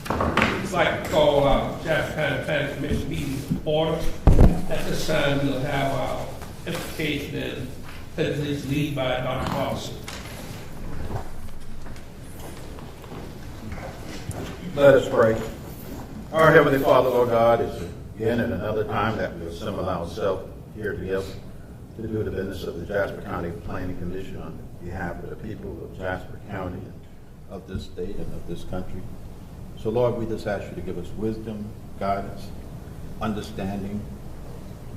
I'd like to call our Jasper County Planning Commission meeting to order. At this time, we'll have our edification and presentation lead by Dr. Carlson. Let us pray. Our Heavenly Father, Lord God, is again at another time that we assemble ourselves here together to do the business of the Jasper County Planning Commission on behalf of the people of Jasper County and of this state and of this country. So, Lord, we just ask you to give us wisdom, guidance, understanding,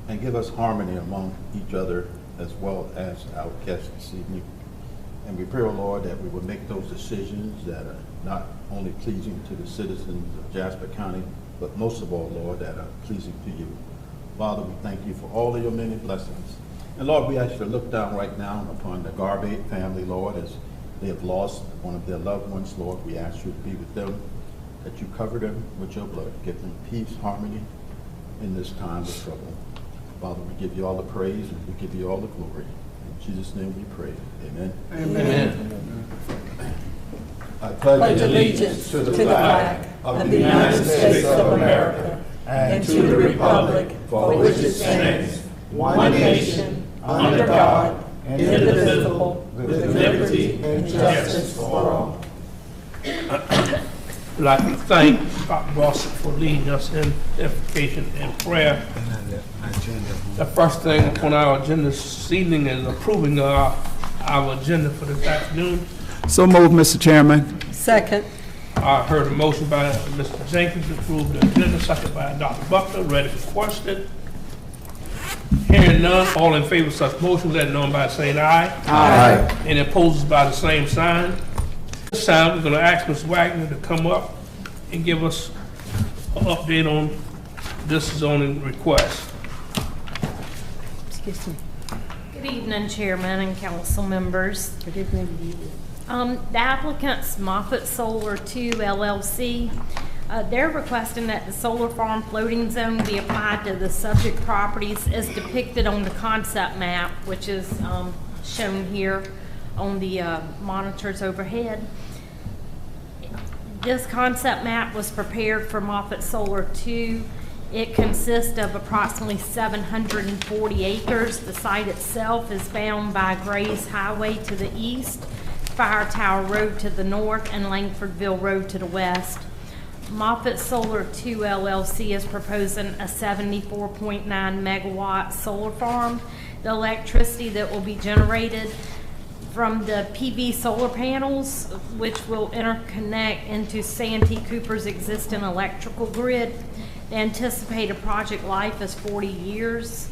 and give us harmony among each other as well as our guests this evening. And we pray, oh Lord, that we will make those decisions that are not only pleasing to the citizens of Jasper County, but most of all, Lord, that are pleasing to you. Father, we thank you for all of your many blessings. And Lord, we ask you to look down right now upon the Garbate family, Lord, as they have lost one of their loved ones, Lord. We ask you to be with them, that you cover them with your blood. Give them peace, harmony in this time of trouble. Father, we give you all the praise and we give you all the glory. In Jesus' name we pray. Amen. Amen. I pledge allegiance to the flag of the United States of America and to the republic for which it stands, one nation, under God, indivisible, with liberty and justice for all. I'd like to thank Dr. Carlson for leading us in edification and prayer. The first thing on our agenda this evening is approving our agenda for this afternoon. So moved, Mr. Chairman. Second. I heard a motion by Mr. Jenkins to approve the agenda, second by Dr. Buckner. Ready for question? Hearing none, all in favor of such motion, let it known by saying aye. Aye. Any opposed by the same sign. This time, we're going to ask Ms. Wagner to come up and give us an update on this zoning request. Excuse me. Good evening, Chairman and council members. Good evening. The applicant's Moffett Solar 2 LLC. They're requesting that the solar farm floating zone be applied to the subject properties as depicted on the concept map, which is shown here on the monitors overhead. This concept map was prepared for Moffett Solar 2. It consists of approximately 740 acres. The site itself is bound by Grays Highway to the east, Fire Tower Road to the north, and Langfordville Road to the west. Moffett Solar 2 LLC is proposing a 74.9 megawatt solar farm. The electricity that will be generated from the PV solar panels, which will interconnect into Santee Cooper's existing electrical grid. The anticipated project life is 40 years.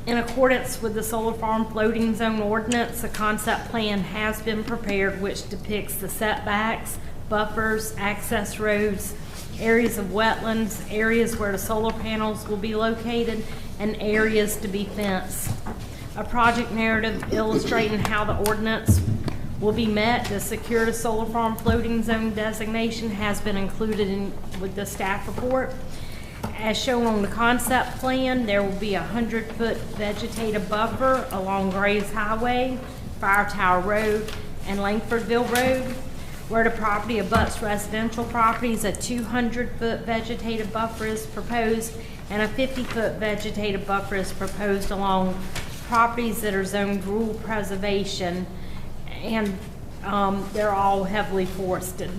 In accordance with the solar farm floating zone ordinance, a concept plan has been prepared which depicts the setbacks, buffers, access roads, areas of wetlands, areas where the solar panels will be located, and areas to be fenced. A project narrative illustrating how the ordinance will be met to secure the solar farm floating zone designation has been included with the staff report. As shown on the concept plan, there will be a 100-foot vegetative buffer along Grays Highway, Fire Tower Road, and Langfordville Road. Where the property abuts residential properties, a 200-foot vegetative buffer is proposed, and a 50-foot vegetative buffer is proposed along properties that are zoned rural preservation, and they're all heavily forested.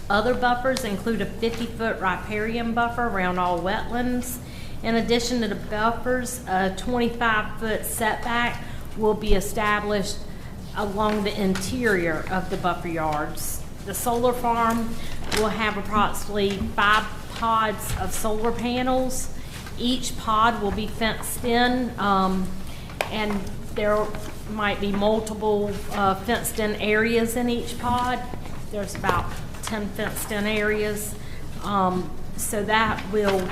Other buffers include a 50-foot riparian buffer around all wetlands. In addition to the buffers, a 25-foot setback will be established along the interior of the buffer yards. The solar farm will have approximately 5 pods of solar panels. Each pod will be fenced in, and there might be multiple fenced in areas in each pod. There's about 10 fenced in areas. So that will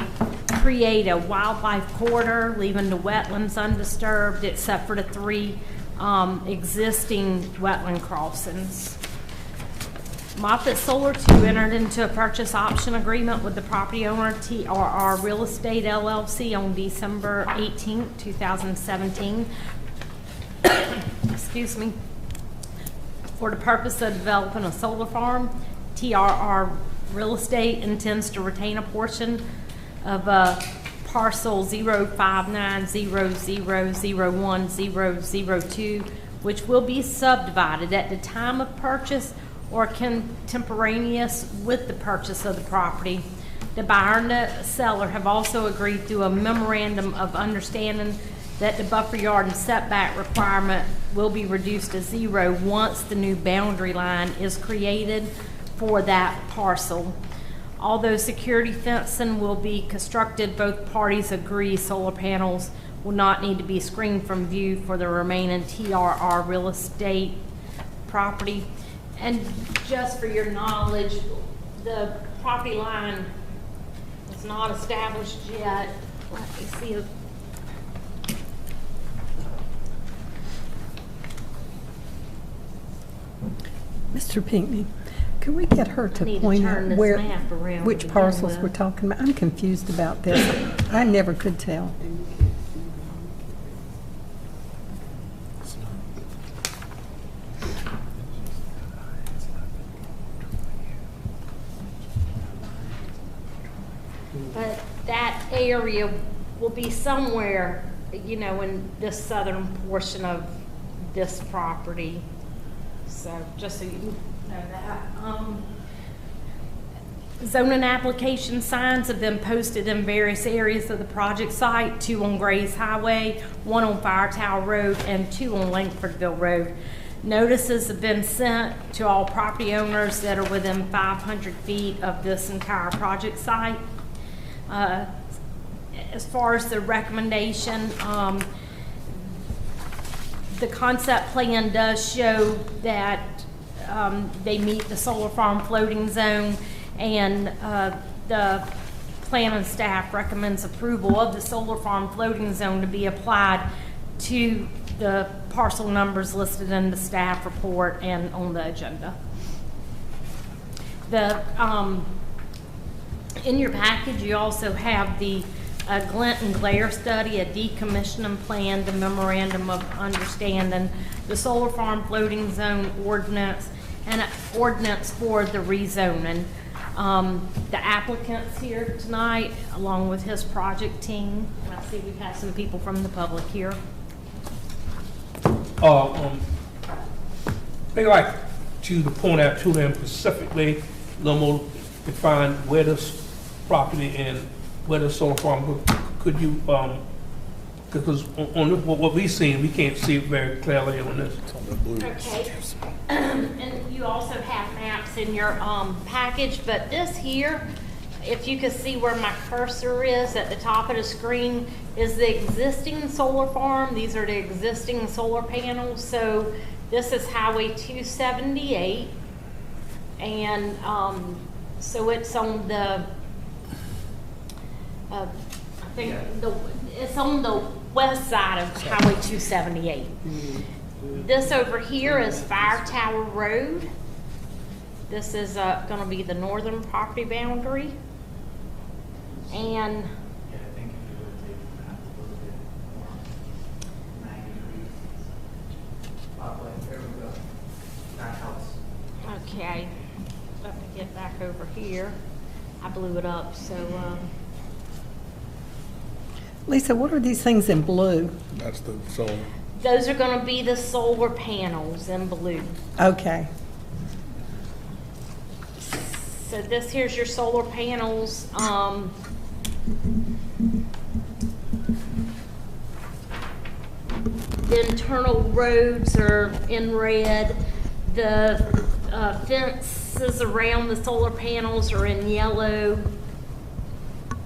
create a wildlife corridor, leaving the wetlands undisturbed except for the 3 existing wetland crossings. Moffett Solar 2 entered into a purchase option agreement with the property owner TRR Real Estate LLC on December 18, 2017. Excuse me. For the purpose of developing a solar farm, TRR Real Estate intends to retain a portion of parcel 05900010002, which will be subdivided at the time of purchase or contemporaneous with the purchase of the property. The buyer and the seller have also agreed through a memorandum of understanding that the buffer yard and setback requirement will be reduced to 0 once the new boundary line is created for that parcel. Although security fencing will be constructed, both parties agree solar panels will not need to be screened from view for the remaining TRR real estate property. And just for your knowledge, the property line is not established yet. Let me see. Mr. Pinckney, can we get her I to need to point turn out this where, map around to which begin parcels with. we're talking about? I'm confused about this. I never could tell. But that area will be somewhere, you know, in this southern portion of this property. So just so you know that. Zoning application signs have been posted in various areas of the project site, 2 on Grays Highway, 1 on Fire Tower Road, and 2 on Langfordville Road. Notices have been sent to all property owners that are within 500 feet of this entire project site. As far as the recommendation, the concept plan does show that they meet the solar farm floating zone, and the planning staff recommends approval of the solar farm floating zone to be applied to the parcel numbers listed in the staff report and on the agenda. In your package, you also have the glint and glare study, a decommissioning plan, the memorandum of understanding, the solar farm floating zone ordinance, and an ordinance for the rezoning. The applicant's here tonight, along with his project team. And I see we have some people from the public here. They like to point out to them specifically, a little more define where this property and where the solar farm, could you, because on what we've seen, we can't see it very clearly on this. Okay. And you also have maps in your package, but this here, if you could see where my cursor is at the top of the screen, is the existing solar farm. These are the existing solar panels. So this is Highway 278, and so it's on the I think it's on the west side of Highway 278. This over here is Fire Tower Road. This is going to be the northern property boundary. And okay, let me get back over here. I blew it up, so Lisa, what are these things in blue? That's the solar. those are going to be the solar panels in blue. Okay. So this here's your solar panels. The internal roads are in red. The fences around the solar panels are in yellow.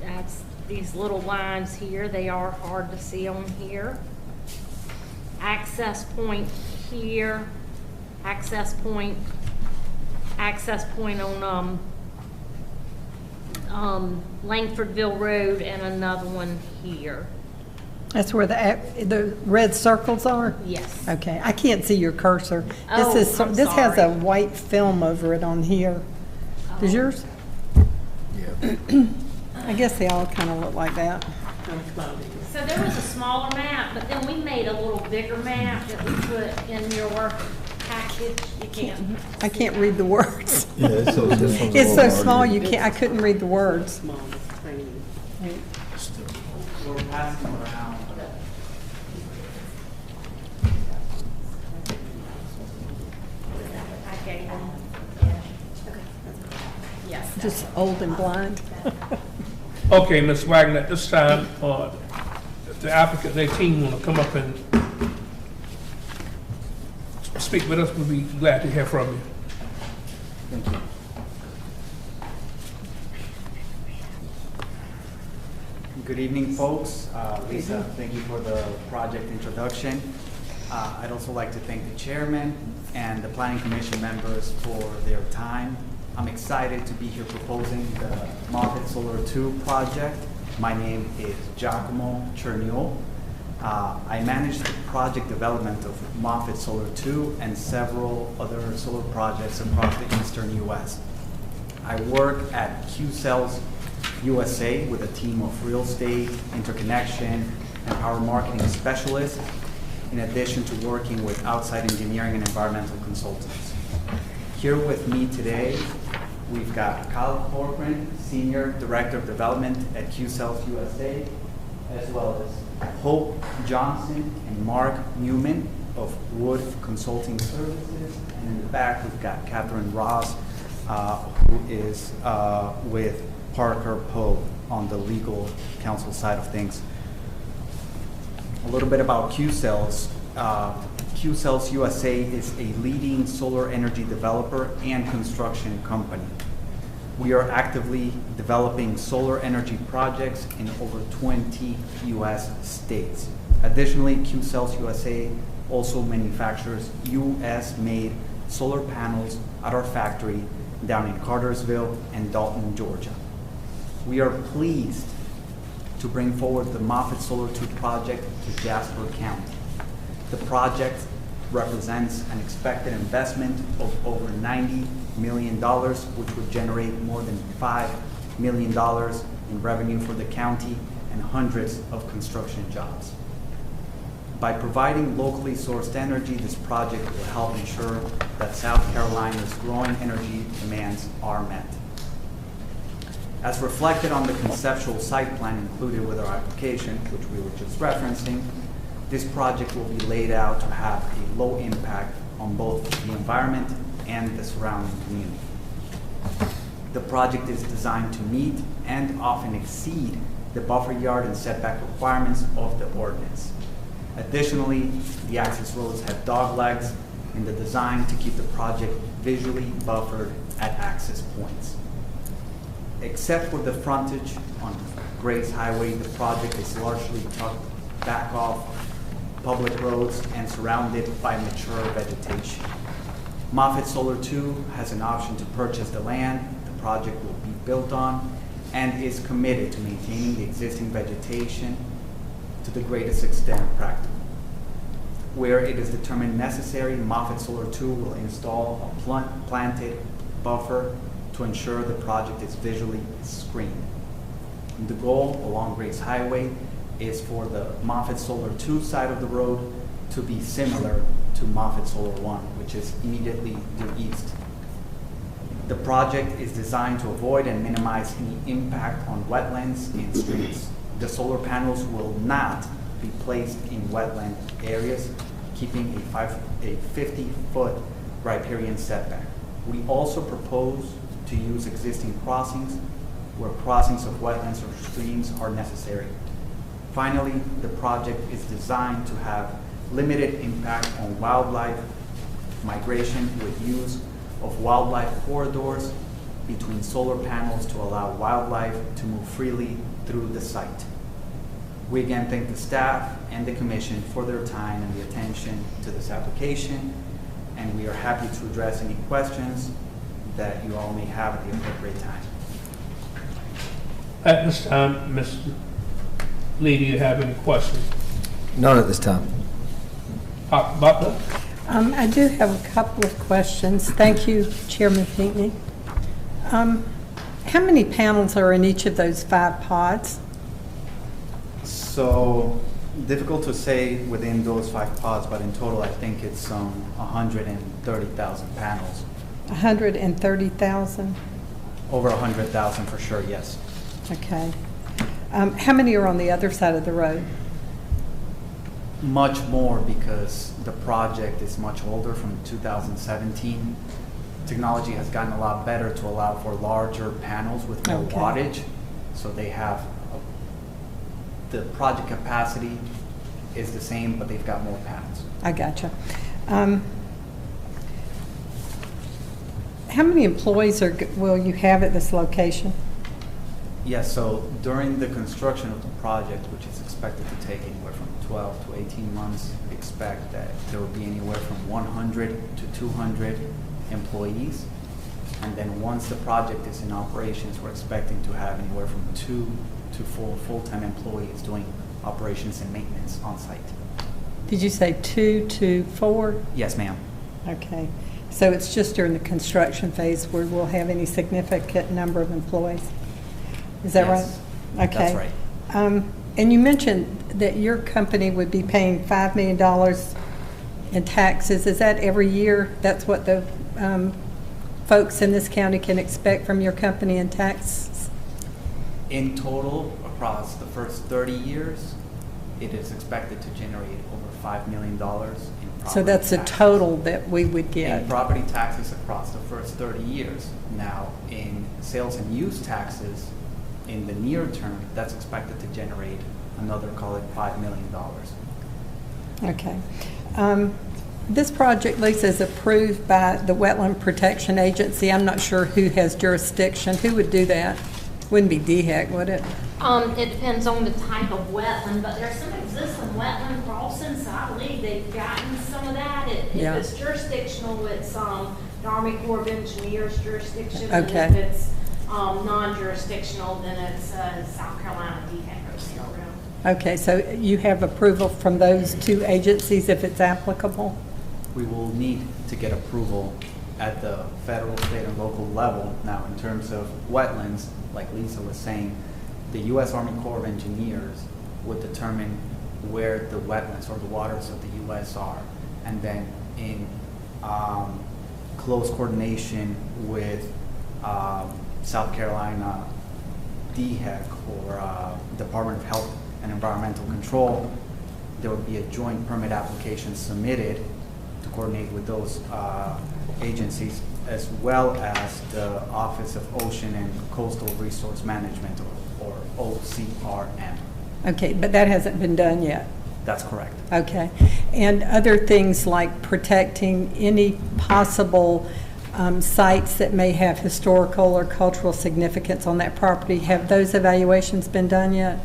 That's these little lines here. They are hard to see on here. Access point here. Access point on Langfordville Road, and another one here. That's where the red circles are? Yes. Okay, I can't see your cursor. Oh, This is I'm this has a sorry. white film over it on here. Does yours? Yeah. I guess they all kind of look like that. So there was a smaller map, but then we made a little bigger map that we put in your packet. You can't. I can't read the words. Yeah, this one's It's so small, you can't, I couldn't read the words. We're passing around. I gave them. Yes. Just old and blind. Okay, Ms. Wagner, at this time, if the applicant, their team want to come up and speak with us, we'd be glad to hear from you. Thank you. Good evening, folks. Lisa, thank you for the project introduction. I'd also like to thank the chairman and the planning commission members for their time. I'm excited to be here proposing the Moffett Solar 2 project. My name is Giacomo Cerniol. I manage the project development of Moffett Solar 2 and several other solar projects across the eastern U.S. I work at Q-Cells USA with a team of real estate, interconnection, and power marketing specialists, in addition to working with outside engineering and environmental consultants. Here with me today, we've got Kyle Corcoran, Senior Director of Development at Q-Cells USA, as well as Hope Johnson and Mark Newman of Wood Consulting Services. And in the back, we've got Catherine Ross, who is with Parker Poe on the legal counsel side of things. A little bit about Q-Cells. Q-Cells USA is a leading solar energy developer and construction company. We are actively developing solar energy projects in over 20 U.S. states. Additionally, Q-Cells USA also manufactures U.S.-made solar panels at our factory down in Cartersville and Dalton, Georgia. We are pleased to bring forward the Moffett Solar 2 project to Jasper County. The project represents an expected investment of over $90 million, which would generate more than $5 million in revenue for the county and hundreds of construction jobs. By providing locally sourced energy, this project will help ensure that South Carolina's growing energy demands are met. As reflected on the conceptual site plan included with our application, which we were just referencing, this project will be laid out to have a low impact on both the environment and the surrounding community. The project is designed to meet and often exceed the buffer yard and setback requirements of the ordinance. Additionally, the access roads have dog legs in the design to keep the project visually buffered at access points. Except for the frontage on Grace Highway, the project is largely tucked back off public roads and surrounded by mature vegetation. Moffett Solar 2 has an option to purchase the land the project will be built on and is committed to maintaining the existing vegetation to the greatest extent practical. Where it is determined necessary, Moffett Solar 2 will install a planted buffer to ensure the project is visually screened. The goal along Grace Highway is for the Moffett Solar 2 side of the road to be similar to Moffett Solar 1, which is immediately due east. The project is designed to avoid and minimize any impact on wetlands and streams. The solar panels will not be placed in wetland areas, keeping a 50-foot riparian setback. We also propose to use existing crossings where crossings of wetlands or streams are necessary. Finally, the project is designed to have limited impact on wildlife migration with use of wildlife corridors between solar panels to allow wildlife to move freely through the site. We again thank the staff and the commission for their time and the attention to this application, and we are happy to address any questions that you all may have at the appropriate time. At this time, Ms. Lee, do you have any questions? None at this time. Butler? I do have a couple of questions. Thank you, Chairman Pinckney. How many panels are in each of those 5 pods? So Difficult to say within those 5 pods, but in total, I think it's 130,000 panels. 130,000? Over 100,000 for sure, yes. Okay. How many are on the other side of the road? Much more because the project is much older, from 2017. Technology has gotten a lot better to allow for larger panels with more Okay. wattage. So they have, the project capacity is the same, but they've got more panels. I gotcha. How many employees will you have at this location? Yes, so during the construction of the project, which is expected to take anywhere from 12 to 18 months, we expect that there will be anywhere from 100 to 200 employees. And then once the project is in operations, we're expecting to have anywhere from 2 to 4 full-time employees doing operations and maintenance on site. Did you say 2 to 4? Yes, ma'am. Okay. So it's just during the construction phase where we'll have any significant number of employees? Is that Yes, right? Okay. that's right. And you mentioned that your company would be paying $5 million in taxes. Is that every year? That's what the folks in this county can expect from your company in taxes? In total, across the first 30 years, it is expected to generate over $5 million in property So that's the taxes. total that we would In get? property taxes across the first 30 years. Now, in sales and use taxes, in the near term, that's expected to generate another, call it $5 million. Okay. This project, Lisa, is approved by the Wetland Protection Agency. I'm not sure who has jurisdiction. Who would do that? Wouldn't be DHEC, would it? It depends on the type of wetland, but there's some existing wetland crossings, so I believe they've gotten some of that. Yeah. If it's jurisdictional, it's the Army Corps of Engineers jurisdiction. Okay. And if it's non-jurisdictional, then it's South Carolina DHEC or CRM. Okay, so you have approval from those two agencies if it's applicable? We will need to get approval at the federal, state, and local level. Now, in terms of wetlands, like Lisa was saying, the U.S. Army Corps of Engineers would determine where the wetlands or the waters of the U.S. are. And then in close coordination with South Carolina DHEC or Department of Health and Environmental Control, there would be a joint permit application submitted to coordinate with those agencies, as well as the Office of Ocean and Coastal Resource Management, or OCRM. Okay, but that hasn't been done yet? That's correct. Okay. And other things like protecting any possible sites that may have historical or cultural significance on that property, have those evaluations been done yet?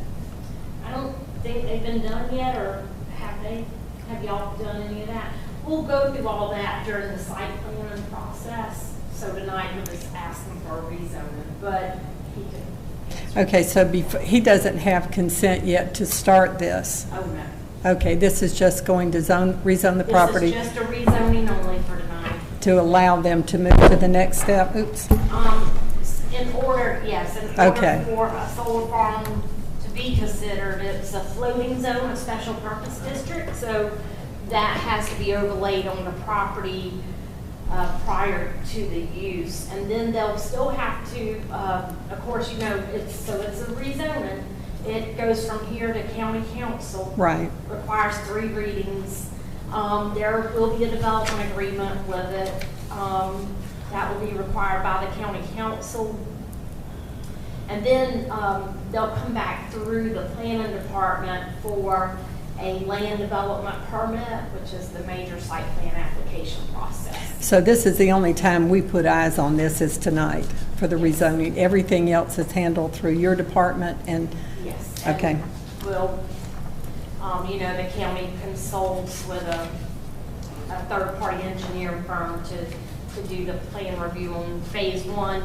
I don't think they've been done yet, or have they? Have y'all done any of that? We'll go through all that during the site plan process. So tonight we're just asking for a rezoning, but he can answer. Okay, so he doesn't have consent yet to start this? Oh, no. Okay, this is just going to rezone the property This is just a rezoning only for tonight. to allow them to move to the next step? Oops. In order, yes, in Okay. order for a solar farm to be considered, it's a floating zone, a special purpose district, so that has to be overlaid on the property prior to the use. And then they'll still have to, of course, you know, it's a rezoning. It goes from here to county council. Right. Requires 3 readings. There will be a development agreement with it. That will be required by the county council. And then they'll come back through the planning department for a land development permit, which is the major site plan application process. So this is the only time we put eyes on this is tonight for the rezoning. Everything else is handled through your department and, Yes. okay. And we'll, you know, the county consults with a third-party engineering firm to do the plan review on phase 1.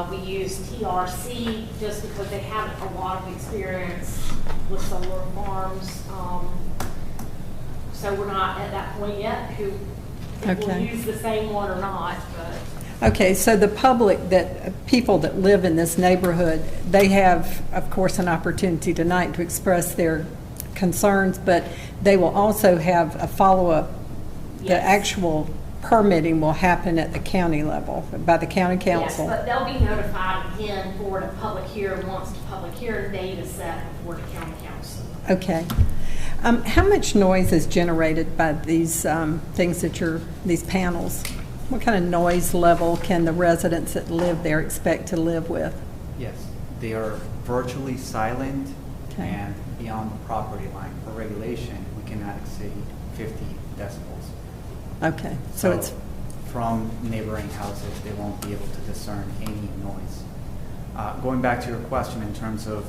We use TRC just because they have a lot of experience with solar farms. So we're not at that point yet who if we'll Okay. use the same one or not, but Okay, so the public, people that live in this neighborhood, they have, of course, an opportunity tonight to express their concerns, but they will also have a follow-up. The Yes. actual permitting will happen at the county level, by the county Yes, council. but they'll be notified again for the public hearing, once the public hearing date is set before the county council. Okay. How much noise is generated by these things these panels? What kind of noise level can the residents that live there expect to live with? Yes, they are virtually silent Okay. and beyond the property line. For regulation, we cannot exceed 50 decibels. Okay, so it's, From neighboring houses, they won't be able to discern any noise. Going back to your question in terms of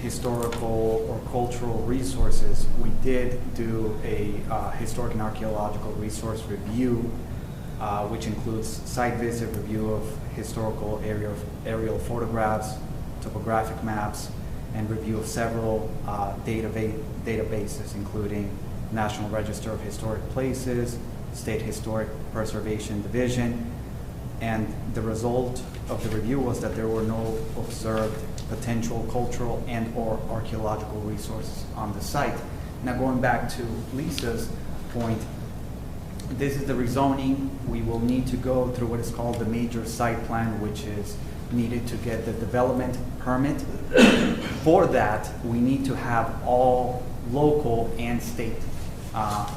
historical or cultural resources, we did do a historic and archaeological resource review, which includes site visit, review of historical aerial photographs, topographic maps, and review of several databases, including National Register of Historic Places, State Historic Preservation Division, and the result of the review was that there were no observed potential cultural and/or archaeological resources on the site. Now, going back to Lisa's point, this is the rezoning. We will need to go through what is called the major site plan, which is needed to get the development permit. For that, we need to have all local and state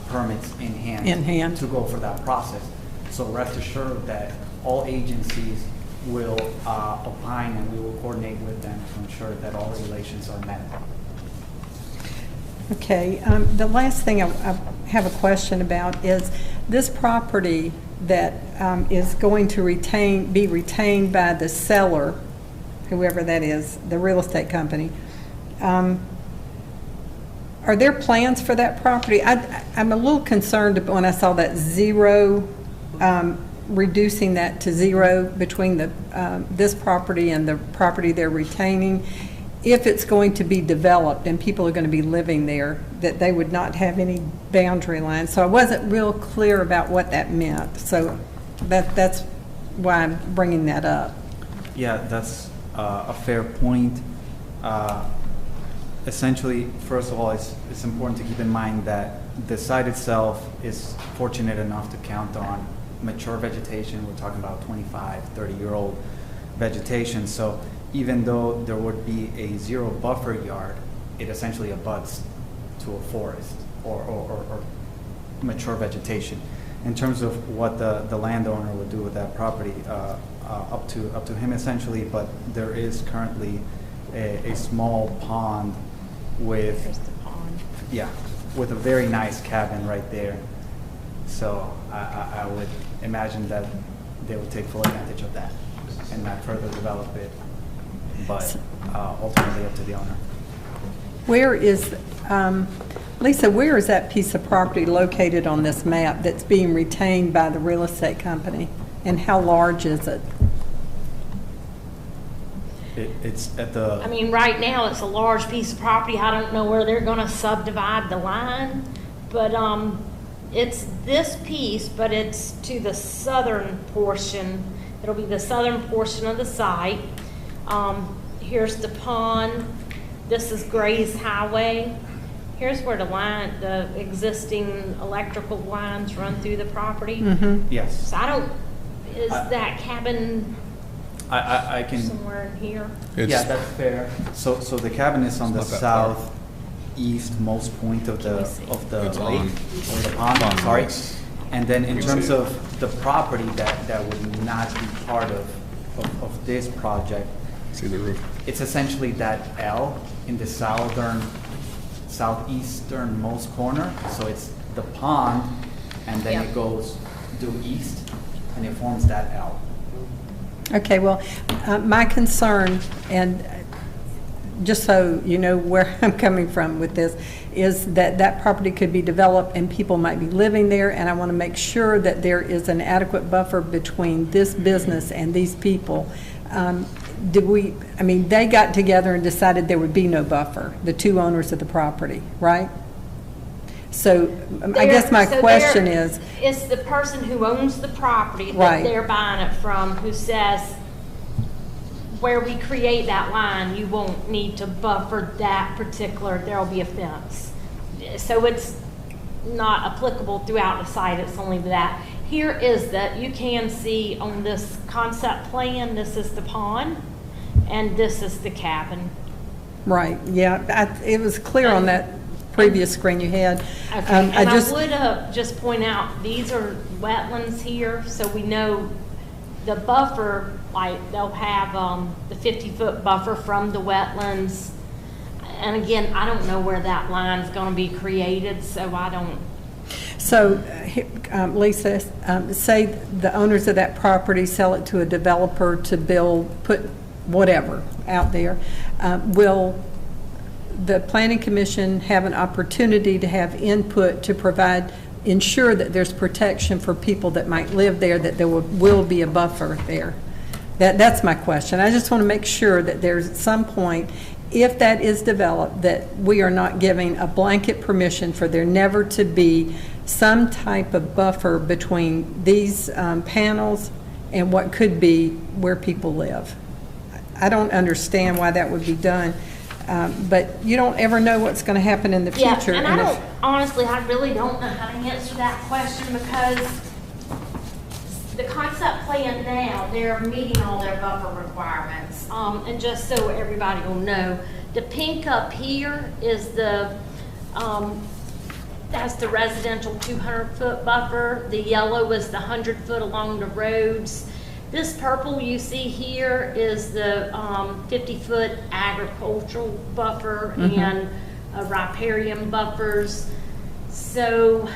permits in hand. In hand. To go for that process. So rest assured that all agencies will opine, and we will coordinate with them to ensure that all regulations are met. okay. The last thing I have a question about is this property that is going to be retained by the seller, whoever that is, the real estate company. Are there plans for that property? I'm a little concerned when I saw that zero, reducing that to zero between this property and the property they're retaining. If it's going to be developed and people are going to be living there, that they would not have any boundary lines. So I wasn't real clear about what that meant. So that's why I'm bringing that up. Yeah, that's a fair point. Essentially, first of all, it's important to keep in mind that the site itself is fortunate enough to count on mature vegetation. We're talking about 25, 30-year-old vegetation. So even though there would be a zero buffer yard, it essentially abuts to a forest or mature vegetation. In terms of what the landowner would do with that property, up to him essentially, but there is currently a small pond with, There's the pond. yeah, with a very nice cabin right there. So I would imagine that they would take full advantage of that and not further develop it, but ultimately up to the owner. Where is, Lisa, where is that piece of property located on this map that's being retained by the real estate company? And how large is it? It's at the. I mean, right now, it's a large piece of property. I don't know where they're gonna subdivide the line, but, it's this piece, but it's to the southern portion. It'll be the southern portion of the site. Here's the pond. This is Gray's Highway. Here's where the existing electrical lines run through the property. Yes. So is that cabin I can. somewhere in here? Yeah, that's fair. So the cabin is on the It's not that far. southeastmost point of the see? It's lake, on- or the pond, on sorry. Rice. And then in You terms see it. of the property that would not be part of this project, See the roof? it's essentially that L in the southeasternmost corner. So it's the pond, and then Yep. it goes due east, and it forms that L. Okay, well, my concern, and just so you know where I'm coming from with this, is that that property could be developed and people might be living there, and I want to make sure that there is an adequate buffer between this business and these people. They got together and decided there would be no buffer, the two owners of the property, right? So I guess my question is, It's the person who owns the property that Right. they're buying it from who says where we create that line, you won't need to buffer that particular, there'll be a fence. So it's not applicable throughout the site, it's only that. Here is that, you can see on this concept plan, this is the pond, and this is the cabin. Right, yeah, it was clear on that previous screen you had. Okay, and I would just point out, these are wetlands here, so we know the buffer, like, they'll have the 50-foot buffer from the wetlands. And again, I don't know where that line's gonna be created, so I don't. So, Lisa, say the owners of that property sell it to a developer to put whatever out there. Will the Planning Commission have an opportunity to have input to ensure that there's protection for people that might live there, that there will be a buffer there? That's my question. I just want to make sure that there's at some point, if that is developed, that we are not giving a blanket permission for there never to be some type of buffer between these panels and what could be where people live. I don't understand why that would be done, but you don't ever know what's going to happen in the future. Yeah, and I really don't know how to answer that question, because the concept plan now, they're meeting all their buffer requirements. And just so everybody will know, the pink up here is that's the residential 200-foot buffer. The yellow is the 100-foot along the roads. This purple you see here is the 50-foot agricultural buffer and riparian buffers. So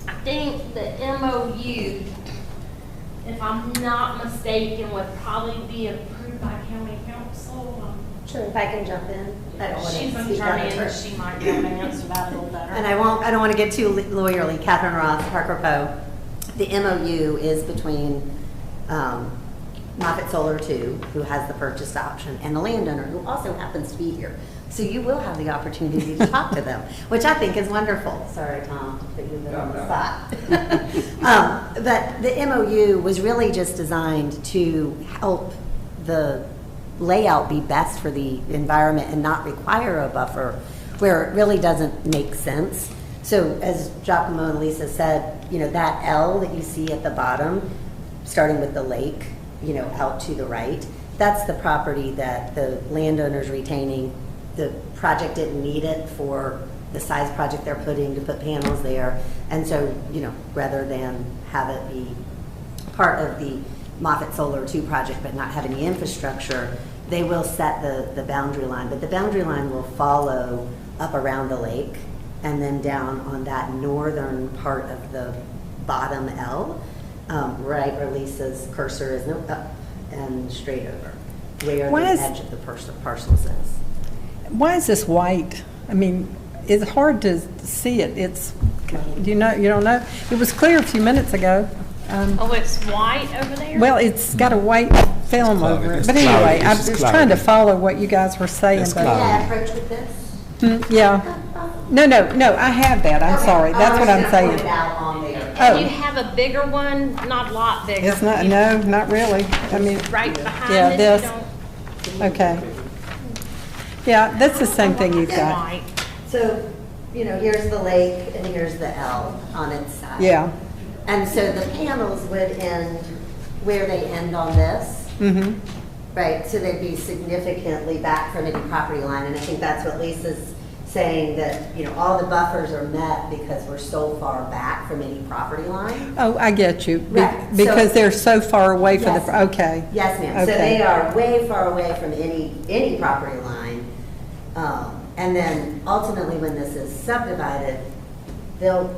I think the MOU, if I'm not mistaken, would probably be approved by county council. Sure, if I can jump in. I don't want She's to an speak attorney out of and turn. she might be able to answer that a little better. And I don't want to get too lawyerly. Catherine Ross, Parker Poe. The MOU is between Moffett Solar 2, who has the purchase option, and the landowner, who also happens to be here. So you will have the opportunity to talk to them, which I think is wonderful. Sorry, Tom, to put you on the spot. But the MOU was really just designed to help the layout be best for the environment and not require a buffer where it really doesn't make sense. So as Giacomo and Lisa said, that L that you see at the bottom, starting with the lake, out to the right, that's the property that the landowner's retaining. The project didn't need it for the size project they're putting to put panels there. And so, rather than have it be part of the Moffett Solar 2 project but not have any infrastructure, they will set the boundary line. But the boundary line will follow up around the lake and then down on that northern part of the bottom L, right where Lisa's cursor is, up and straight over, where the edge of the parcel is. Why is this white? I mean, it's hard to see it. You don't know? It was clear a few minutes ago. Oh, it's white over there? Well, it's got a white film over it. But anyway, I was trying to follow what you guys were saying. May I approach with this? Yeah. No, I have that. I'm sorry. That's what I'm saying. Put it out on there. And you have a bigger one, not a lot bigger. It's not, no, not really. I mean, Right behind yeah, it, this. you don't. Okay. Yeah, that's the same thing you've got. White. So, here's the lake and here's the L on its side. Yeah. And so the panels would end where they end on this. Mm-hmm. Right, so they'd be significantly back from any property line. And I think that's what Lisa's saying, that, all the buffers are met because we're so far back from any property line. Oh, I get you. Right, Because so- they're so far away from Yes. okay. Yes, ma'am. So Okay. they are way far away from any property line. And then ultimately, when this is subdivided, they'll,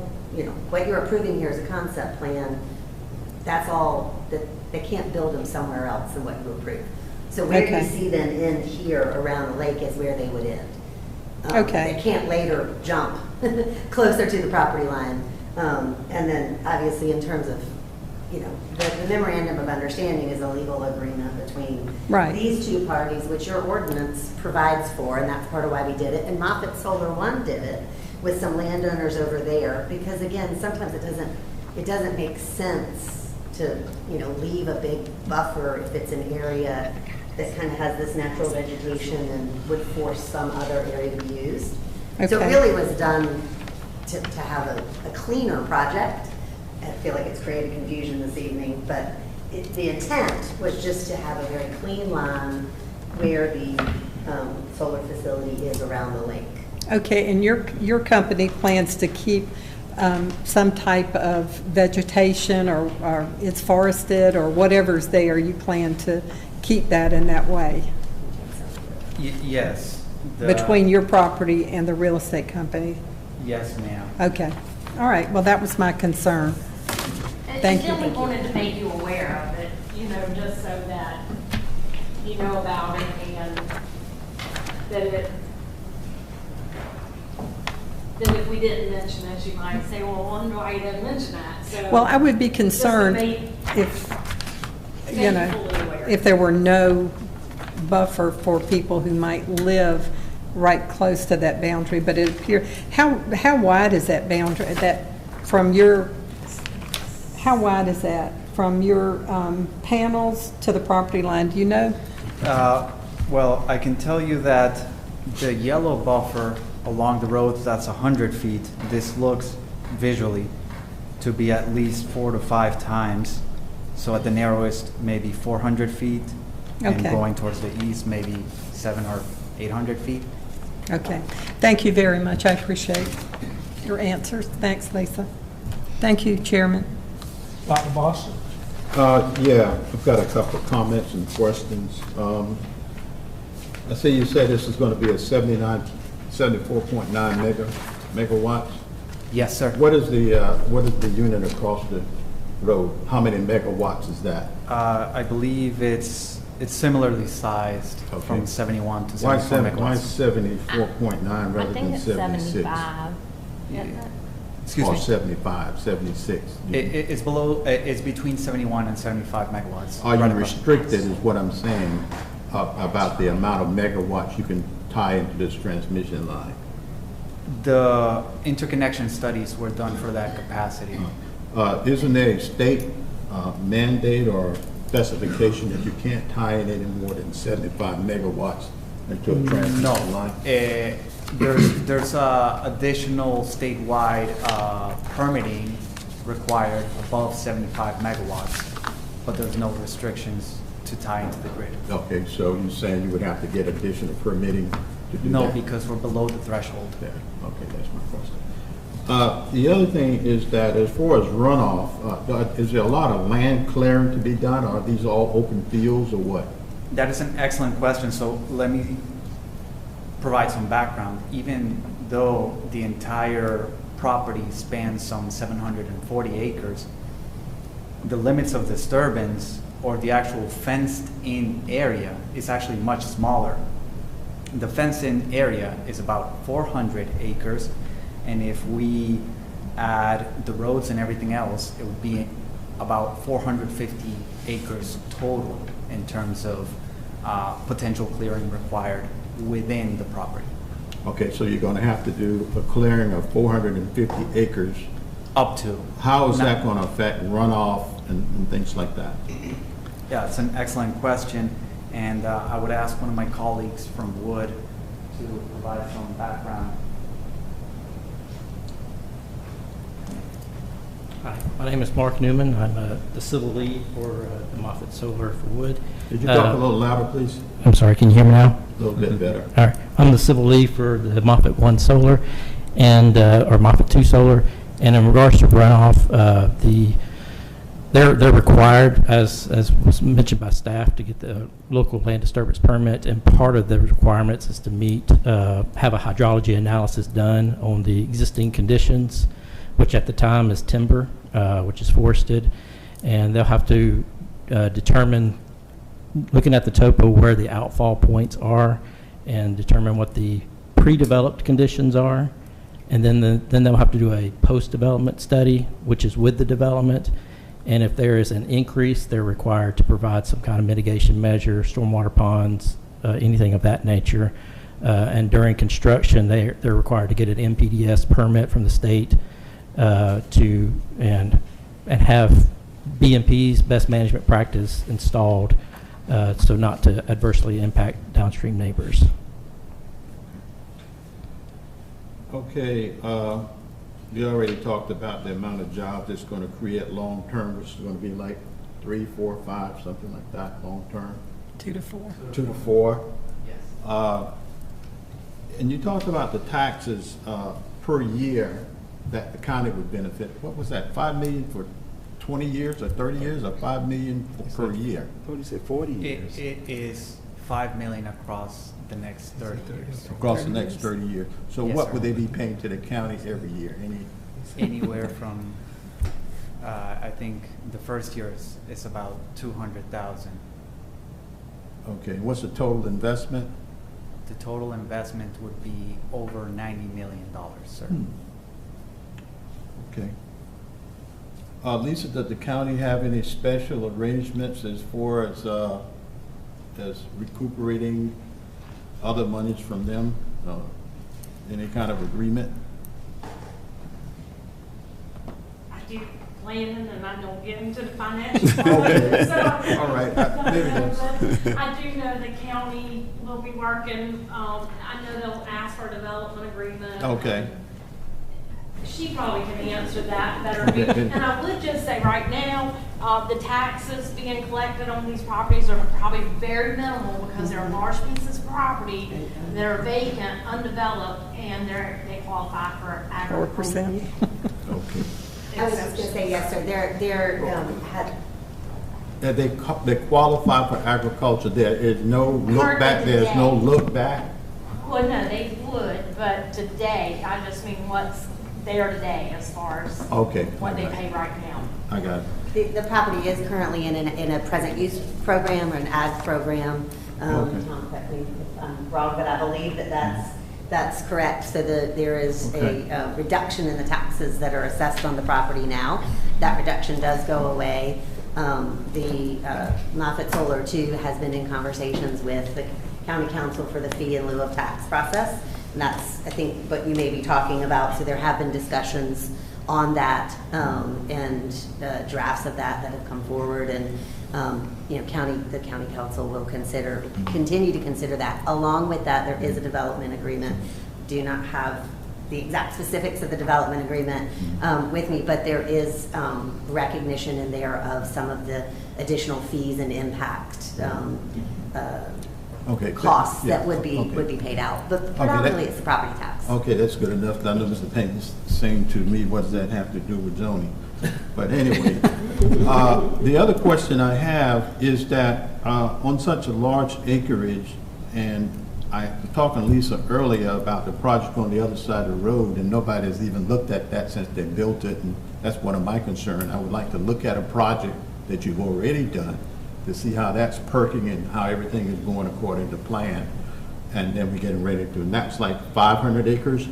what you're approving here is a concept plan. That's all, that they can't build them somewhere else than what you approve. So where you Okay. see them end here around the lake is where they would end. Okay. They can't later jump closer to the property line. And then obviously in terms of, the memorandum of understanding is a legal agreement between Right. these two parties, which your ordinance provides for, and that's part of why we did it. And Moffett Solar 1 did it with some landowners over there, because again, sometimes it doesn't make sense to, you know, leave a big buffer if it's an area that kind of has this natural vegetation and would force some other area to be used. So it Okay. really was done to have a cleaner project. I feel like it's created confusion this evening, but the intent was just to have a very clean line where the solar facility is around the lake. Okay, and your company plans to keep some type of vegetation or it's forested or whatever's there, you plan to keep that in that way Yes. between your property and the real estate company? Yes, ma'am. Okay, all right, well, that was my concern. Thank you. And then we wanted to make you aware of it, you know, just so that you know about it and that if we didn't mention it, you might say, well, I wonder why you didn't mention that. So Well, I would be just to concerned make- if, make you know, fully aware. if there were no buffer for people who might live right close to that boundary, but it appears, how wide is that boundary, how wide is that from your panels to the property line, do you know? Well, I can tell you that the yellow buffer along the road, that's 100 feet. This looks visually to be at least 4 to 5 times. So at the narrowest, maybe 400 feet. And Okay. going towards the east, maybe 700 or 800 feet. Okay, thank you very much, I appreciate your answers. Thanks, Lisa. Thank you, Chairman. Dr. Boston? Yeah, I've got a couple of comments and questions. I see you said this is going to be a 74.9 megawatts. Yes, sir. What is the unit across the road? How many megawatts is that? I believe it's similarly sized Okay. from 71 to Why 74 why megawatts. 74.9 rather I think than it's 76? 75. isn't it? Excuse Or me. 75, 76? It's below, it's between 71 and 75 megawatts. Are you right across. restricted, is what I'm saying, about the amount of megawatts you can tie into this transmission line? The interconnection studies were done for that capacity. Isn't there a state mandate or specification that you can't tie in any more than 75 megawatts into a transmission No, line? there's additional statewide permitting required above 75 megawatts, but there's no restrictions to tie into the grid. Okay, so you're saying you would have to get additional permitting to do that? No, because we're below the threshold. Yeah, okay, that's my question. The other thing is that as far as runoff, is there a lot of land clearing to be done? Are these all open fields or what? That is an excellent question, so let me provide some background. Even though the entire property spans some 740 acres, the limits of disturbance or the actual fenced-in area is actually much smaller. The fenced-in area is about 400 acres, and if we add the roads and everything else, it would be about 450 acres total in terms of potential clearing required within the property. Okay, so you're gonna have to do a clearing of 450 acres. Up to. How is Now- that gonna affect runoff and things like that? Yeah, it's an excellent question, and I would ask one of my colleagues from Wood to provide some background. Hi, my name is Mark Newman. I'm the civil lead for the Moffett Solar for Wood. Could you talk a little louder, please? I'm sorry, can you hear me now? A little bit better. All right, I'm the civil lead for the Moffett 1 Solar and, or Moffett 2 Solar. And in regards to runoff, they're required, as was mentioned by staff, to get the local land disturbance permit. And part of the requirements is to have a hydrology analysis done on the existing conditions, which at the time is timber, which is forested. And they'll have to determine, looking at the topo, where the outfall points are and determine what the pre-developed conditions are. And then they'll have to do a post-development study, which is with the development. And if there is an increase, they're required to provide some kind of mitigation measure, stormwater ponds, anything of that nature. And during construction, they're required to get an MPDS permit from the state and have BMP's best management practice installed, so not to adversely impact downstream neighbors. Okay, you already talked about the amount of jobs it's going to create long-term, which is going to be like 3, 4, 5, something like that, long-term. 2 to 4. 2 to 4. Yes. And you talked about the taxes per year that the county would benefit. What was that, 5 million for 20 years or 30 years, or 5 million per year? What did you say, 40 years? It is 5 million across the next 30 years. Across the next 30 years. So Yes, what sir. would they be paying to the county every year? Anywhere from, I think the first year is about 200,000. Okay, what's the total investment? The total investment would be over $90 million, sir. Okay. Lisa, does the county have any special arrangements as far as recuperating other monies from them? Any kind of agreement? I do planning and I don't get into the financial part. Okay. So, All right. Maybe that's- I do know the county will be working, I know they'll ask for a development agreement. Okay. She probably can answer that better than me. Okay. And I would just say right now, the taxes being collected on these properties are probably very minimal because they're large pieces of property that are vacant, undeveloped, and they qualify for agriculture. 4%. Okay. I was just gonna say, yes, sir, They qualify for agriculture. There is no look back. Currently There's no today. look back. Well, no, they would, but today, I just mean what's there today as far as Okay. what they pay right now. I got it. the property is currently in a present use program or an ag program. Okay. Tom, correct me if I'm wrong, but I believe that's correct. So there is Okay. a reduction in the taxes that are assessed on the property now. That reduction does go away. The Moffett Solar 2 has been in conversations with the county council for the fee in lieu of tax process. And that's, I think, what you may be talking about. So there have been discussions on that and drafts of that have come forward. And, the county council will continue to consider that. Along with that, there is a development agreement. Do not have the exact specifics of the development agreement with me, but there is recognition in there of some of the additional fees and impact Okay. costs Yeah, that would be okay. paid out. But predominantly, it's the property tax. Okay, that's good enough. I know Mr. Payne is saying to me, what does that have to do with zoning? But anyway, the other question I have is that on such a large acreage, and I was talking to Lisa earlier about the project on the other side of the road, and nobody has even looked at that since they built it, and that's one of my concerns. I would like to look at a project that you've already done to see how that's perking and how everything is going according to plan. And then we're getting ready to, and that's like 500 acres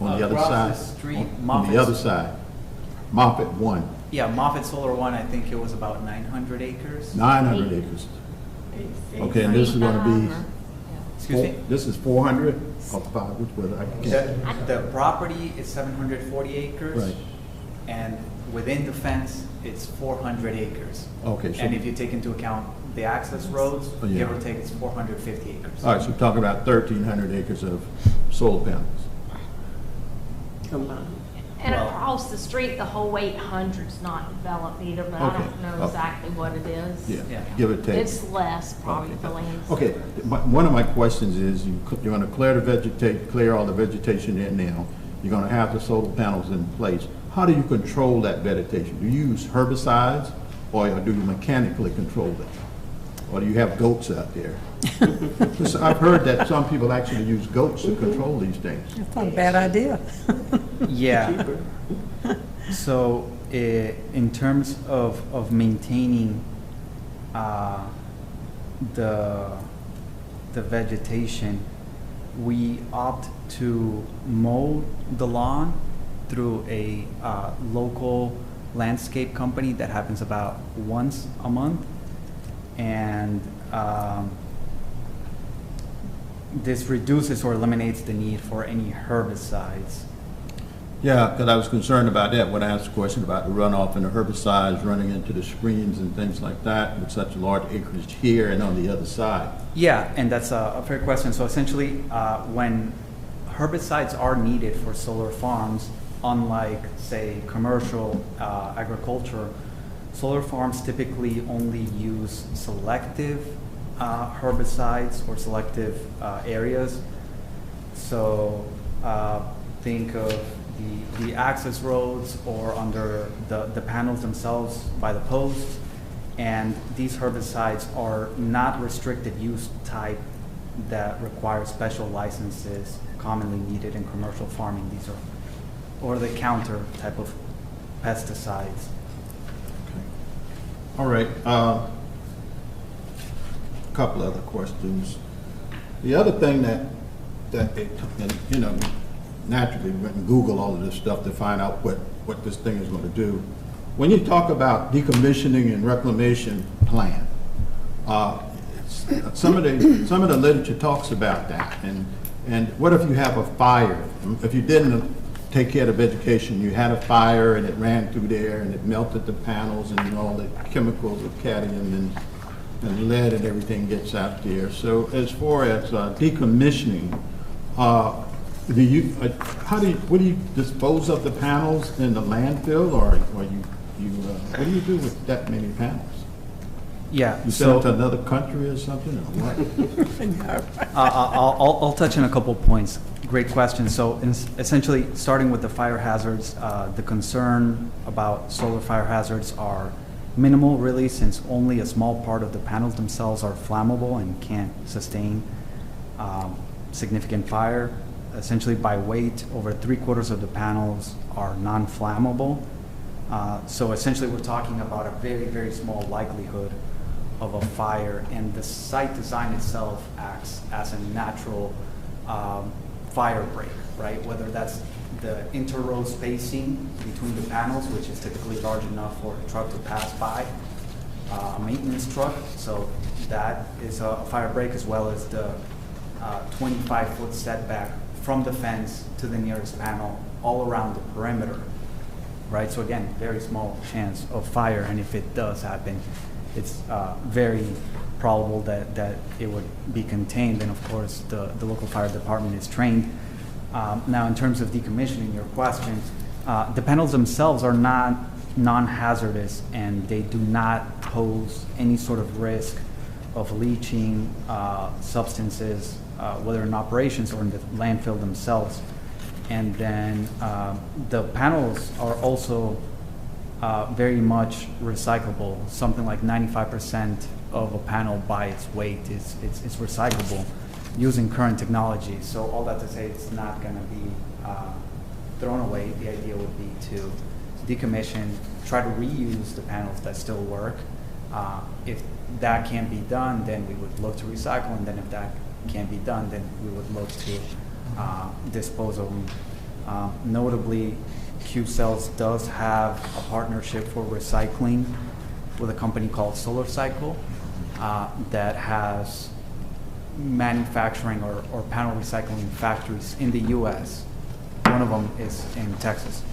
on the other Across side? the street, On the Moffitt's- other side. Moffett 1, Yeah, Moffett Solar 1, I think it was about 900 acres. 900 acres. Okay, and this is gonna be, Excuse me? this is 400 or 5, which was, I can't. The property is 740 acres. Right. And within the fence, it's 400 acres. Okay, so, And if you take into account the access roads, Oh, yeah. give or take, it's 450 acres. all right, so we're talking about 1,300 acres of solar panels. And Well- across the street, the whole 800's not developed either, but I Okay. don't know Oh. exactly what it is. Yeah, Yeah. give or take. It's less probably Okay. for land. Okay, one of my questions is, you're gonna clear all the vegetation there now. You're gonna have the solar panels in place. How do you control that vegetation? Do you use herbicides, or do you mechanically control it? Or do you have goats out there? 'Cause I've heard that some people actually use goats to control these things. That's not a bad idea. Yeah. So, in terms of maintaining the vegetation, we opt to mow the lawn through a local landscape company that happens about once a month. And this reduces or eliminates the need for any herbicides. Yeah, because I was concerned about that when I asked a question about the runoff and the herbicides running into the streams and things like that with such large acreage here and on the other side. Yeah, and that's a fair question. So essentially, when herbicides are needed for solar farms, unlike, say, commercial agriculture, solar farms typically only use selective herbicides or selective areas. So think of the access roads or under the panels themselves by the posts. And these herbicides are not restricted use type that require special licenses commonly needed in commercial farming. These are over-the-counter type of pesticides. Okay. All right. A couple other questions. The other thing that you know, naturally we went and Google all of this stuff to find out what this thing is going to do. When you talk about decommissioning and reclamation plan, some of the literature talks about that. And what if you have a fire? If you didn't take care of education, you had a fire and it ran through there and it melted the panels and all the chemicals of cadmium and lead and everything gets out there. So as far as decommissioning, what do you dispose of the panels in the landfill, or what do you do with that many panels? Yeah. You send them to another country or something, or what? I'll touch on a couple points. Great question. So essentially, starting with the fire hazards, the concern about solar fire hazards are minimal, really, since only a small part of the panels themselves are flammable and can't sustain significant fire. Essentially, by weight, over 3/4 of the panels are non-flammable. So essentially, we're talking about a very, very small likelihood of a fire, and the site design itself acts as a natural fire break, right? Whether that's the inter-row spacing between the panels, which is typically large enough for a truck to pass by, a maintenance truck, so that is a fire break, as well as the 25-foot setback from the fence to the nearest panel all around the perimeter, right? So again, very small chance of fire, and if it does happen, it's very probable that it would be contained, and of course the local fire department is trained. Now, in terms of decommissioning, your question, the panels themselves are not non-hazardous, and they do not pose any sort of risk of leaching substances, whether in operations or in the landfill themselves. And then the panels are also very much recyclable. Something like 95% of a panel by its weight is recyclable using current technology. So all that to say, it's not going to be thrown away. The idea would be to decommission, try to reuse the panels that still work. If that can't be done, then we would look to recycle, and then if that can't be done, then we would look to dispose of them. Notably, Q-Cells does have a partnership for recycling with a company called Solar Cycle that has manufacturing or panel recycling factories in the U.S. One of them is in Texas.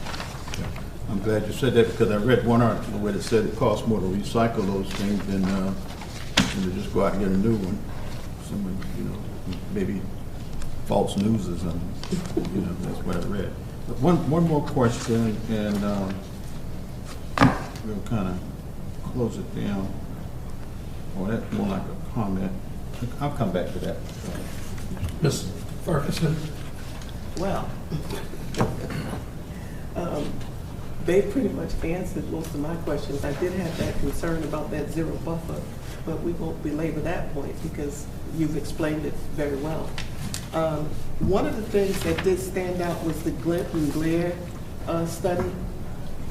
I'm glad you said that, because I read one article where it said it costs more to recycle those things than to just go out and get a new one. Someone, maybe false news or something. That's what I read. But one more question, and we'll kind of close it down. Or that's more like a comment. I'll come back to that. Ms. Ferguson? Well, they pretty much answered most of my questions. I did have that concern about that zero buffer, but we won't belabor that point because you've explained it very well. One of the things that did stand out was the glint and glare study.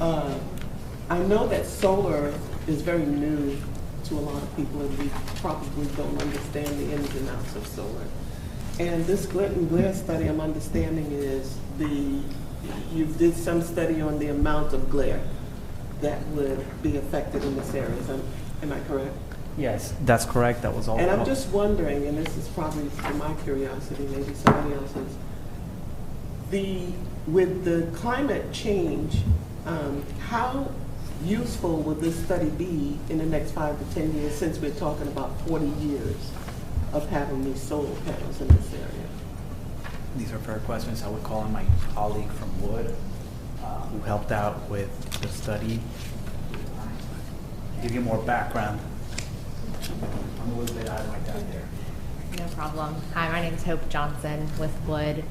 I know that solar is very new to a lot of people, and we probably don't understand the ins and outs of solar. And this glint and glare study, I'm understanding, is you did some study on the amount of glare that would be affected in this area. Am I correct? Yes, that's correct. That was all. And I'm just wondering, and this is probably for my curiosity, maybe somebody else's, the with the climate change, how useful will this study be in the next 5 to 10 years, since we're talking about 40 years of having these solar panels in this area? These are fair questions. I would call on my colleague from Wood, who helped out with the study. Give you more background. I'm a little bit out of my depth there. No problem. Hi, my name is Hope Johnson with Wood,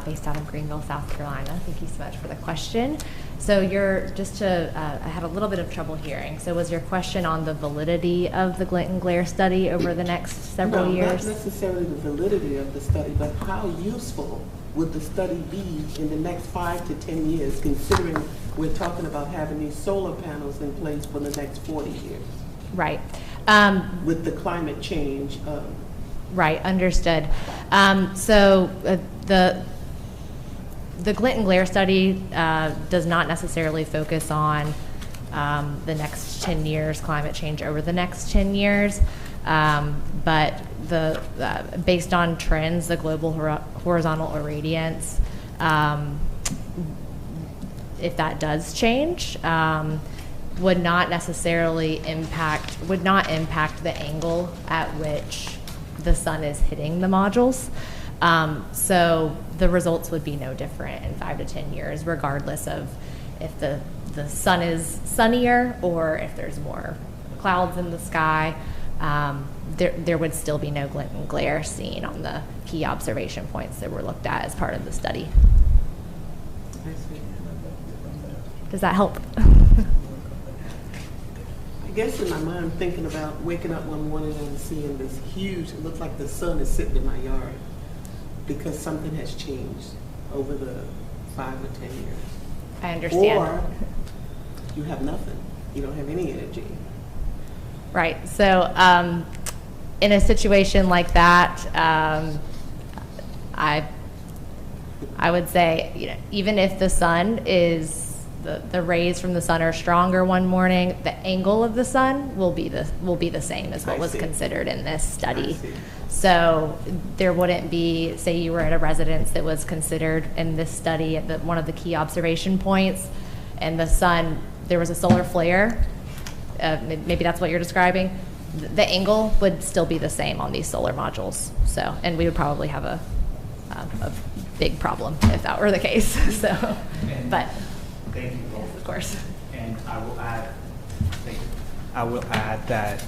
based out of Greenville, South Carolina. Thank you so much for the question. So I had a little bit of trouble hearing. So was your question on the validity of the glint and glare study over the next several years? Not necessarily the validity of the study, but how useful would the study be in the next 5 to 10 years, considering we're talking about having these solar panels in place for the next 40 years? Right. With the climate change. Right, understood. The glint and glare study does not necessarily focus on the next 10 years, climate change over the next 10 years, but based on trends, the global horizontal irradiance, if that does change, would not impact the angle at which the sun is hitting the modules. So the results would be no different in 5 to 10 years, regardless of if the sun is sunnier or if there's more clouds in the sky. There would still be no glint and glare seen on the key observation points that were looked at as part of the study. Does that help? I guess in my mind, I'm thinking about waking up one morning and seeing this huge, it looks like the sun is sitting in my yard because something has changed over the 5 or 10 years. I understand. Or you have nothing. You don't have any energy. Right. So in a situation like that, I would say, even if the sun is the rays from the sun are stronger one morning, the angle of the sun will be the same as what was considered in this study. So there wouldn't be, say you were at a residence that was considered in this study at one of the key observation points, and the sun, there was a solar flare, maybe that's what you're describing, the angle would still be the same on these solar modules. So, and we would probably have a big problem if that were the case. So, but thank you both. of course. And I will add that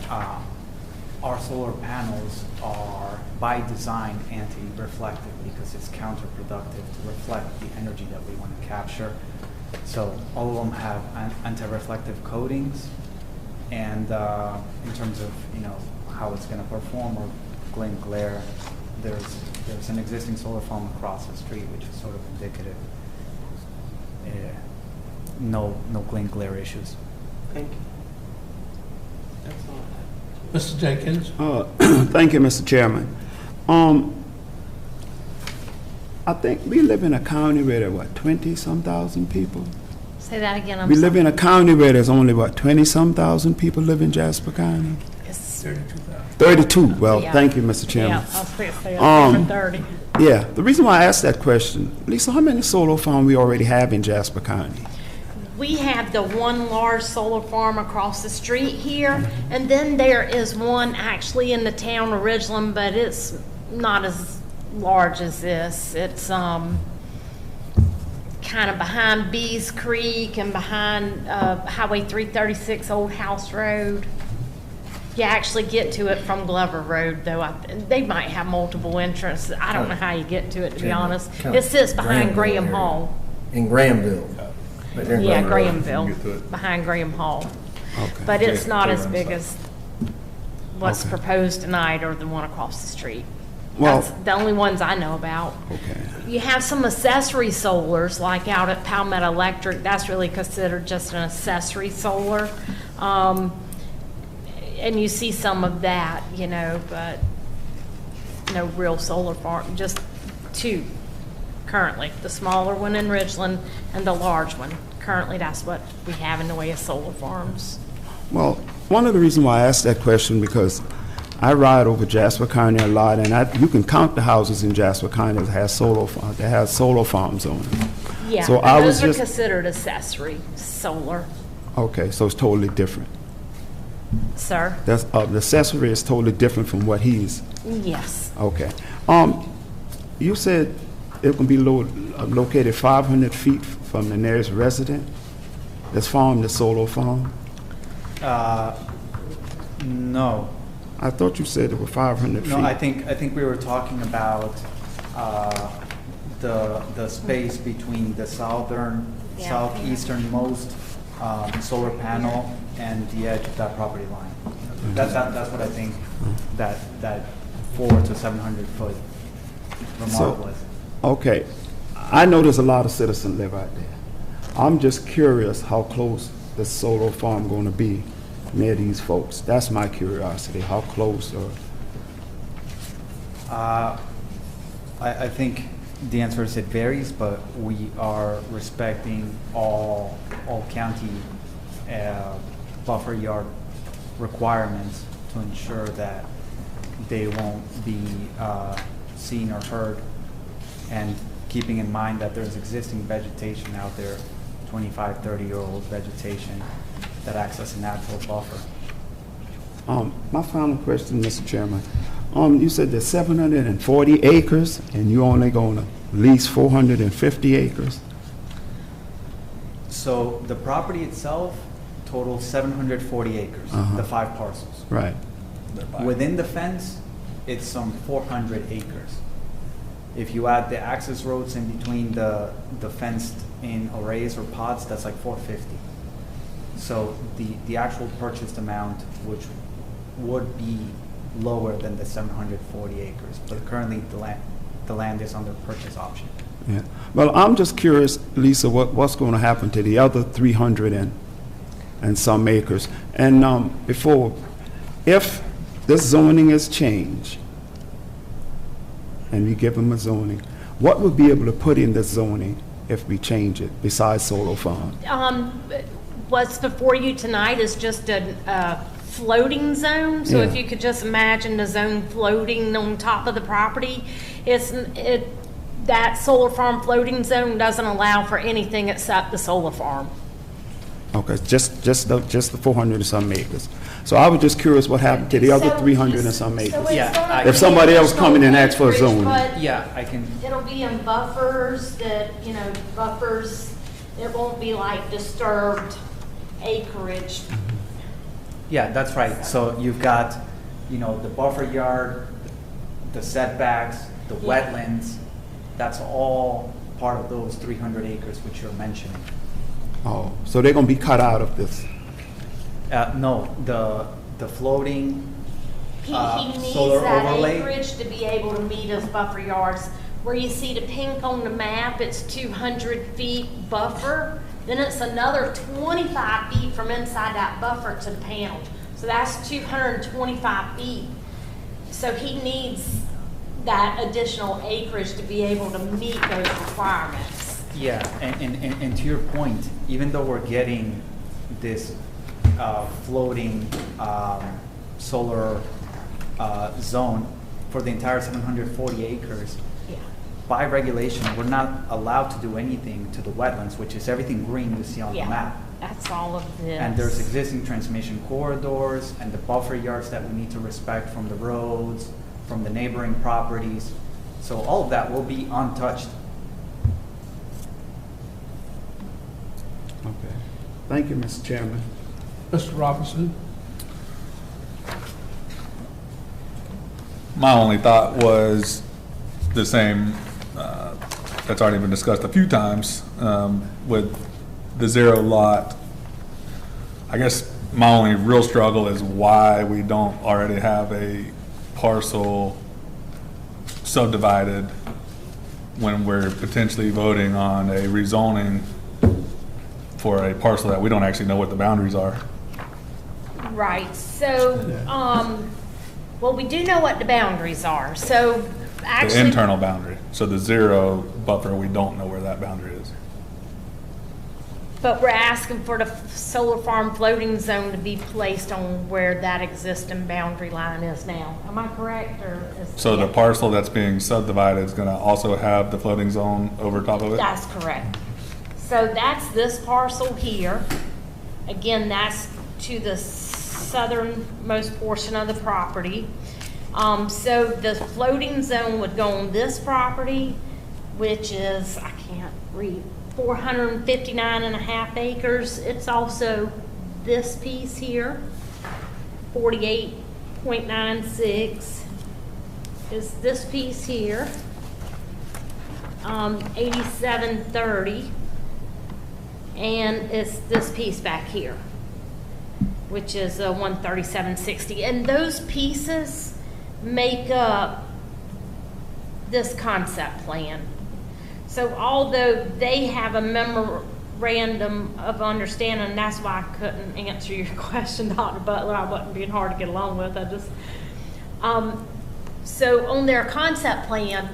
our solar panels are by design anti-reflective because it's counterproductive to reflect the energy that we want to capture. So all of them have anti-reflective coatings, and in terms of how it's going to perform or glint glare, there's an existing solar farm across the street which is sort of indicative. No glint glare issues. Thank you. That's all I have. Mr. Jenkins? Thank you, Mr. Chairman. I think we live in a county where there are, 20-some thousand people? Say that again, We live in a county where there's only, 20-some thousand people live in Jasper County? Yes. 32. Well, Yeah. thank you, Mr. Chairman. Yeah, I was going to say over 30. Yeah, the reason why I asked that question, Lisa, how many solar farms we already have in Jasper County? We have the one large solar farm across the street here, and then there is one actually in the town of Ridgeland, but it's not as large as this. It's kind of behind Bees Creek and behind Highway 336 Old House Road. You actually get to it from Glover Road, though. They might have multiple entrances. I don't know how you get to it, to be honest. It sits behind Graham Hall. In Grahamville. Right there in Yeah, Grahamville. Grahamville, behind Graham Hall. Okay. But it's not as big as what's proposed tonight or the one across the street. Well- That's the only ones I know about. Okay. You have some accessory solars, like out at Palmetto Electric, that's really considered just an accessory solar. And you see some of that, but no real solar farm, just two currently. The smaller one in Ridgeland and the large one. Currently, that's what we have in the way of solar farms. Well, one of the reasons why I asked that question, because I ride over Jasper County a lot, and you can count the houses in Jasper County that has solar farms on them. Yeah, So and I was those are just- considered accessory solar, Okay, so it's totally different. sir. That's, the accessory is totally different from what he's, Yes. okay. You said it can be located 500 feet from the nearest resident that's farmed the solar farm? No. I thought you said it was 500 feet. No, I think we were talking about the space between the Yeah. southeasternmost solar panel and the edge of that property line. That's what I think that 400 to 700 foot remark was. Okay, I know there's a lot of citizens live out there. I'm just curious how close the solar farm going to be near these folks. That's my curiosity, how close or... I think the answer is it varies, but we are respecting all county buffer yard requirements to ensure that they won't be seen or heard, and keeping in mind that there's existing vegetation out there, 25, 30-year-old vegetation that acts as a natural buffer. My final question, Mr. Chairman. You said there's 740 acres and you only going to lease 450 acres? So the property itself totals 740 acres, the 5 parcels. Right. Within the fence, it's some 400 acres. If you add the access roads in between the fenced-in arrays or pods, that's like 450. So the actual purchased amount, which would be lower than the 740 acres, but currently the land is under purchase option. Yeah. Well, I'm just curious, Lisa, what's going to happen to the other 300 and some acres? And if this zoning is changed, and we give them a zoning, what would be able to put in this zoning if we change it, besides solar farm? What's before you tonight is just a floating zone. So if Yeah. you could just imagine the zone floating on top of the property, that solar farm floating zone doesn't allow for anything except the solar farm. Okay, just the 400 and some acres. So I was just curious what happened to the other 300 and some acres. Yeah, If somebody else come in and ask for a zoning. Yeah, I can. It'll be in buffers buffers, it won't be like disturbed acreage. Yeah, that's right. So you've got, the buffer yard, the setbacks, the wetlands. That's all part of those 300 acres which you're mentioning. Oh, so they're going to be cut out of this? No, the floating He needs solar that overlay. acreage to be able to meet his buffer yards. Where you see the pink on the map, it's 200 feet buffer. Then it's another 25 feet from inside that buffer to the panel. So that's 225 feet. So he needs that additional acreage to be able to meet those requirements. Yeah, and to your point, even though we're getting this floating solar zone for the entire 740 acres, Yeah. by regulation, we're not allowed to do anything to the wetlands, which is everything green you see on the map. That's all of this. And there's existing transmission corridors and the buffer yards that we need to respect from the roads, from the neighboring properties. So all of that will be untouched. Okay. Thank you, Mr. Chairman. Mr. Robinson? My only thought was the same, that's already been discussed a few times, with the zero lot. I guess my only real struggle is why we don't already have a parcel subdivided when we're potentially voting on a rezoning for a parcel that we don't actually know what the boundaries are. Right, so, well, we do know what the boundaries are, so The actually. internal boundary. So the zero buffer, we don't know where that boundary is. But we're asking for the solar farm floating zone to be placed on where that existing boundary line is now. Am I correct, or is? So the parcel that's being subdivided is gonna also have the floating zone over top of it? That's correct. So that's this parcel here. Again, that's to the southernmost portion of the property. So the floating zone would go on this property, which is, I can't read, 459.5 acres. It's also this piece here, 48.96 is this piece here, 8730, and it's this piece back here, which is 137.60. And those pieces make up this concept plan. So although they have a memorandum of understanding, that's why I couldn't answer your question, Dr. Butler. I wasn't being hard to get along with. I just, so on their concept plan,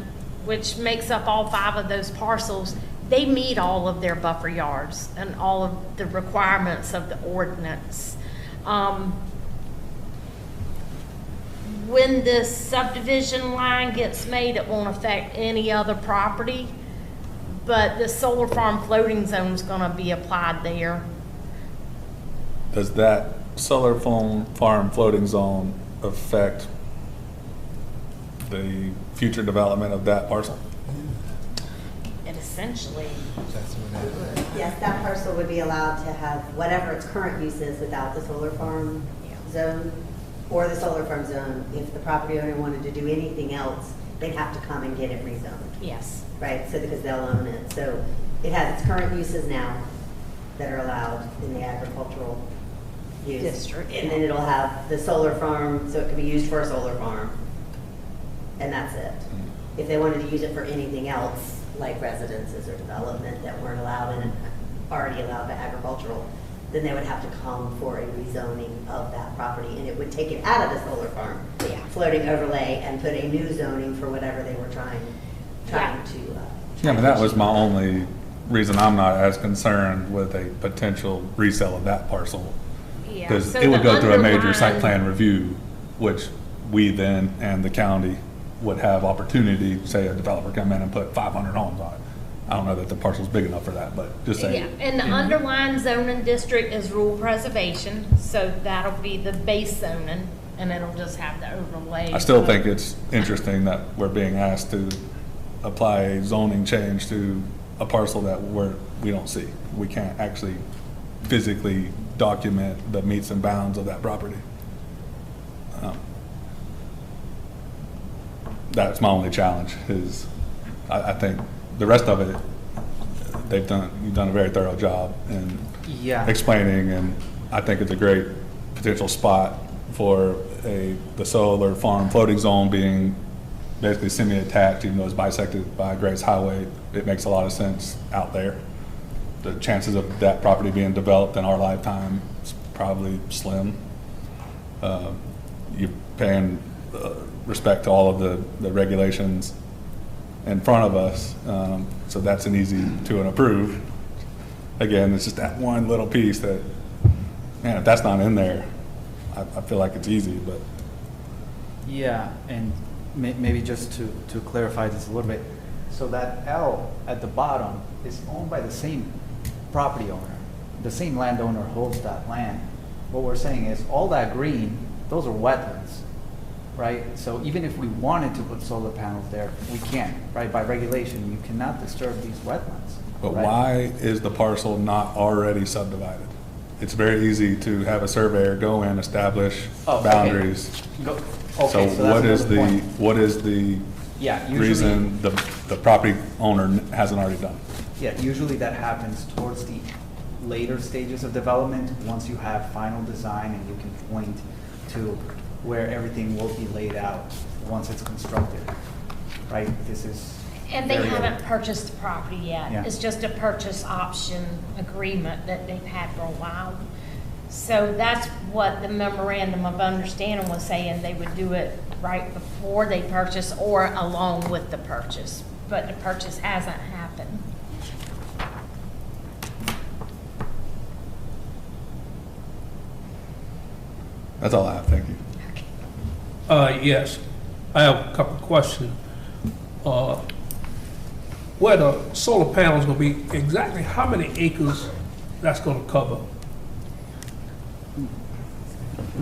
which makes up all 5 of those parcels, they meet all of their buffer yards and all of the requirements of the ordinance. When this subdivision line gets made, it won't affect any other property, but the solar farm floating zone is going to be applied there. Does that solar farm floating zone affect the future development of that parcel? It essentially, Yes, that parcel would be allowed to have whatever its current use is without the solar farm zone or the solar farm zone. If the property owner wanted to do anything else, they'd have to come and get it rezoned. yes. Right, so because they'll own it. So it has its current uses now that are allowed in the agricultural use. District. And then it'll have the solar farm, so it can be used for a solar farm. And that's it. If they wanted to use it for anything else, like residences or development that weren't allowed and already allowed by agricultural, then they would have to come for a rezoning of that property. And it would take it out of the solar farm, floating overlay, and put a new zoning for whatever they were trying to. Yeah, I mean, that was my only reason I'm not as concerned with a potential resale of that parcel. Yeah. Because So it would the go through a major site underlying- plan review, which we then and the county would have opportunity, say a developer come in and put 500 homes on it. I don't know that the parcel's big enough for that, but just Yeah, saying. and the underlying zoning district is rural preservation, so that'll be the base zoning, and it'll just have the overlay. I still think it's interesting that we're being asked to apply a zoning change to a parcel that we don't see. We can't actually physically document the meets and bounds of that property. That's my only challenge is I think the rest of it, you've done a very thorough job in Yeah. explaining, and I think it's a great potential spot for the solar farm floating zone being basically semi-attached, even though it's bisected by Grace Highway. It makes a lot of sense out there. The chances of that property being developed in our lifetime is probably slim. You're paying respect to all of the regulations in front of us, so that's an easy to and approve. Again, it's just that one little piece that, man, if that's not in there, I feel like it's easy, but. Yeah, and maybe just to clarify this a little bit, so that L at the bottom is owned by the same property owner. The same landowner holds that land. What we're saying is all that green, those are wetlands, right? So even if we wanted to put solar panels there, we can't, right? By regulation, you cannot disturb these wetlands. But right? why is the parcel not already subdivided? It's very easy to have a surveyor go in, establish Oh, okay. boundaries. Okay, So that's another point. what is the Yeah, usually. reason the property owner hasn't already done? Yeah, usually that happens towards the later stages of development, once you have final design and you can point to where everything will be laid out once it's constructed, right? This is. And they very early. haven't purchased the property yet. Yeah. It's just a purchase option agreement that they've had for a while. So that's what the memorandum of understanding was saying. They would do it right before they purchase or along with the purchase. But the purchase hasn't happened. That's all I have, thank you. Yes, I have a couple of questions. Where the solar panels gonna be, exactly how many acres that's gonna cover?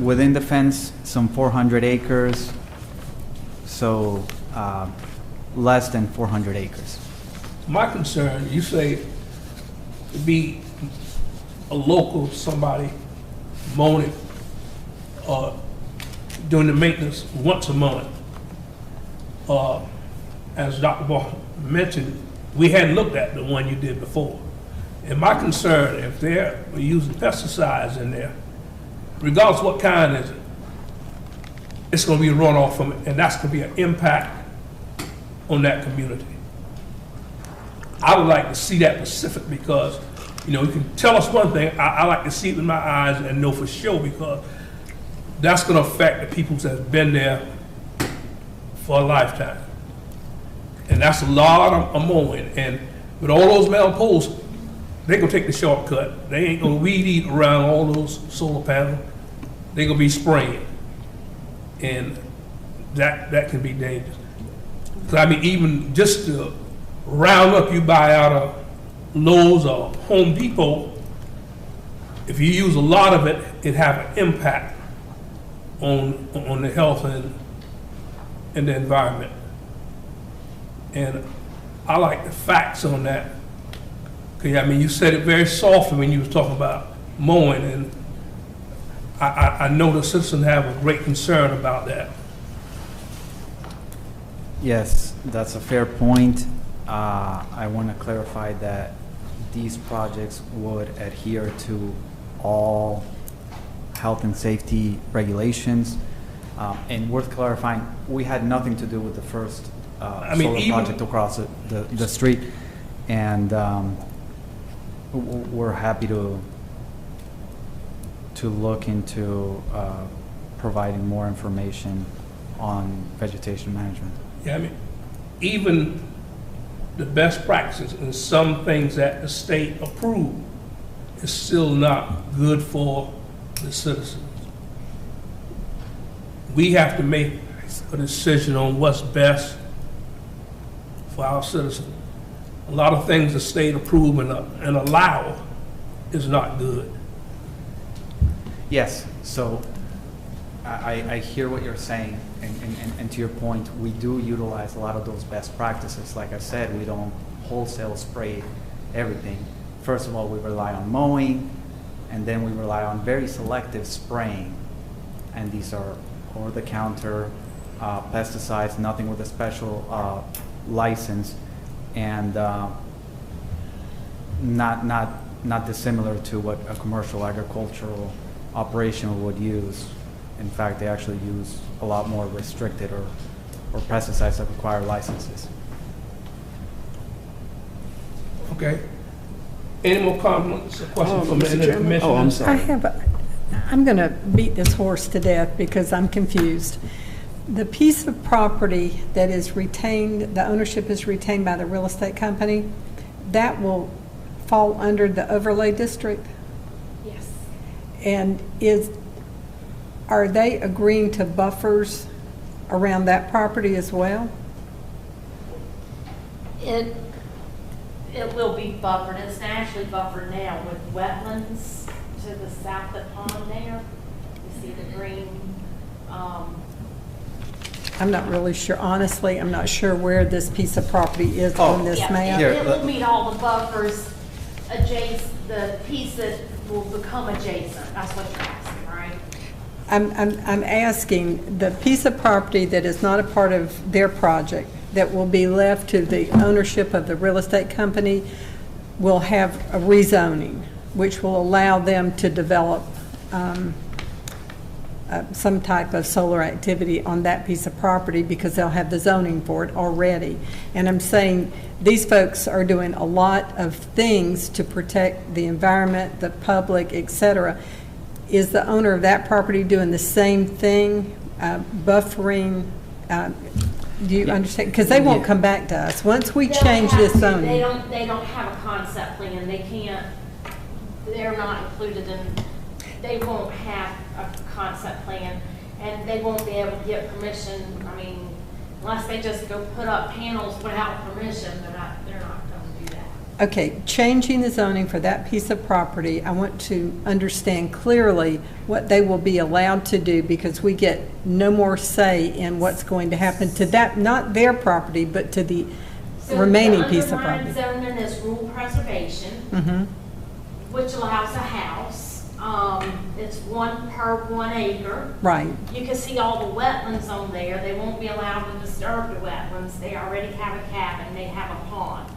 Within the fence, some 400 acres, so less than 400 acres. My concern, you say, to be a local, somebody mowing it, doing the maintenance once a month. As Dr. Ball mentioned, we hadn't looked at the one you did before. And my concern, if they're using pesticides in there, regardless what kind is it, it's gonna be a runoff from it, and that's gonna be an impact on that community. I would like to see that specific because, you can tell us one thing, I like to see it in my eyes and know for sure because that's gonna affect the people that's been there for a lifetime. And that's a lot of mowing, and with all those metal posts, they gonna take the shortcut. They ain't gonna weed eat around all those solar panels. They gonna be spraying. And that can be dangerous. 'Cause I mean, even just the Roundup you buy out of Lowe's or Home Depot, if you use a lot of it, it have an impact on the health and the environment. And I like the facts on that. 'Cause I mean, you said it very softly when you was talking about mowing, and I know the citizens have a great concern about that. Yes, that's a fair point. I want to clarify that these projects would adhere to all health and safety regulations. And worth clarifying, we had nothing to do with the first solar project across the street. And we're happy to look into providing more information on vegetation management. Yeah, I mean, even the best practices and some things that the state approved is still not good for the citizens. We have to make a decision on what's best for our citizens. A lot of things the state approve and allow is not good. Yes, so I hear what you're saying, and to your point, we do utilize a lot of those best practices. Like I said, we don't wholesale spray everything. First of all, we rely on mowing, and then we rely on very selective spraying. And these are over-the-counter pesticides, nothing with a special license, and not dissimilar to what a commercial agricultural operation would use. In fact, they actually use a lot more restricted or pesticides that require licenses. Okay. Any more comments or questions from Mr. the Chairman? commission? Oh, I'm sorry. I'm going to beat this horse to death because I'm confused. The piece of property that is retained, the ownership is retained by the real estate company, that will fall under the overlay district? Yes. And are they agreeing to buffers around that property as well? It will be buffered. It's actually buffered now with wetlands to the south of pond there. You see the green, I'm not really sure, honestly, I'm not sure where this piece of property is on this yeah, map. it will meet all the buffers adjacent, the piece that will become adjacent. That's what you're asking, right? I'm asking, the piece of property that is not a part of their project, that will be left to the ownership of the real estate company, will have a rezoning, which will allow them to develop some type of solar activity on that piece of property because they'll have the zoning for it already. And I'm saying these folks are doing a lot of things to protect the environment, the public, et cetera. Is the owner of that property doing the same thing, buffering? Do you understand? Because they won't come back to us. Once we change this zoning. They don't have a concept plan. They can't, they're not included in, they won't have a concept plan, and they won't be able to get permission, I mean, unless they just go put up panels without permission, they're not gonna do that. Okay, changing the zoning for that piece of property, I want to understand clearly what they will be allowed to do, because we get no more say in what's going to happen to that, not their property, but to the remaining piece of property. So the underlying zoning is rural preservation, which allows a house. It's 1 per 1 acre. Right. You can see all the wetlands on there. They won't be allowed to disturb the wetlands. They already have a cabin, they have a pond.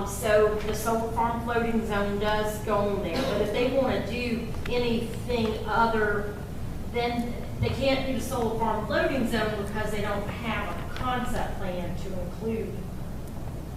So the solar farm floating zone does go on there, but if they want to do anything other, then they can't do the solar farm floating zone because they don't have a concept plan to include.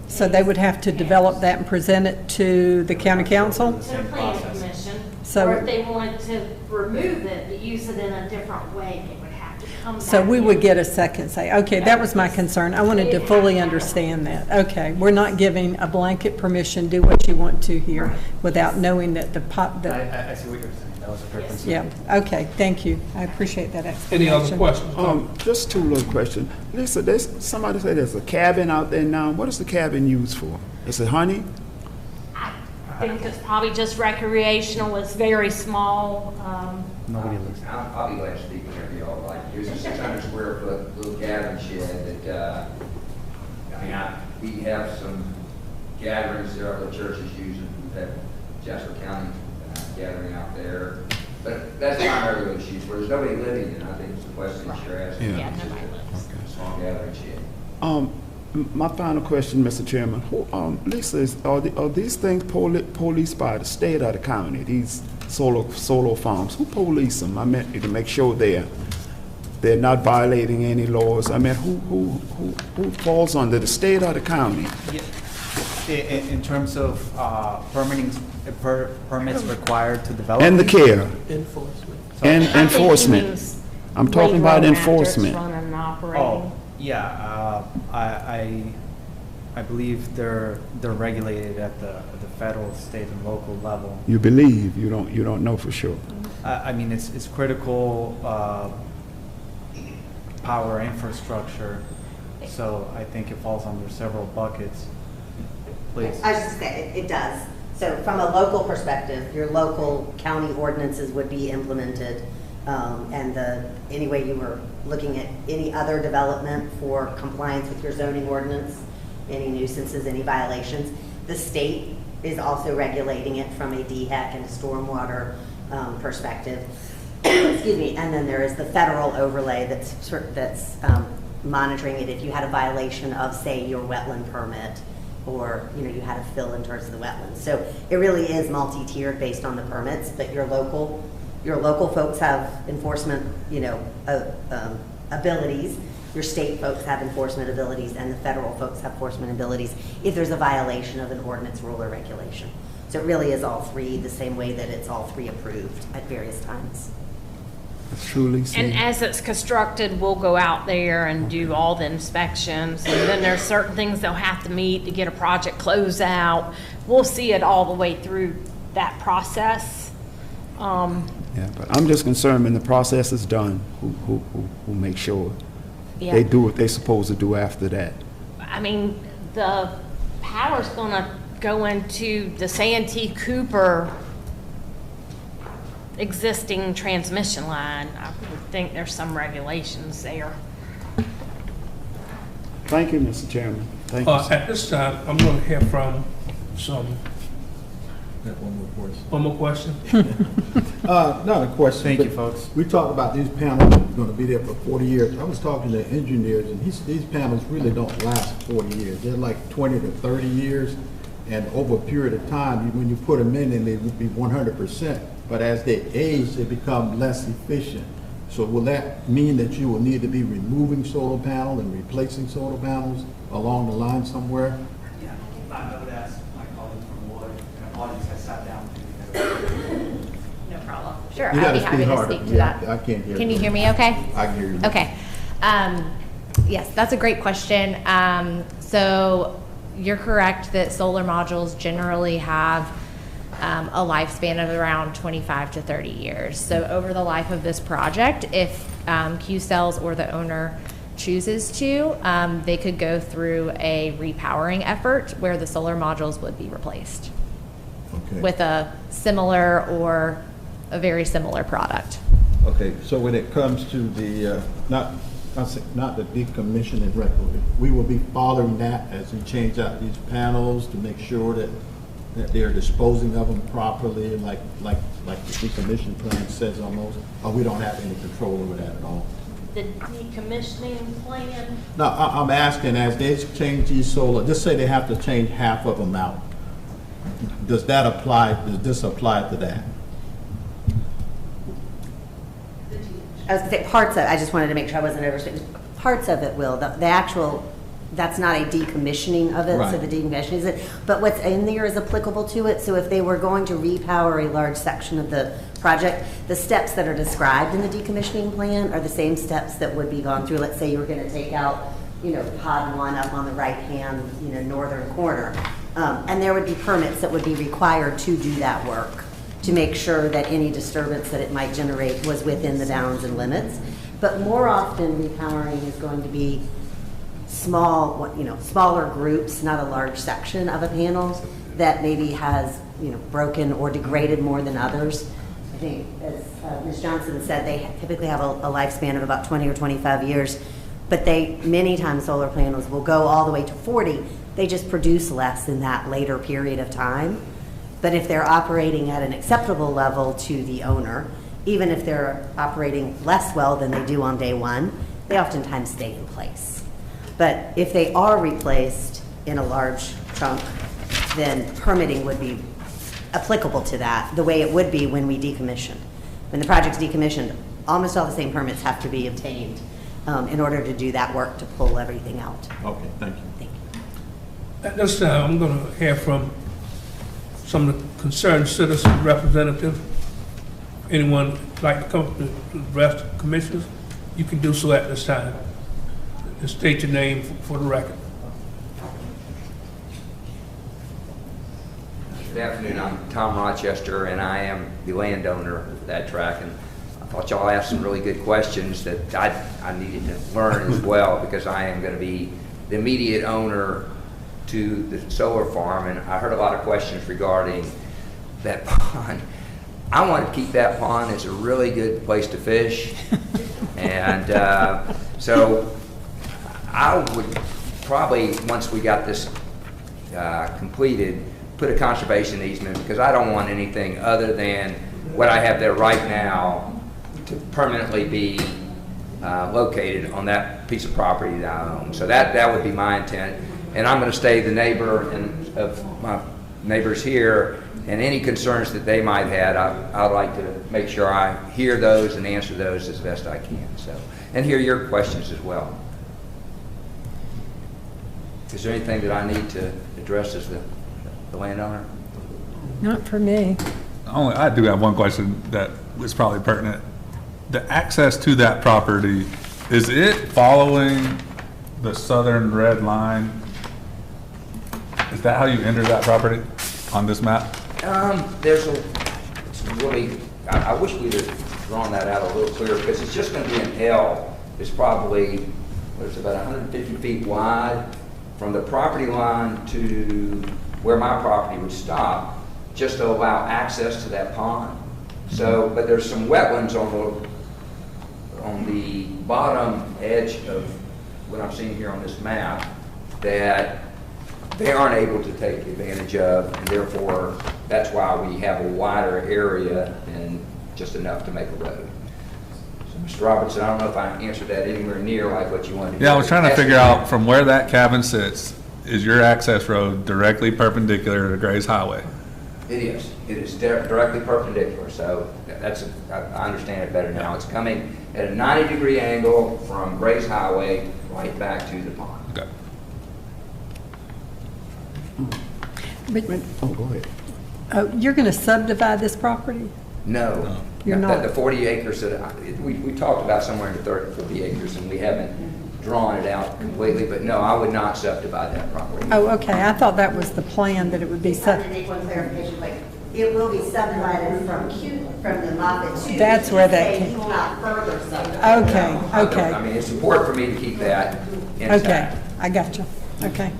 So they would have to develop that and present it to the county council? To the planning commission, So- or if they wanted to remove it, but use it in a different way, they would have to come back. So we would in. get a second say. Okay, that was my concern. I wanted to fully understand that. Okay, we're not giving a blanket permission, do what you want to here, without knowing that the I see what you're saying. That was a fair concern. yeah, okay, thank you. I appreciate that Any explanation. other questions? Just two little questions. Lisa, somebody said there's a cabin out there now. What is the cabin used for? Is it honey? I think it's probably just recreational, it's very small. Nobody lives there. I'll be glad to speak whenever y'all like. Here's a 600 square foot little cabin shed that, we have some gatherings that other churches use, and we've had Jasper County gathering out there. But that's primarily what it's used for. There's nobody living in it. I think it's the question that you're asking. Yeah, nobody lives. A small gathering shed. My final question, Mr. Chairman. Lisa, are these things policed by the state or the county? These solar farms, who police them? I meant to make sure they're not violating any laws. I mean, who falls under the state or the county? In terms of permits required to develop? And the care Enforcement. and I think he enforcement. means I'm talking later about on after it's enforcement. running and operating. Oh, yeah, I believe they're regulated at the federal, state, and local level. You believe, you don't know for sure. I mean, it's critical power infrastructure, so I think it falls under several buckets. Please. I was just saying, it does. So from a local perspective, your local county ordinances would be implemented. And any way you were looking at any other development for compliance with your zoning ordinance, any nuisances, any violations, the state is also regulating it from a DHEC and a stormwater perspective. Excuse me. And then there is the federal overlay that's monitoring it if you had a violation of, say, your wetland permit, or you had to fill in towards the wetlands. So it really is multi-tiered based on the permits, but your local folks have enforcement, abilities. Your state folks have enforcement abilities, and the federal folks have enforcement abilities if there's a violation of an ordinance, rule, or regulation. So it really is all three, the same way that it's all three approved at various times. That's truly. And as it's constructed, we'll go out there and do all the inspections, and then there's certain things they'll have to meet to get a project closed out. We'll see it all the way through that process. Yeah, but I'm just concerned when the process is done, who make sure Yeah. they do what they're supposed to do after that. I mean, the power's gonna go into the Santee Cooper existing transmission line. I would think there's some regulations there. Thank you, Mr. Chairman. Thank you. At this time, I'm going to hear from some. One more question? Not a question. Thank but you, folks. We talked about these panels are going to be there for 40 years. I was talking to engineers, and these panels really don't last 40 years. They're like 20 to 30 years, and over a period of time, when you put them in, they would be 100%. But as they age, they become less efficient. So will that mean that you will need to be removing solar panels and replacing solar panels along the line somewhere? Yeah, I would ask my colleague from Wood, and audience has sat down. No problem. Sure, You I'd gotta be speak happy to harder. speak to Yeah, that. I can't hear Can you you. hear me okay? I can hear you. Okay. Yes, that's a great question. So you're correct that solar modules generally have a lifespan of around 25 to 30 years. So over the life of this project, if Q-Cells or the owner chooses to, they could go through a repowering effort where the solar modules would be replaced Okay. with a similar or a very similar product. Okay, so when it comes to the, not the decommissioning record, we will be following that as we change out these panels to make sure that they're disposing of them properly, like the decommission plan says almost, or we don't have any control over that at all? The decommissioning plan, No, I'm asking, as they change these solar, just say they have to change half of them out. Does that apply, does this apply to that? I was gonna say parts of, I just wanted to make sure I wasn't overstating. Parts of it will, the actual, that's not a decommissioning of it, so Right. the decommissioning is it. But what's in there is applicable to it, so if they were going to repower a large section of the project, the steps that are described in the decommissioning plan are the same steps that would be gone through. Let's say you were gonna take out, pod 1 up on the right-hand, northern corner. And there would be permits that would be required to do that work, to make sure that any disturbance that it might generate was within the bounds and limits. But more often, repowering is going to be smaller groups, not a large section of a panel that maybe has, broken or degraded more than others. I think, as Ms. Johnson said, they typically have a lifespan of about 20 or 25 years, but many times solar panels will go all the way to 40. They just produce less in that later period of time. But if they're operating at an acceptable level to the owner, even if they're operating less well than they do on day one, they oftentimes stay in place. But if they are replaced in a large chunk, then permitting would be applicable to that, the way it would be when we decommission. When the project's decommissioned, almost all the same permits have to be obtained in order to do that work, to pull everything out. Okay, thank you. Thank you. At this time, I'm going to hear from some of the concerned citizen representatives. Anyone like to come to address the commissioners, you can do so at this time. Just state your name for the record. Good afternoon, I'm Tom Rochester, and I am the landowner for that track. And I thought y'all asked some really good questions that I needed to learn as well, because I am going to be the immediate owner to the solar farm, and I heard a lot of questions regarding that pond. I want to keep that pond. It's a really good place to fish, and so I would probably, once we got this completed, put a conservation easement, because I don't want anything other than what I have there right now to permanently be located on that piece of property that I own. So that would be my intent. And I'm going to stay the neighbor of my neighbors here, and any concerns that they might have, I'd like to make sure I hear those and answer those as best I can. So, and hear your questions as well. Is there anything that I need to address as the landowner? Not for me. I do have one question that was probably pertinent. The access to that property, is it following the southern red line? Is that how you enter that property on this map? It's really, I wish we'd have drawn that out a little clearer, because it's just going to be an L. It's probably, it's about 150 feet wide from the property line to where my property would stop, just to allow access to that pond. So, but there's some wetlands on the bottom edge of what I'm seeing here on this map that they aren't able to take advantage of, and therefore that's why we have a wider area and just enough to make a road. So, Mr. Robertson, I don't know if I answered that anywhere near like what you wanted to. Yeah, I was trying to figure out from where that cabin sits, is your access road directly perpendicular to Gray's Highway? It is. It is directly perpendicular, so I understand it better now. It's coming at a 90-degree angle from Gray's Highway right back to the pond. Okay. But Go ahead. you're going to subdivide this property? No. You're not? The 40 acres that, we talked about somewhere in the 30, 40 acres, and we haven't drawn it out completely, but no, I would not subdivide that property. Oh, okay. I thought that was the plan, that it would be If I could make one clarification, like, It will be subdivided from the Moffett to. That's where that Say came- you will not further subdivide. Okay, I mean, it's important for me to keep that okay, intact. I got you, okay.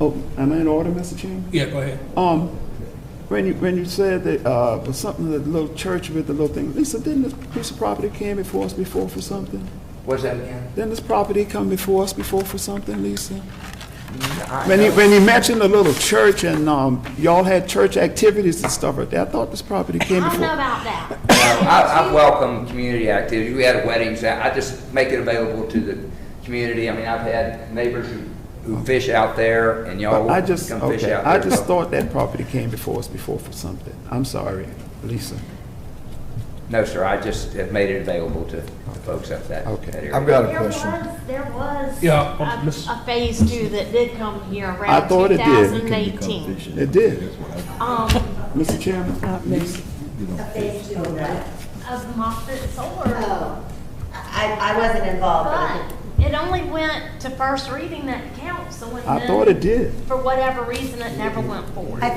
Oh, am I in order, Mr. Chairman? Yeah, go ahead. When you said that, was something, that little church with the little thing, Lisa, didn't this piece of property came before us before for something? What's that again? Didn't this property come before us before for something, Lisa? I When you mentioned the little church and, y'all had church activities and stuff like that, I thought this property I came don't before. know about that. I welcome community activities. We had weddings. I just make it available to the community. I mean, I've had neighbors who fish out there, and y'all I just, come fish okay, out there. I just thought that property came before us before for something. I'm sorry, Lisa. No, sir, I just have made it available to folks up that Okay. that area. I've got a question. There was Yeah, Miss- a phase two that did come here I around thought it did. 2018. It did. Mr. Chairman? A phase two of that. Of Moffett Solar. Oh, I wasn't involved, but But it only went to first reading at council, and I then, thought it did. for whatever reason, it never went forward. I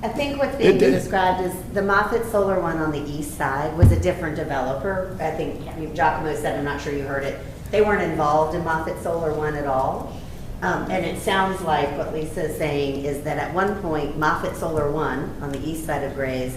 think what's being It did. described is the Moffett Solar one on the east side was a different developer. I think Giacomo said, I'm not sure you heard it, they weren't involved in Moffett Solar one at all. And it sounds like what Lisa is saying is that at one point, Moffett Solar one on the east side of Grays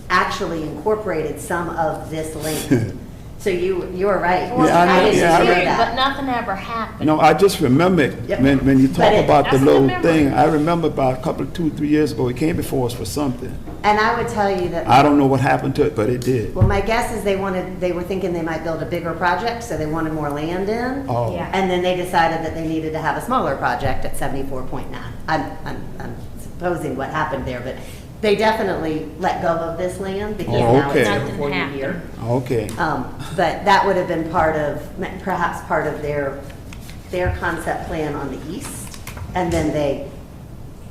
actually incorporated some of this land. So you were right. Well, Yeah, I know, did yeah, I too, read but nothing ever happened. No, I just remember it. Yep. When you But talk it- about the That's the little memory. thing, I remember about a couple, 2-3 years ago, it came before us for something. And I would tell you that. I don't know what happened to it, but it did. Well, my guess is they were thinking they might build a bigger project, so they wanted more land in. Oh. Yeah. And then they decided that they needed to have a smaller project at 74.9. I'm supposing what happened there, but they definitely let go of this land because Oh, now it's okay. not before you here. Okay. But that would have been perhaps part of their concept plan on the east, and then they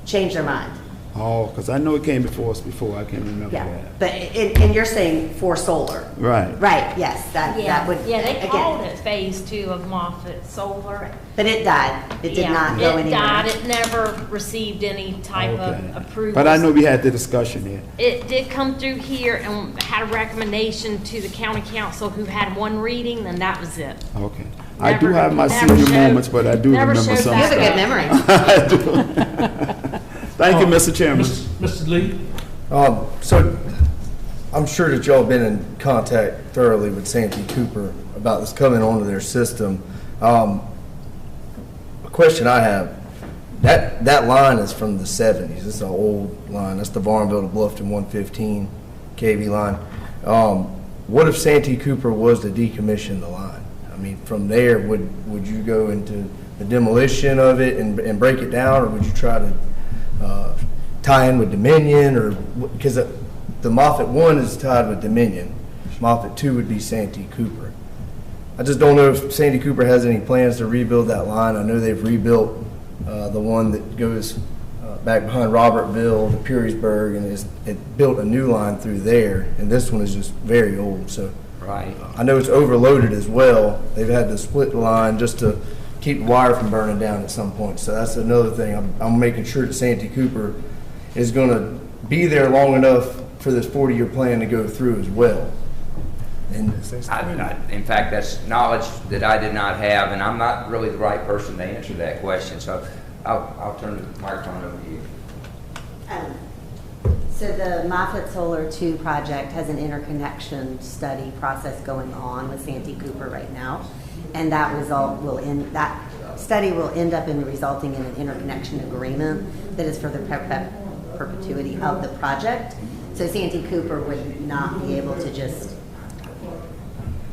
changed their mind. Oh, because I know it came before us before. I can't remember Yeah, that. but, and you're saying for solar. Right. Right, yes, that would. Yeah, they again, called it phase two of Moffett Solar. But it died. It did Yeah, not go anywhere. It died, it never received any type Okay. of approval. But I know we had the discussion there. It did come through here and had a recommendation to the county council, who had one reading, and that was it. Okay. I do Never- have my never senior showed- moments, but I do never remember showed some You have a back good stuff. memory. Thank you, Mr. Chairman. Mr. Lee? So I'm sure that y'all been in contact thoroughly with Santee Cooper about this coming onto their system. A question I have, that line is from the 70s. It's an old line. That's the Varnville to Bluffton 115 kV line. What if Santee Cooper was to decommission the line? I mean, from there, would you go into the demolition of it and break it down, or would you try to tie in with Dominion, or because the Moffett 1 is tied with Dominion, Moffett 2 would be Santee Cooper. I just don't know if Santee Cooper has any plans to rebuild that line. I know they've rebuilt the one that goes back behind Robertville to Perrysburg, and it built a new line through there, and this one is just very old. So Right. I know it's overloaded as well. They've had to split the line just to keep the wire from burning down at some point. So that's another thing. I'm making sure that Santee Cooper is going to be there long enough for this 40-year plan to go through as well. And In fact, that's knowledge that I did not have, and I'm not really the right person to answer that question, so I'll turn the microphone over to you. So the Moffett Solar 2 project has an interconnection study process going on with Santee Cooper right now. And that study will end up in resulting in an interconnection agreement that is for the perpetuity of the project. So Santee Cooper would not be able to just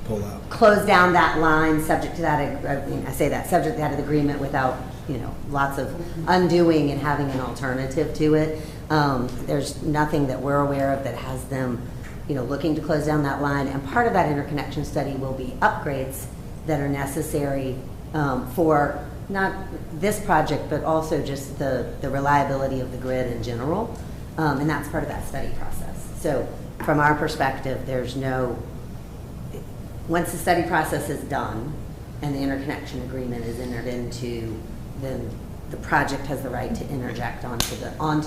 pull out. close down that line subject to that, subject to that agreement without, lots of undoing and having an alternative to it. There's nothing that we're aware of that has them, looking to close down that line. And part of that interconnection study will be upgrades that are necessary for not this project, but also just the reliability of the grid in general. And that's part of that study process. So from our perspective, once the study process is done and the interconnection agreement is entered into, then the project has the right to interject onto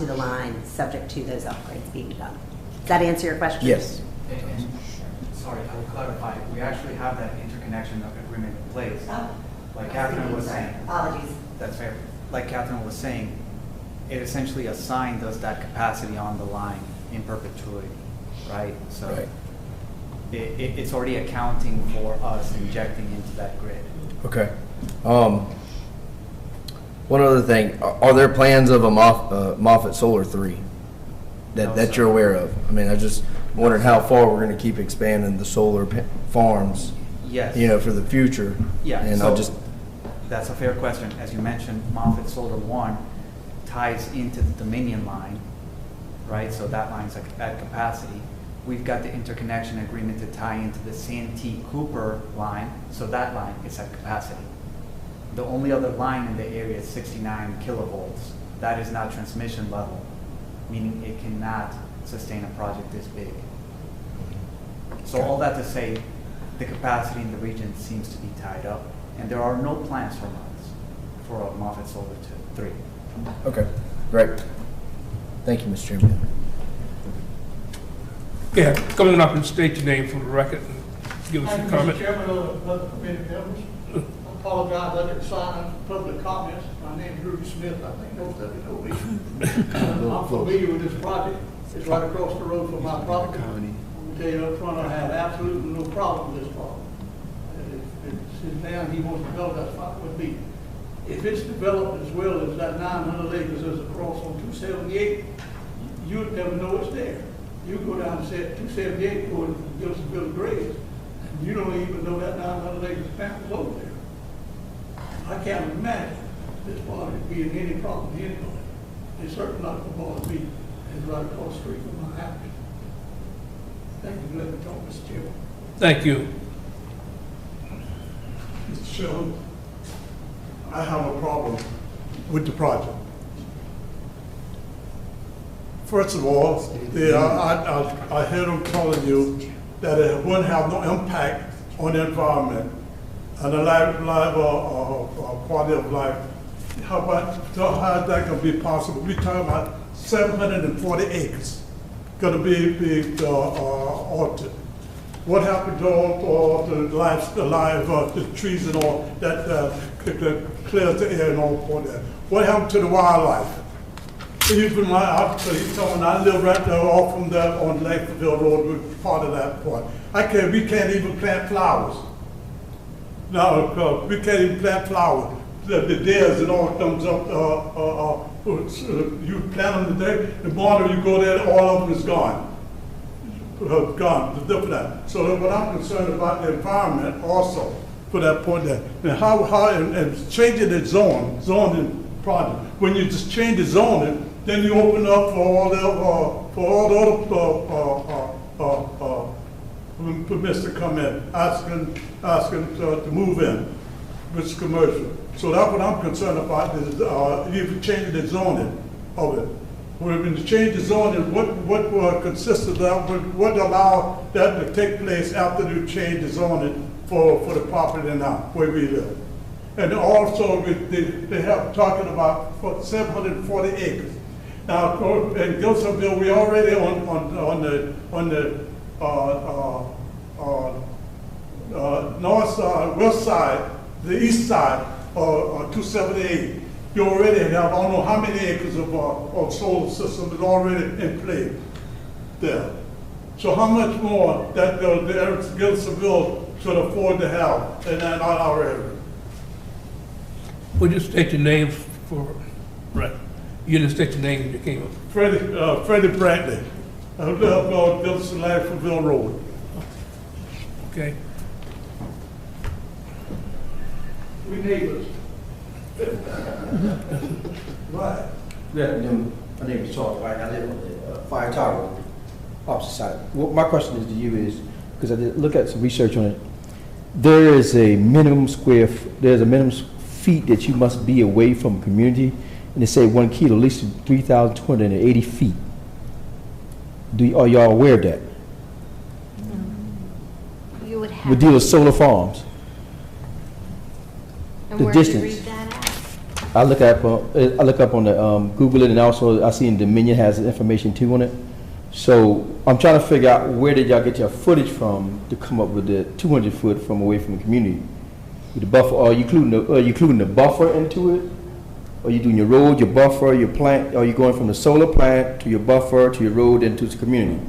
the line, subject to those upgrades being done. Does that answer your question? Yes. And, sorry, I will clarify, we actually have that interconnection agreement in place. Oh. Like Catherine was saying. Apologies. That's fair. Like Catherine was saying, it essentially assigns us that capacity on the line in perpetuity, right? So Right. it's already accounting for us injecting into that grid. Okay. One other thing, are there plans of a Moffett Solar 3 that you're aware of? I mean, I just wondered how far we're gonna keep expanding the solar farms, Yes. for the future. Yeah, And so I'll just, that's a fair question. As you mentioned, Moffett Solar 1 ties into the Dominion line, right? So that line's at capacity. We've got the interconnection agreement to tie into the Santee Cooper line, so that line is at capacity. The only other line in the area is 69 kilovolts. That is not transmission level, meaning it cannot sustain a project this big. So all that to say, the capacity in the region seems to be tied up, and there are no plans from us for a Moffett Solar 3. okay, great. Thank you, Mr. Chairman. Yeah, coming up and state your name for the record and give us your comment. Mr. Chairman of the committee members, I apologize, I didn't sign up for public comments. My name is Rudy Smith, I think most of you know me. I'm familiar with this project. It's right across the road from my property. Let me tell you up front, I have absolutely no problem with this problem. If it's down, he wants to develop, that's fine with me. If it's developed as well as that 900 acres is across on 278, you'd never know it's there. You go down to 278, go to Gilsonville Graves, and you don't even know that 900 acres of pampas over there. I can't imagine this project being any problem to anybody. It's certainly not going to bother me. It's right across the street from my house. Thank you for letting me talk, Mr. Chairman. Thank you. Mr. Chairman, I have a problem with the project. First of all, I heard them telling you that it wouldn't have no impact on the environment and the quality of life. How is that going to be possible? We're talking about 740 acres going to be altered. What happened to all the the trees and all that clears the air and all for that? What happened to the wildlife? Even I live right there off from there on Lakeville Road, we're part of that part. We can't even plant flowers. No, we can't even plant flowers. The deers and all comes up, you plant them today, the morning you go there, all of them is gone. Gone, the different. So what I'm concerned about the environment also, for that point there. And and changing the zoning project. When you just change the zoning, then you open up for all the other permits to come in, asking to move in, which is commercial. So that's what I'm concerned about, is even changing the zoning of it. When you change the zoning, what consists of that, what allow that to take place after you change the zoning for the property now, where we live? And also, they have talking about 740 acres. Now, in Gilsonville, we already on the north side, west side, the east side, 278. You already have, I don't know how many acres of solar system is already in play there. So how much more that the Gilsonville should afford to have in our area? Would you state your name for, right, you didn't state your name when you came up. Freddie Brantley. I live on Gilsonville Road. Okay. We neighbors. Right. Yeah, my name is Charles White. I live on the Fire Tower, opposite side. Well, my question is to you is, because I did look at some research on it, there is a minimum there's a minimum feet that you must be away from a community, and they say 1 kilo, at least 3,280 feet. Are y'all aware of that? You would have. With deal with solar farms. And the where did you distance. read that at? I look up on the Google it, and also I see in Dominion has information too on it. So I'm trying to figure out where did y'all get your footage from to come up with the 200 foot from away from the community? With the buffer, are you including the buffer into it? Are you doing your road, your buffer, your plant? Are you going from the solar plant to your buffer to your road into the community?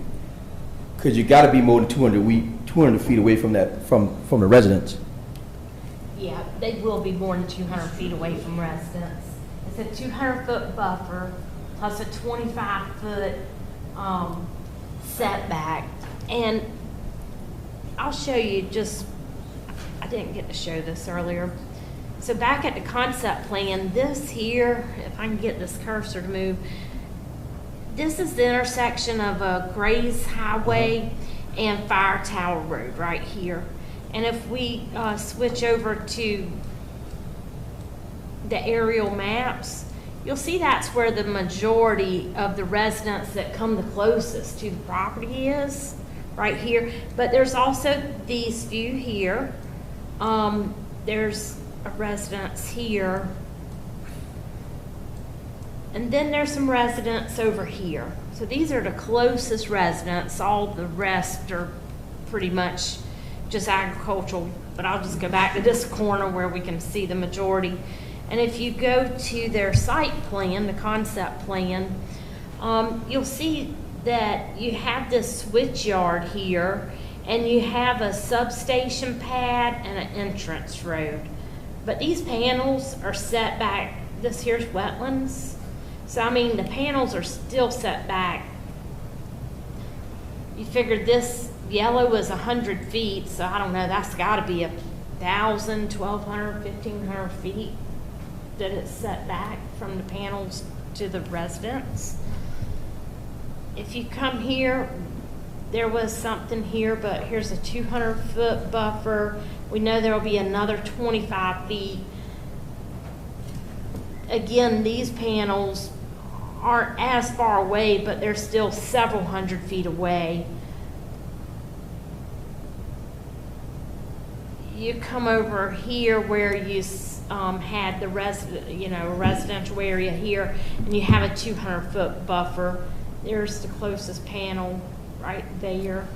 Because you got to be more than 200 feet away from that from the residents. Yeah, they will be more than 200 feet away from residents. It's a 200-foot buffer plus a 25-foot setback. And I'll show you just, I didn't get to show this earlier. So back at the concept plan, this here, if I can get this cursor to move, this is the intersection of Grays Highway and Fire Tower Road right here. And if we switch over to the aerial maps, you'll see that's where the majority of the residents that come the closest to the property is, right here. But there's also these few here. There's a residence here. And then there's some residents over here. So these are the closest residents. All the rest are pretty much just agricultural, but I'll just go back to this corner where we can see the majority. And if you go to their site plan, the concept plan, you'll see that you have this switch yard here, and you have a substation pad and an entrance road. But these panels are set back, this here's wetlands. So I mean, the panels are still set back. You figured this yellow is 100 feet, so I don't know, that's gotta be 1,000, 1,200, 1,500 feet that it's set back from the panels to the residents. If you come here, there was something here, but here's a 200-foot buffer. We know there will be another 25 feet. Again, these panels aren't as far away, but they're still several hundred feet away. You come over here where you had the residential area here, and you have a 200-foot buffer. There's the closest panel right there.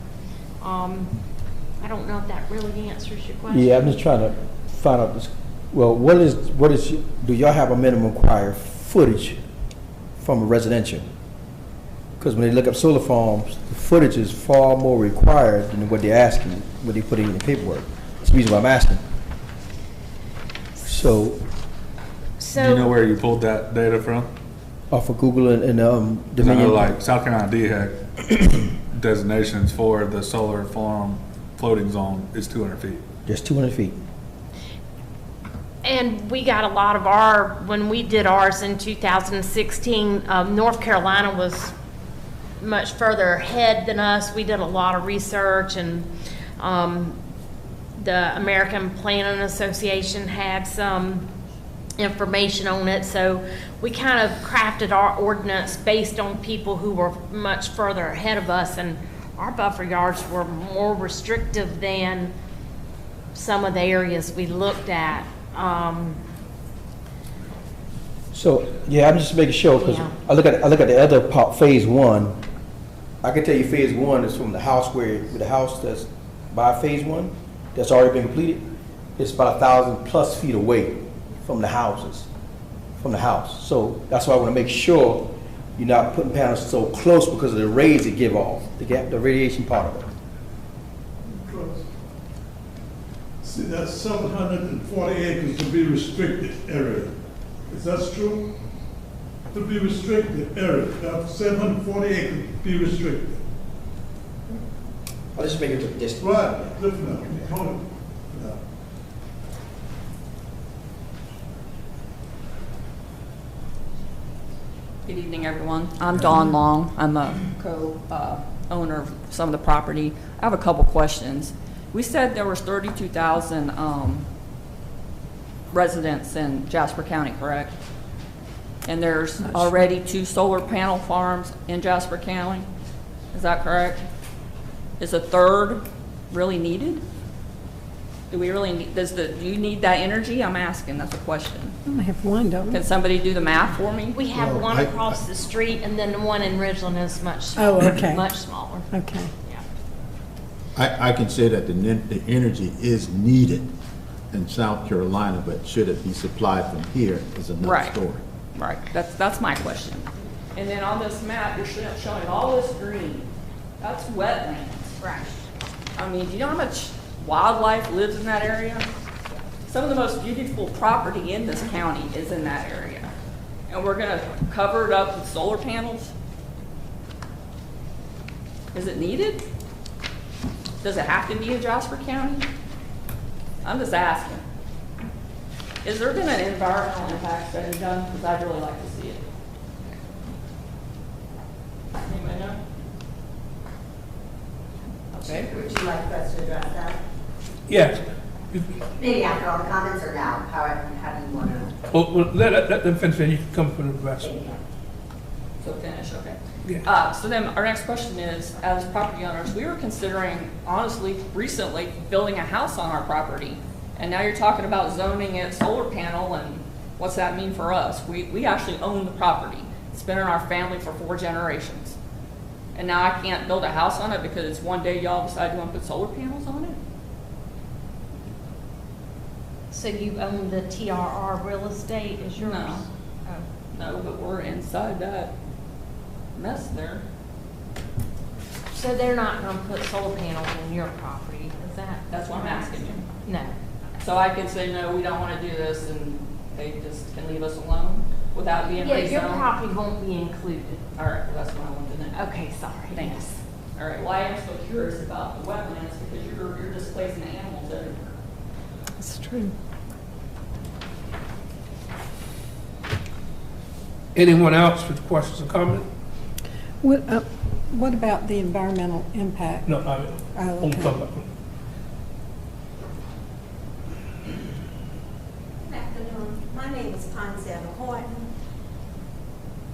I don't know if that really answers your question. Yeah, I'm just trying to find out this. Well, what is do y'all have a minimum required footage from a residential? Because when they look up solar farms, the footage is far more required than what they're asking, what they put in the paperwork. That's the reason why I'm asking. So Do you know where you pulled that data from? off of Google and I know Dominion. like South Carolina DHEC designations for the solar farm floating zone is 200 feet. Just 200 feet. And we got a lot of when we did ours in 2016, North Carolina was much further ahead than us. We did a lot of research, and the American Planning Association had some information on it. So we kind of crafted our ordinance based on people who were much further ahead of us, and our buffer yards were more restrictive than some of the areas we looked at. So yeah, I'm just making sure because Yeah. I look at the other part, phase one. I can tell you phase one is from the house where the house that's by phase one that's already been completed. It's about 1,000+ feet away from the houses, from the house. So that's why I want to make sure you're not putting panels so close because of the rays it give off, the radiation part of it. See, that's 740 acres to be restricted area. Is that true? To be restricted area, that's 740 acres to be restricted. I'll just make it to the distance. Right, definitely. Yeah. Good evening, everyone. I'm Dawn Long. I'm a co-owner of some of the property. I have a couple questions. We said there was 32,000 residents in Jasper County, correct? And there's already 2 solar panel farms in Jasper County. Is that correct? Is a third really needed? Do we really need, do you need that energy? I'm asking, that's a question. I have one, don't Can somebody do the math for me? We have Well, one I- across the street, and then the one in Ridgeland is much Oh, smaller. okay. Much smaller. Okay. Yeah. I can say that the energy is needed in South Carolina, but should it be supplied from here is another Right. story. Right, that's my question. And then on this map, you're showing all this green. That's wetlands. Right. I mean, do you know how much wildlife lives in that area? Some of the most beautiful property in this county is in that area. And we're gonna cover it up with solar panels? Is it needed? Does it have to be in Jasper County? I'm just asking. Is there been an environmental impact study done? Because I'd really like to see it. Anybody know? Okay. Would you like us to address that? Yes. Maybe after all the comments or now? How do you want to? Well, let them finish, and you can come for the rest. So finish, okay. Yeah. So then our next question is, as property owners, we were considering, honestly, recently, building a house on our property. And now you're talking about zoning it solar panel, and what's that mean for us? We actually own the property. It's been in our family for 4 generations. And now I can't build a house on it because one day y'all decide you want to put solar panels on it? So you own the TRR real estate is yours? No. Oh. No, but we're inside that mess there. So they're not gonna put solar panels on your property, is that? That's what I'm asking you. No. So I could say, no, we don't want to do this, and they just can leave us alone without being rezoned? Yeah, your property won't be included. All right, well, that's what I wanted to know. Okay, sorry. Thanks. All right, well, I am so curious about the wetlands because you're displacing animals everywhere. That's true. Anyone else with questions or comments? What about the environmental impact? No, I mean, Oh, on okay. public. Good afternoon. My name is Ponzetta Horton.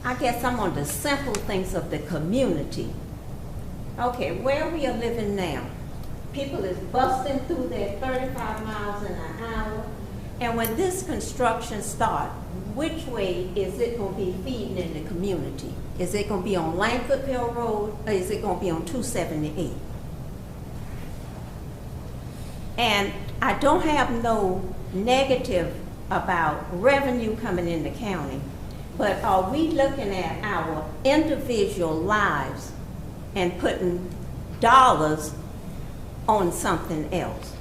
I guess I'm on the simple things of the community. Okay, where we are living now, people is busting through there 35 miles an hour. And when this construction start, which way is it going to be feeding in the community? Is it going to be on Langfordville Road, or is it going to be on 278? And I don't have no negative about revenue coming in the county, but are we looking at our individual lives and putting dollars on something else?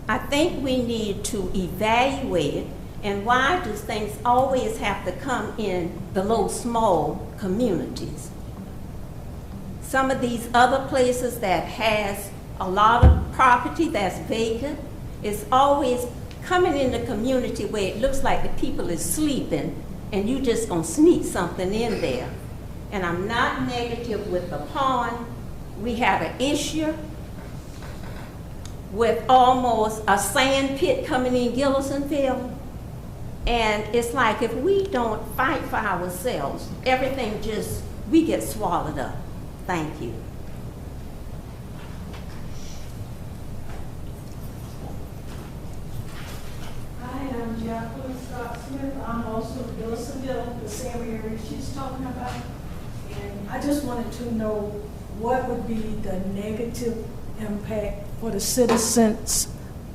I think we need to evaluate it. And why do things always have to come in the little small communities? Some of these other places that has a lot of property that's vacant, it's always coming in the community where it looks like the people is sleeping and you just gonna sneak something in there. And I'm not negative with the pond. We had an issue with almost a sand pit coming in Gillisonville. And it's like if we don't fight for ourselves, everything just, we get swallowed up. Thank you. Hi, I'm Jacqueline Scott Smith. I'm also in Gillisonville, the same area she's talking about. And I just wanted to know what would be the negative impact for the citizens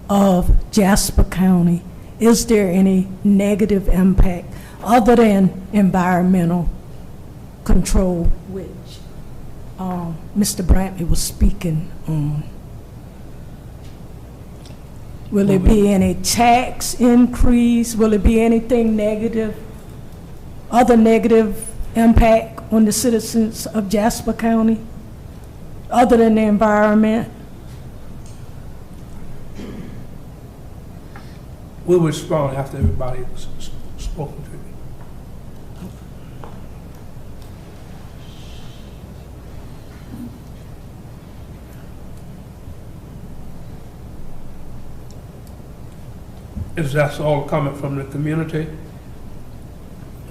of Jasper County. Is there any negative impact other than environmental control, which Mr. Brantley was speaking on? Will there be any tax increase? Will it be anything negative, other negative impact on the citizens of Jasper County, other than the environment? We'll respond after everybody's spoken to. If that's all coming from the community,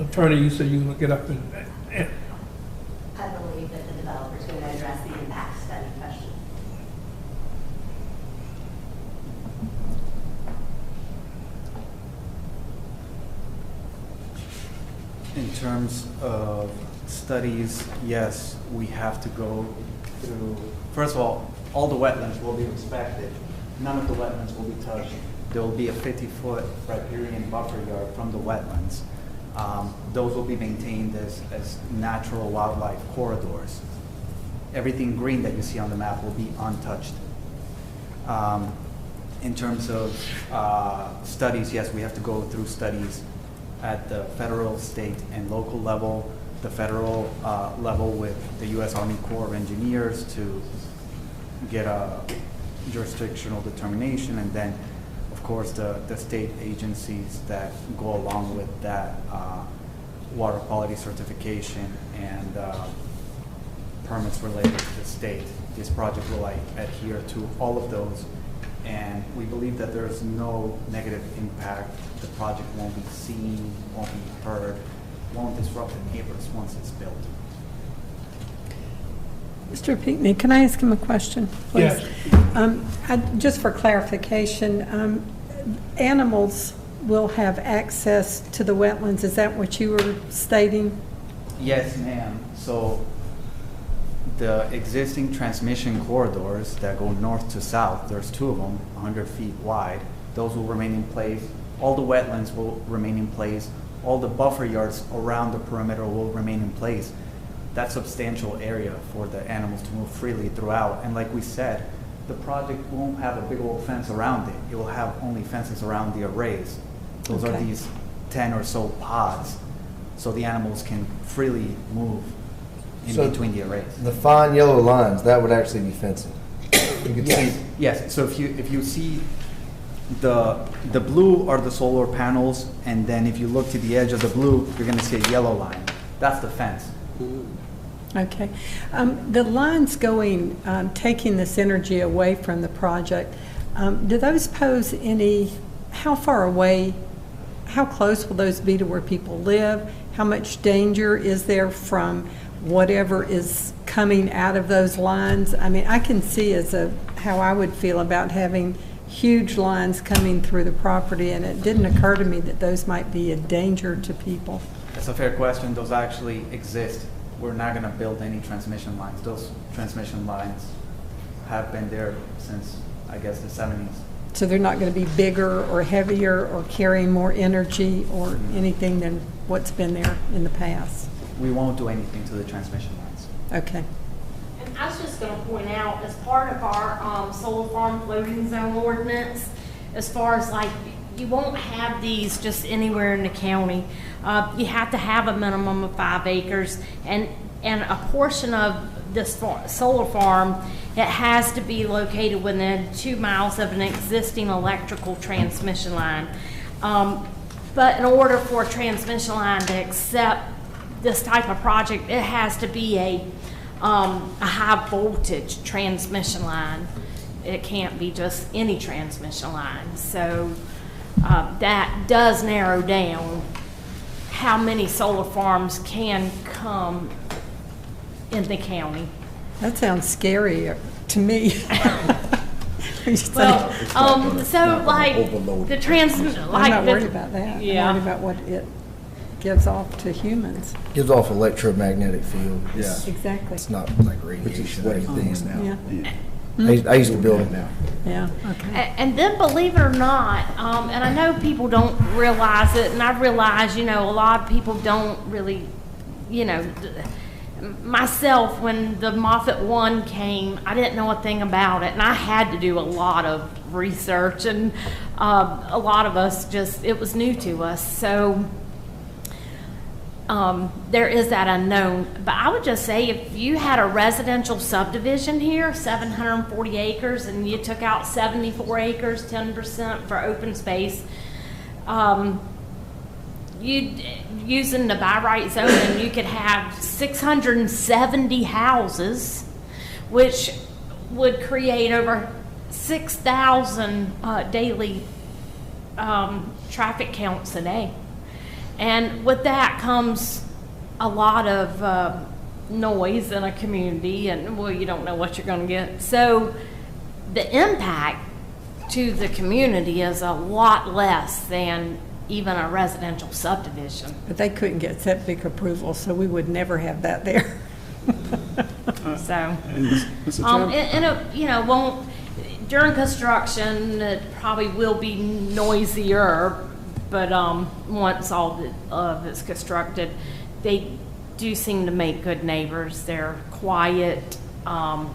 attorney, you said you're gonna get up and I believe that the developer's going to address the impact study question. terms of studies, yes, we have to go through, first of all the wetlands will be respected. None of the wetlands will be touched. There will be a 50-foot riparian buffer yard from the wetlands. Those will be maintained as natural wildlife corridors. Everything green that you see on the map will be untouched. In terms of studies, yes, we have to go through studies at the federal, state, and local level. The federal level with the U.S. Army Corps of Engineers to get a jurisdictional determination, and then, of course, the state agencies that go along with that water quality certification and permits related to the state. This project will adhere to all of those, and we believe that there's no negative impact. The project won't be seen, won't be heard, won't disrupt the neighbors once it's built. Mr. Pinckney, can I ask him a question, please? Yes. Just for clarification, animals will have access to the wetlands. Is that what you were stating? Yes, ma'am. So the existing transmission corridors that go north to south, there's 2 of them, 100 feet wide. Those will remain in place. All the wetlands will remain in place. All the buffer yards around the perimeter will remain in place. That substantial area for the animals to move freely throughout. And like we said, the project won't have a big old fence around it. It will have only fences around the arrays. Those are these 10 or so pods, so the animals can freely move in between the arrays. The fine yellow lines, that would actually be fencing. You could Yes, see. yes. So if you see the blue are the solar panels, and then if you look to the edge of the blue, you're going to see a yellow line. That's the fence. Okay. The lines going, taking this energy away from the project, do those pose any, how far away, how close will those be to where people live? How much danger is there from whatever is coming out of those lines? I mean, I can see how I would feel about having huge lines coming through the property, and it didn't occur to me that those might be a danger to people. That's a fair question. Those actually exist. We're not going to build any transmission lines. Those transmission lines have been there since, I guess, the 70s. So they're not going to be bigger or heavier or carrying more energy or anything than what's been there in the past? We won't do anything to the transmission lines. Okay. And I was just going to point out, as part of our solar farm floating zone ordinance, as far as like, you won't have these just anywhere in the county. You have to have a minimum of 5 acres, and a portion of this solar farm, it has to be located within 2 miles of an existing electrical transmission line. But in order for a transmission line to accept this type of project, it has to be a high voltage transmission line. It can't be just any transmission line. So that does narrow down how many solar farms can come in the county. That sounds scary to me. Well, so like the I'm not worried about that. Yeah. I'm worried about what it gives off to humans. Gives off electromagnetic field. Yeah. Exactly. It's not like radiation or anything. Yeah. I used to build it now. Yeah, okay. And then, believe it or not, and I know people don't realize it, and I realize, a lot of people don't really, myself, when the Moffett one came, I didn't know a thing about it, and I had to do a lot of research, and a lot of us it was new to us. So there is that unknown. But I would just say, if you had a residential subdivision here, 740 acres, and you took out 74 acres, 10% for open space, using the by right zoning, you could have 670 houses, which would create over 6,000 daily traffic counts a day. And with that comes a lot of noise in a community, and well, you don't know what you're going to get. So the impact to the community is a lot less than even a residential subdivision. But they couldn't get septic approval, so we would never have that there. So, And Mr. Chairman? and it, you know, won't, during construction, it probably will be noisier, but, once all of it's constructed, they do seem to make good neighbors. They're quiet,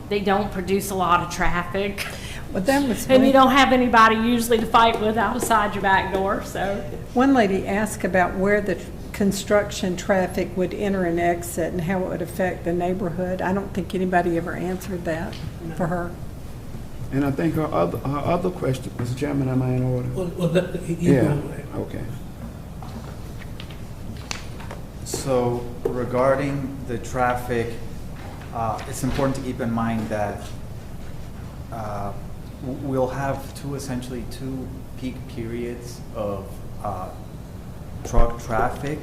they don't produce a lot of traffic. But that was And you don't have anybody usually to fight with outside your back door, so. one lady asked about where the construction traffic would enter and exit and how it would affect the neighborhood. I don't think anybody ever answered that for her. And I think her other question, Mr. Chairman, am I in order? Yeah, okay. So regarding the traffic, it's important to keep in mind that we'll have essentially two peak periods of truck traffic.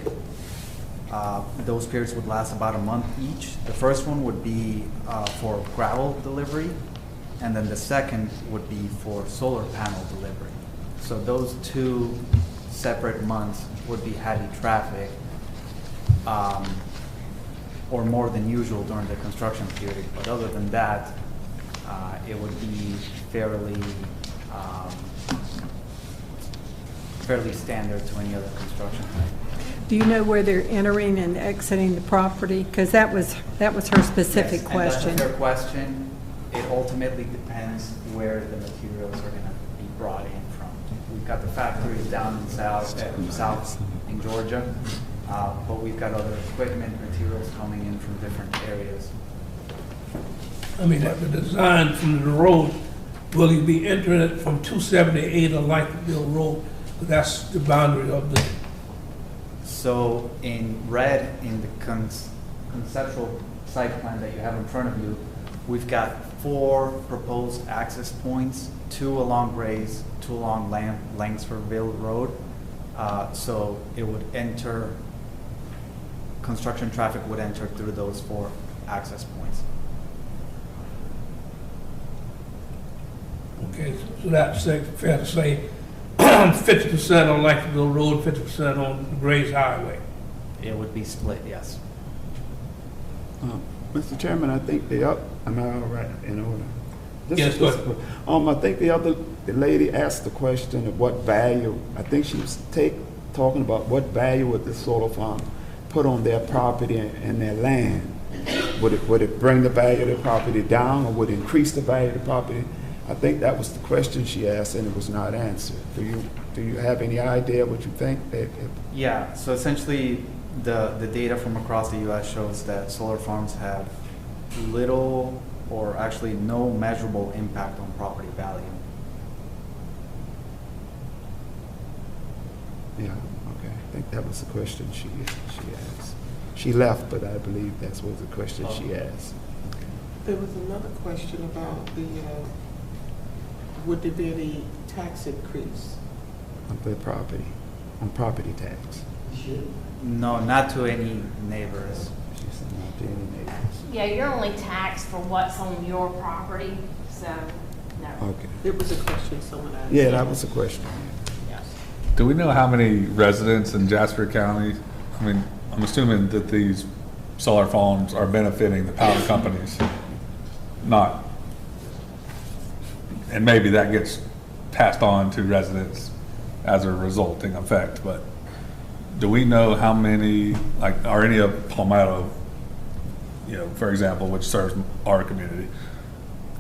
Those periods would last about a month each. The first one would be for gravel delivery, and then the second would be for solar panel delivery. So those two separate months would be heavy traffic, or more than usual during the construction period. But other than that, it would be fairly standard to any other construction type. Do you know where they're entering and exiting the property? Because that was her specific Yes, question. And that's a fair question. It ultimately depends where the materials are going to be brought in from. We've got the factories down in south in Georgia, but we've got other equipment, materials coming in from different areas. I mean, the design from the road, will you be entering it from 278 or Lightfield Road? That's the boundary of the. So in red, in the conceptual site plan that you have in front of you, we've got 4 proposed access points, 2 along Grays, 2 along Langsfordville Road. So it would enter, construction traffic would enter through those 4 access points. Okay, so that's fair to say 50% on Lightfield Road, 50% on Grays Highway. It would be split, yes. Mr. Chairman, I think am I all right in order? Yes, go ahead. I think the lady asked the question of what value, I think she was talking about what value would the solar farm put on their property and their land. Would it bring the value of their property down, or would it increase the value of the property? I think that was the question she asked, and it was not answered. Do you have any idea what you think? Yeah, so essentially the data from across the U.S. shows that solar farms have little or actually no measurable impact on property value. Yeah, okay. I think that was the question she asked. She left, but I believe that was the question she asked. There was another question about would there be any tax increase? On their property, on property tax. No, not to any neighbors. She said not to any neighbors. Yeah, you're only taxed for what's on your property, so, no. Okay. It was a question someone asked. Yeah, that was a question. Do we know how many residents in Jasper County? I mean, I'm assuming that these solar farms are benefiting the power companies, not, and maybe that gets passed on to residents as a resulting effect, but do we know how many, like, are any of Palmetto, for example, which serves our community,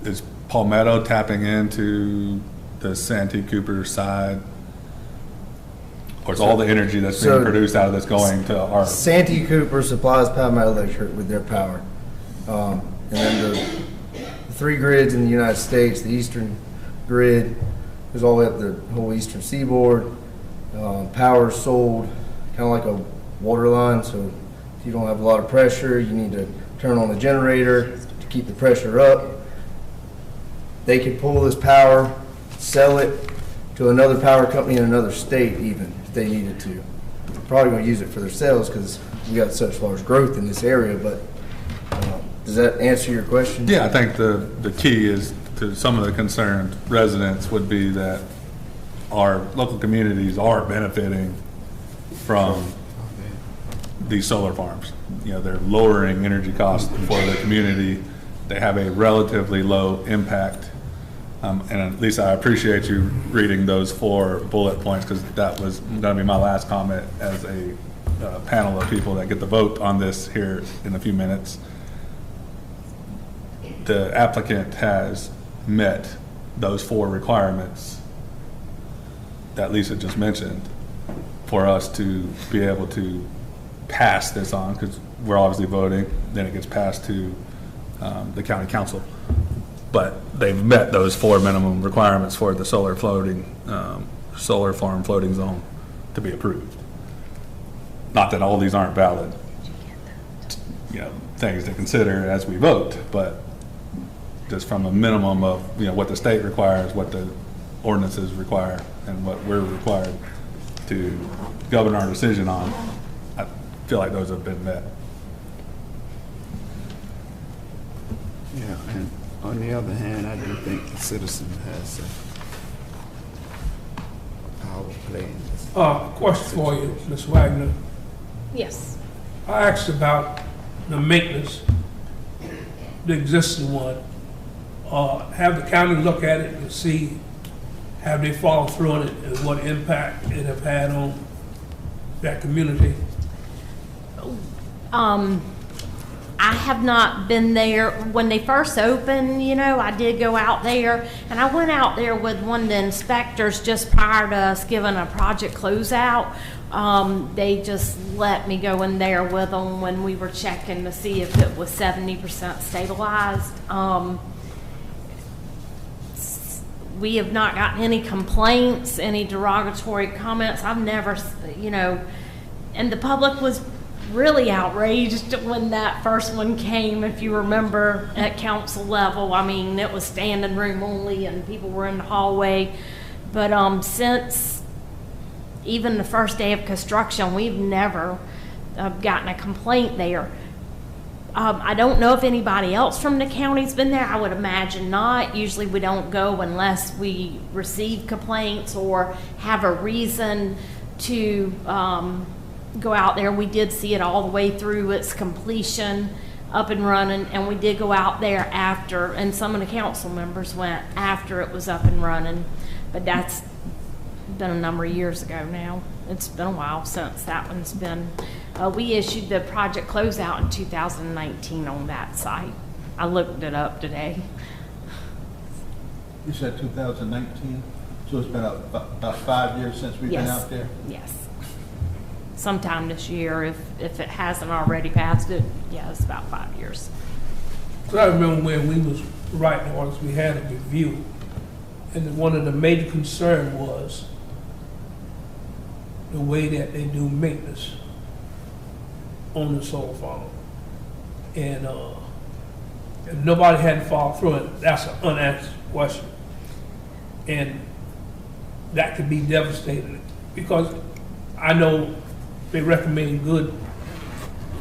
is Palmetto tapping into the Santee Cooper side? Or is all the energy that's being produced out of this going to our? Santee Cooper supplies Palmetto Electric with their power. And then the 3 grids in the United States, the Eastern grid goes all the way up the whole Eastern seaboard. Power is sold kind of like a water line, so if you don't have a lot of pressure, you need to turn on the generator to keep the pressure up. They could pull this power, sell it to another power company in another state even, if they needed to. They're probably going to use it for themselves because we got such large growth in this area, but does that answer your question? Yeah, I think the key is to some of the concerned residents would be that our local communities are benefiting from these solar farms. You know, they're lowering energy costs for the community. They have a relatively low impact. And Lisa, I appreciate you reading those 4 bullet points, because that was going to be my last comment as a panel of people that get the vote on this here in a few minutes. The applicant has met those 4 requirements that Lisa just mentioned for us to be able to pass this on, because we're obviously voting, then it gets passed to the county council. But they've met those 4 minimum requirements for the solar farm floating zone to be approved. Not that all these aren't valid, you know, things to consider as we vote, but just from a minimum of, you know, what the state requires, what the ordinances require, and what we're required to govern our decision on, I feel like those have been met. Yeah, and on the other hand, I do think the citizen has a power play in this. Question for you, Ms. Wagner. Yes. I asked about the maintenance, the existing one. Have the county look at it and see, have they followed through on it and what impact it have had on that community? I have not been there. When they first opened, you know, I did go out there, and I went out there with one of the inspectors just prior to us giving a project closeout. They just let me go in there with them when we were checking to see if it was 70% stabilized. We have not gotten any complaints, any derogatory comments. I've never, you know, and the public was really outraged when that first one came, if you remember, at council level. I mean, it was standing room only and people were in the hallway. But since even the first day of construction, we've never gotten a complaint there. I don't know if anybody else from the county's been there. I would imagine not. Usually we don't go unless we receive complaints or have a reason to go out there. We did see it all the way through its completion, up and running, and we did go out there after, and some of the council members went after it was up and running. But that's been a number of years ago now. It's been a while since that one's been. We issued the project closeout in 2019 on that site. I looked it up today. You said 2019, so it's been about 5 years since we've been out there? Yes. Sometime this year, if it hasn't already passed it, yeah, it's about 5 years. So I remember when we was writing orders, we had a review, and one of the major concerns was the way that they do maintenance on the solar farm. And if nobody hadn't followed through it, that's an unanswered question. And that could be devastating, because I know they recommend good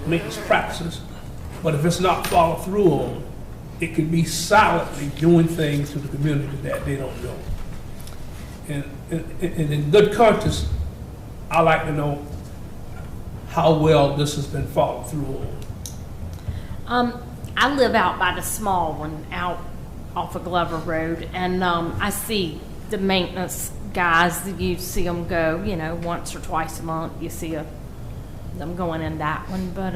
maintenance practices, but if it's not followed through on, it could be silently doing things to the community that they don't know. And in good conscience, I like to know how well this has been followed through on. I live out by the small one, out off of Glover Road, and I see the maintenance guys. You see them go, you know, once or twice a month. You see them going in that one, but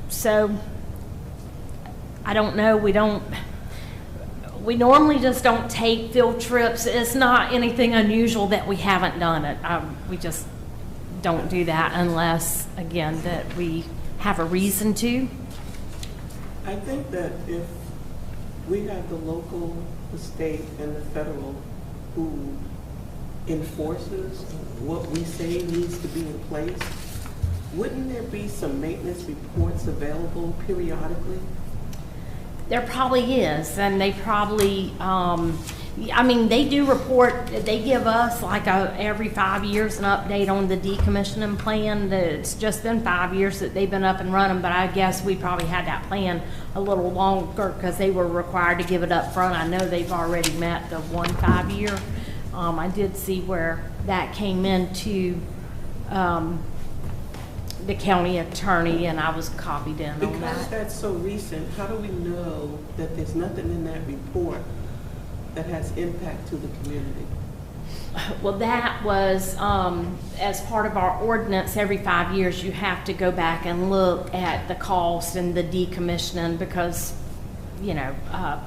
so I don't know. We normally just don't take field trips. It's not anything unusual that we haven't done it. We just don't do that unless, again, that we have a reason to. I think that if we have the local, the state, and the federal who enforces what we say needs to be in place, wouldn't there be some maintenance reports available periodically? There probably is, and they probably, I mean, they do report, they give us like every 5 years an update on the decommissioning plan. It's just been 5 years that they've been up and running, but I guess we probably had that plan a little longer because they were required to give it up front. I know they've already met the 1 5-year. I did see where that came into the county attorney, and I was copied in on that. Because that's so recent, how do we know that there's nothing in that report that has impact to the community? Well, that was, as part of our ordinance, every 5 years, you have to go back and look at the cost and the decommissioning because, you know,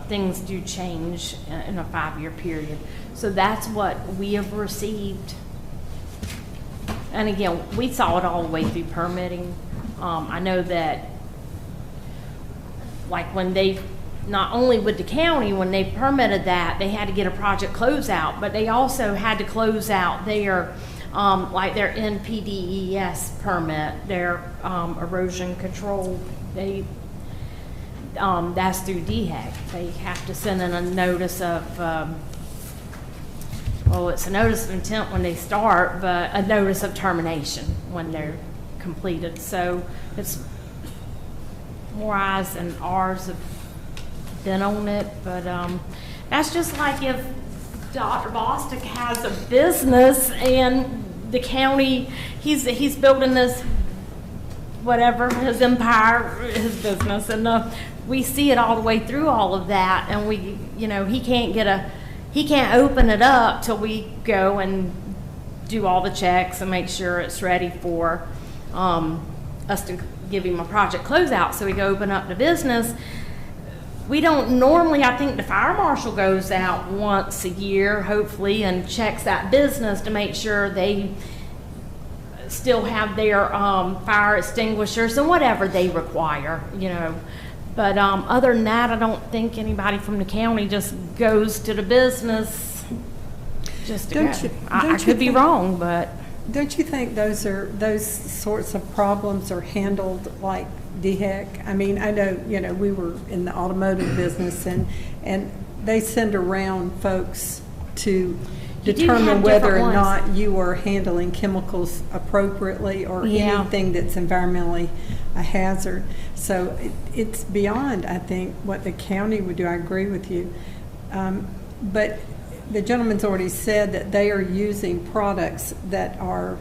things do change in a 5-year period. So that's what we have received. And again, we saw it all the way through permitting. I know that, like when they, not only with the county, when they permitted that, they had to get a project closeout, but they also had to close out their, like their NPDES permit, their erosion control. They, that's through DHEC. They have to send in a notice of, well, it's a notice of intent when they start, but a notice of termination when they're completed. So it's more eyes than ours have been on it, but that's just like if Dr. Bostic has a business and the county, he's building this, whatever, his empire, his business, and we see it all the way through all of that, and we, you know, he can't open it up till we go and do all the checks and make sure it's ready for us to give him a project closeout. So we go open up the business. We don't normally, I think the fire marshal goes out once a year, hopefully, and checks that business to make sure they still have their fire extinguishers and whatever they require, you know. But other than that, I don't think anybody from the county just goes to the business just to go. I could be wrong, but. Don't you think those sorts of problems are handled like DHEC? I mean, I know, you know, we were in the automotive business and they send around folks to determine whether or not you are handling chemicals appropriately or anything that's environmentally a hazard. So it's beyond, I think, what the county would do. I agree with you. But the gentleman's already said that they are using products that are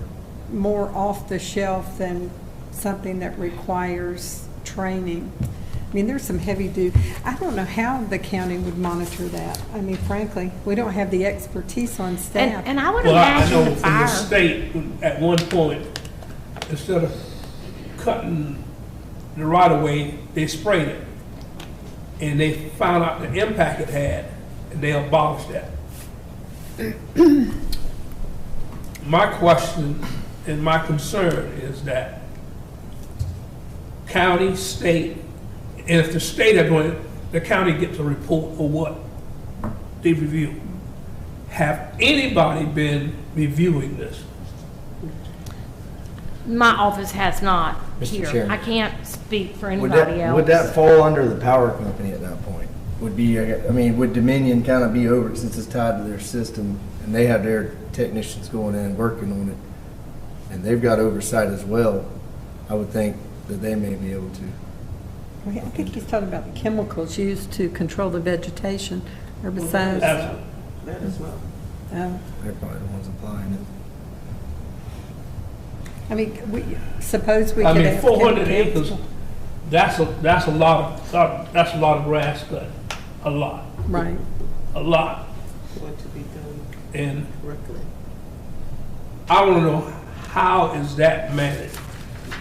more off the shelf than something that requires training. I mean, there's some heavy duty. I don't know how the county would monitor that. I mean, frankly, we don't have the expertise on staff. And I would imagine I know from the state, at one point, instead of cutting the right of way, they sprayed it. And they found out the impact it had, and they abolished that. My question and my concern is that county, state, and if the state are doing it, the county gets a report of what they review. Have anybody been reviewing this? My office has not Mr. here. Chairman. I can't speak for anybody else. Would that fall under the power company at that point? Would Dominion kind of be over it since it's tied to their system and they have their technicians going in and working on it and they've got oversight as well? I would think that they may be able to. I think he's talking about the chemicals used to control the vegetation, herbicides. That as well. They're probably the ones applying it. I mean, suppose we I could mean, have 400 chemicals. acres, that's a lot of grass cut, a lot. Right. A lot. What to be done And correctly. I want to know, how is that managed?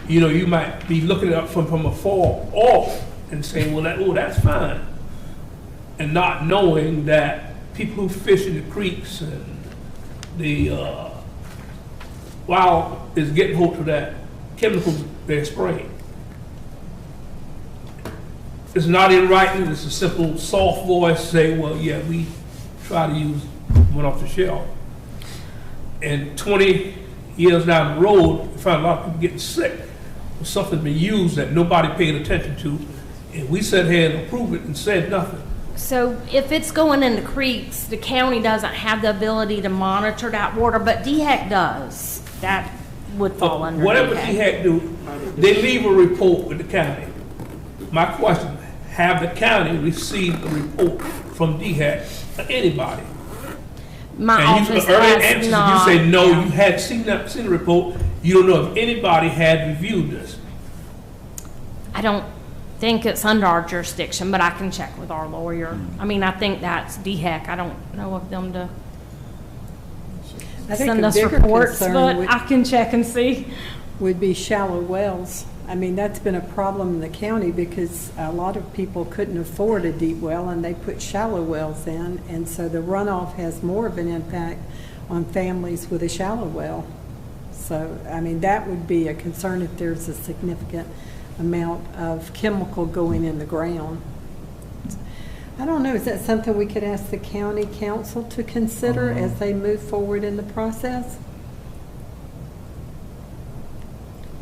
You know, you might be looking it up from afar off and saying, well, that's fine. And not knowing that people who fish in the creeks and the wild is getting hold of that chemicals they're spraying. It's not in writing, it's a simple soft voice say, well, yeah, we try to use one off the shelf. And 20 years down the road, you find a lot of people getting sick with something being used that nobody paid attention to. And we sat here and approved it and said nothing. So if it's going into creeks, the county doesn't have the ability to monitor that water, but DHEC does. That would fall under Whatever DHEC. DHEC do, they leave a report with the county. My question, have the county received a report from DHEC or anybody? My And you, office early has answer, not. you say no, yeah. you hadn't seen the report. You don't know if anybody had reviewed this. I don't think it's under our jurisdiction, but I can check with our lawyer. I mean, I think that's DHEC. I don't know of them to I think send a us bigger reports, concern but would- I can check and see. would be shallow wells. I mean, that's been a problem in the county because a lot of people couldn't afford a deep well and they put shallow wells in. And so the runoff has more of an impact on families with a shallow well. So, I mean, that would be a concern if there's a significant amount of chemical going in the ground. I don't know, is that something we could ask the county council to consider as they move forward in the process?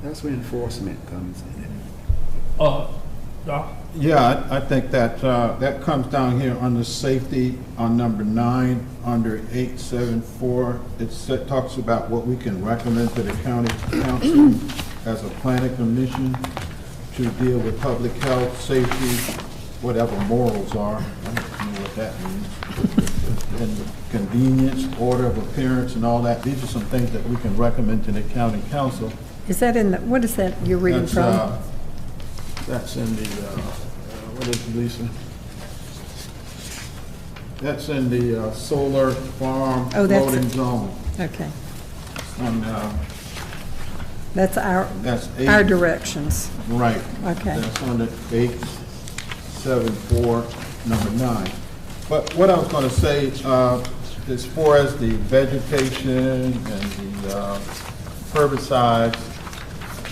That's where enforcement comes in. Doc? Yeah, I think that, that comes down here under safety on number 9, under 874. It talks about what we can recommend to the county council as a planning commission to deal with public health, safety, whatever morals are. I don't know what that means. And convenience, order of appearance and all that. These are some things that we can recommend to the county council. Is that in the, what is that you're reading from? That's in the, what is it, Lisa? That's in the solar farm Oh, that's loading it. zone. Okay. And, That's our eight. directions. Right. Okay. That's under 874, number 9. But what I was going to say, as far as the vegetation and the herbicides,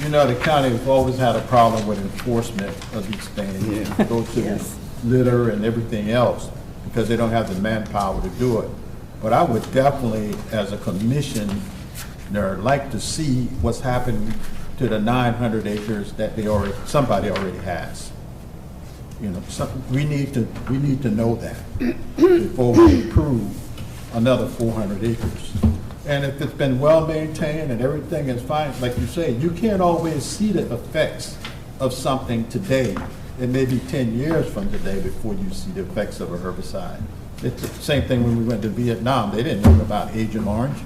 you know, the county has always had a problem with enforcement of these things. Yeah. Go to Yes. litter and everything else because they don't have the manpower to do it. But I would definitely, as a commissioner, like to see what's happening to the 900 acres that somebody already has. You know, we need to know that before we approve another 400 acres. And if it's been well maintained and everything is fine, like you say, you can't always see the effects of something today. It may be 10 years from today before you see the effects of a herbicide. It's the same thing when we went to Vietnam. They didn't know about Agent Orange.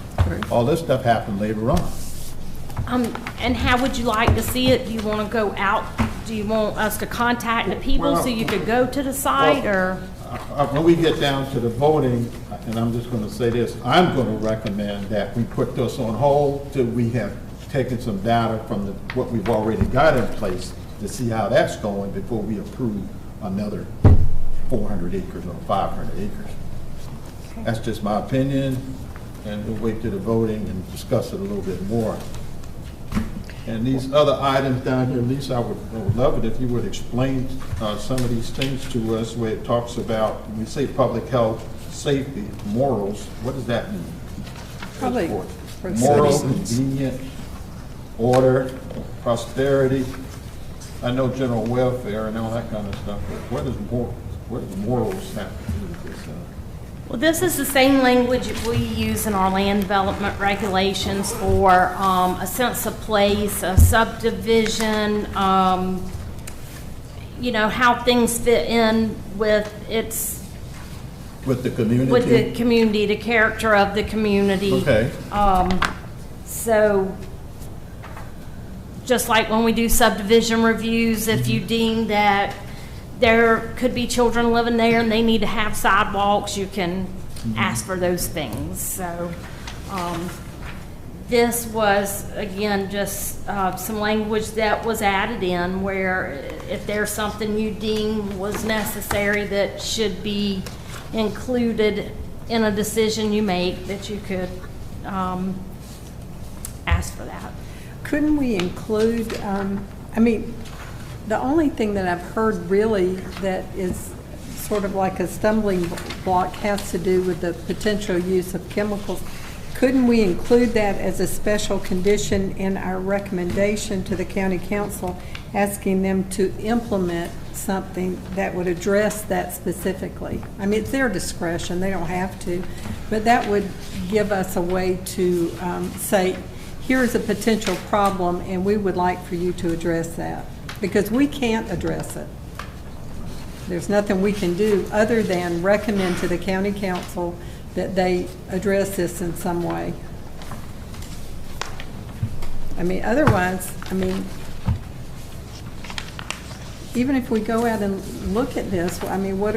All this stuff happened later on. And how would you like to see it? Do you want to go out? Do you want us to contact the people so you could go to the site, or? When we get down to the voting, and I'm just going to say this, I'm going to recommend that we put this on hold till we have taken some data from what we've already got in place to see how that's going before we approve another 400 acres or 500 acres. That's just my opinion, and we'll wait till the voting and discuss it a little bit more. And these other items down here, Lisa, I would love it if you would explain some of these things to us, where it talks about, when we say public health, safety, morals, what does that mean? Probably for Moral, citizens. convenient, order, prosperity. I know general welfare and all that kind of stuff, but what does morals have to do with this? Well, this is the same language we use in our land development regulations for a sense of place, a subdivision, you know, how things fit in with With the community? with the community, the character of the community. Okay. So, just like when we do subdivision reviews, if you deem that there could be children living there and they need to have sidewalks, you can ask for those things. So, this was, again, just some language that was added in where if there's something you deem was necessary that should be included in a decision you make, that you could ask for that. Couldn't we include, I mean, the only thing that I've heard really that is sort of like a stumbling block has to do with the potential use of chemicals. Couldn't we include that as a special condition in our recommendation to the county council asking them to implement something that would address that specifically. I mean, it's their discretion, they don't have to, but that would give us a way to say, here's a potential problem, and we would like for you to address that, because we can't address it. There's nothing we can do other than recommend to the county council that they address this in some way. I mean, otherwise, I mean, even if we go out and look at this, I mean, what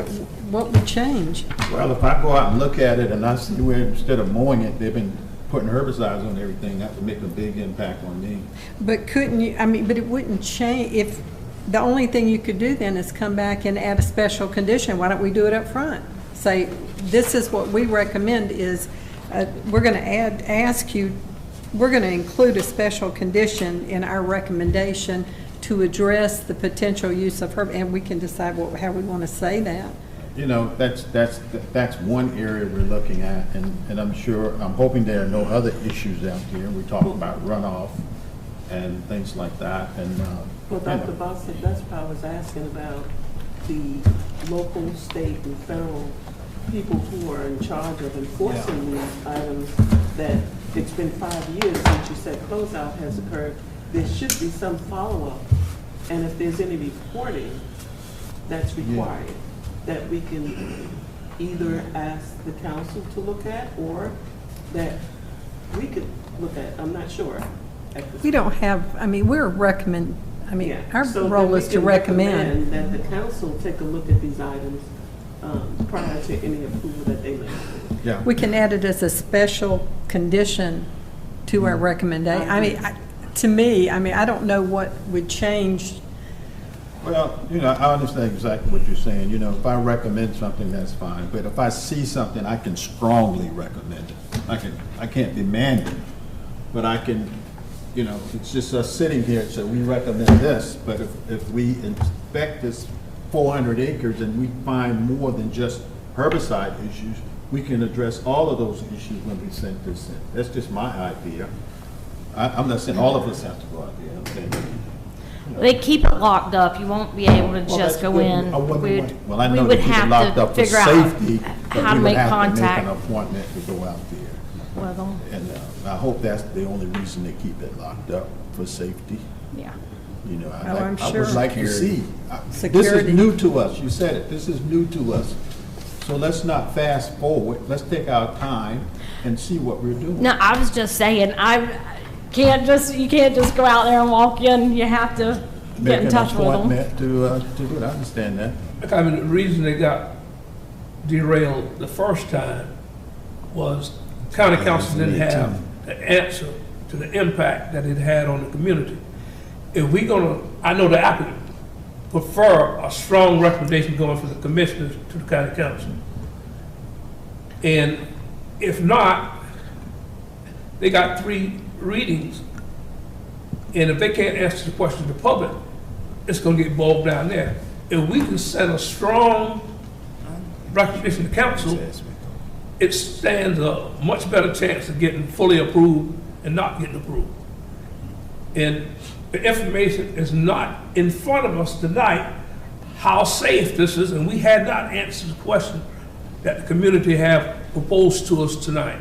would change? Well, if I go out and look at it and I see where instead of mowing it, they've been putting herbicides on everything, that would make a big impact on me. But couldn't you, I mean, but it wouldn't change, if, the only thing you could do then is come back and add a special condition. Why don't we do it up front? Say, this is what we recommend is, we're going to we're going to include a special condition in our recommendation to address the potential use of herb, and we can decide how we want to say that. You know, that's one area we're looking at, and I'm hoping there are no other issues out there. We're talking about runoff and things like that, and well, Dr. Boston, that's what I was asking about, the local, state, and federal people who are in charge of enforcing these items, that it's been 5 years since you said closeout has occurred. There should be some follow-up, and if there's any reporting that's required, that we can either ask the council to look at, or that we could look at. I'm not sure. We don't have, I mean, our So role then is we to can recommend. that the council take a look at these items prior to any approval that they make. yeah. We can add it as a special condition to our recommendation. I mean, to me, I mean, I don't know what would change. Well, you know, I understand exactly what you're saying. You know, if I recommend something, that's fine. But if I see something, I can strongly recommend it. I can't demand it, but I can, you know, it's just us sitting here, so we recommend this. But if we inspect this 400 acres and we find more than just herbicide issues, we can address all of those issues when we send this in. That's just my idea. I'm not saying all of us have to go out there. I'm saying, They keep it locked up. You won't be able to just go in. Well, I We know would they keep it have locked to up for figure out safety, but how to we would make have to make contact. an appointment to go out there. Well, And I hope that's the only reason they keep it locked up, for safety. yeah. You know, I'm I sure. would like to see. This Security. is new to us. You said it. This is new to us. So let's not fast forward. Let's take our time and see what we're doing. No, I was just saying, you can't just go out there and walk in. You have to get in touch with them. Make an appointment to do it. I understand that. I mean, the reason they got derailed the first time was county council didn't have the answer to the impact that it had on the community. If we I know that I could prefer a strong recommendation going from the commissioners to the county council. And if not, they got 3 readings, and if they can't answer the question to the public, it's gonna get bogged down there. If we can send a strong recommendation to council, it stands a much better chance of getting fully approved and not getting approved. And the information is not in front of us tonight, how safe this is, and we had not answered the question that the community have proposed to us tonight.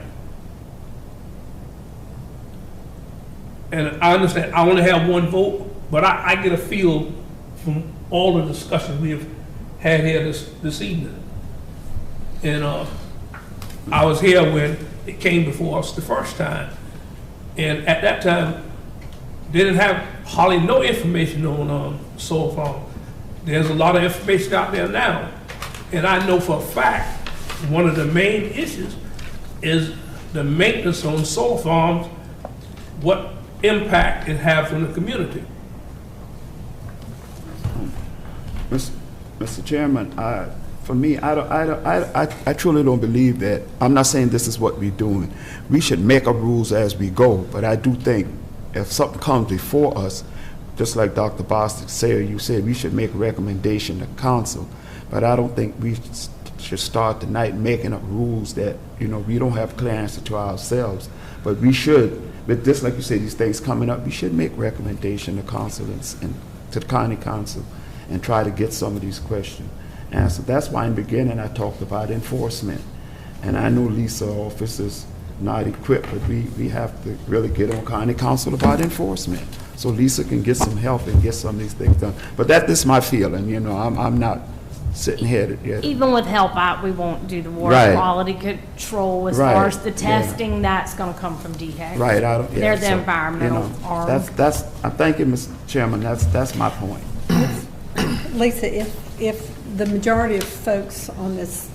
And I understand, I only have 1 vote, but I get a feel from all the discussion we have had here this evening. And I was here when it came before us the first time. And at that time, they didn't have hardly no information on solar farm. There's a lot of information out there now. And I know for a fact, one of the main issues is the maintenance on solar farms, what impact it has on the community. Mr. Chairman, for me, I truly don't believe that. I'm not saying this is what we're doing. We should make up rules as we go, but I do think if something comes before us, just like Dr. Bostic said, you said we should make a recommendation to council, but I don't think we should start tonight making up rules that, you know, we don't have clear answer to ourselves. But we should, but just like you said, these things coming up, we should make recommendation to council and to the county council and try to get some of these questions answered. That's why in the beginning I talked about enforcement. And I know Lisa's office is not equipped, but we have to really get on county council about enforcement. So Lisa can get some help and get some of these things done. But that is my feeling, you know, I'm not sitting here yet. Even with help out, we won't do the water Right. quality control as Right. far as the Yeah. testing, that's gonna come from DHEC. Right, I don't, yeah. They're the so, environmental you know, arm. That's, thank you, Mr. Chairman, that's my point. Lisa, if the majority of folks on this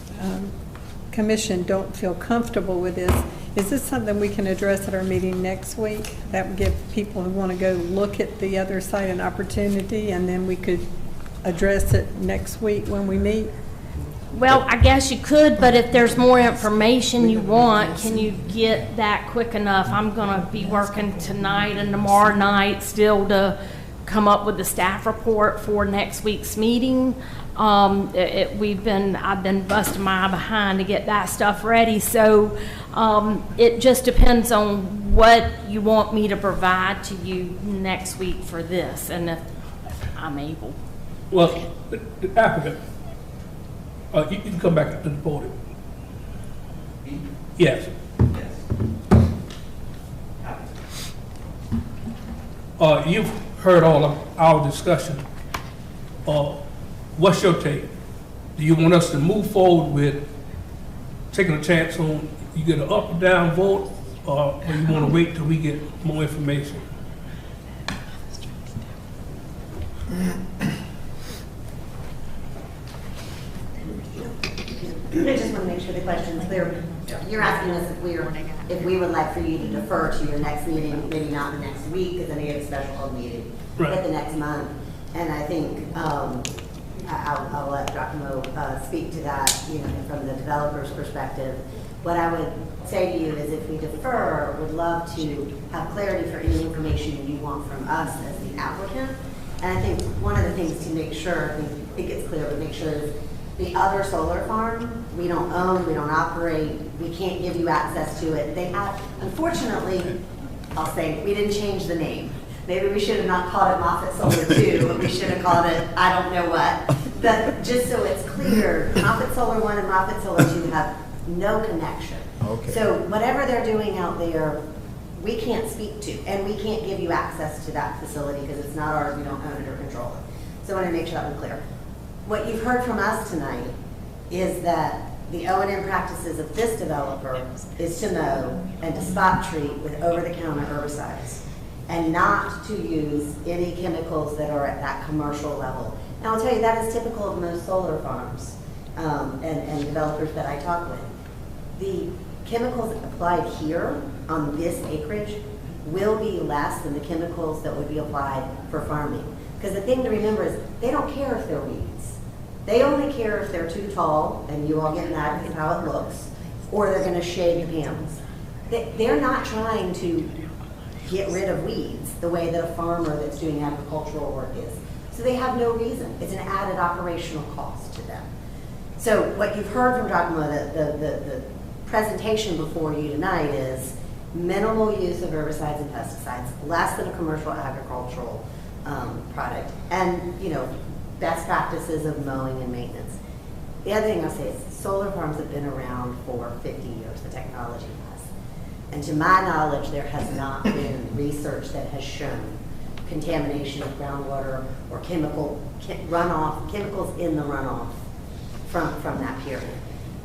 commission don't feel comfortable with this, is this something we can address at our meeting next week? That would give people who want to go look at the other site an opportunity, and then we could address it next week when we meet? Well, I guess you could, but if there's more information you want, can you get that quick enough? I'm gonna be working tonight and tomorrow night still to come up with the staff report for next week's meeting. I've been busting my behind to get that stuff ready, so it just depends on what you want me to provide to you next week for this, and if I'm able. Well, the applicant, you can come back up to the podium. Yes. You've heard all of our discussion. What's your take? Do you want us to move forward with taking a chance on you get an up or down vote, or you want to wait till we get more information? I just want to make sure the question's clear. You're asking us if we would like for you to defer to your next meeting, maybe not the next week, because then you have a special meeting, but the next month. And I think I'll let Dr. Mo speak to that, you know, from the developer's perspective. What I would say to you is if we defer, would love to have clarity for any information you want from us as the applicant. And I think one of the things to make sure, I think it's clear, but make sure is the other solar farm, we don't own, we don't operate, we can't give you access to it. They have, unfortunately, I'll say, we didn't change the name. Maybe we should have not called it Moffett Solar 2, but we should have called it, I don't know what. But just so it's clear, Moffett Solar 1 and Moffett Solar 2 have no connection. Okay. So whatever they're doing out there, we can't speak to, and we can't give you access to that facility because it's not ours, we don't own it or control it. So I want to make sure that was clear. What you've heard from us tonight is that the O&M practices of this developer is to mow and to spot treat with over-the-counter herbicides and not to use any chemicals that are at that commercial level. Now I'll tell you, that is typical of most solar farms and developers that I talk with. The chemicals applied here on this acreage will be less than the chemicals that would be applied for farming. Because the thing to remember is they don't care if they're weeds. They only care if they're too tall, and you all get mad because of how it looks, or they're going to shade the panels. They're not trying to get rid of weeds the way that a farmer that's doing agricultural work is. So they have no reason. It's an added operational cost to them. So what you've heard from Dr. Mo, the presentation before you tonight is minimal use of herbicides and pesticides, less than a commercial agricultural product, and best practices of mowing and maintenance. The other thing I'll say is solar farms have been around for 50 years, the technology has. And to my knowledge, there has not been research that has shown contamination of groundwater or chemicals in the runoff from that period.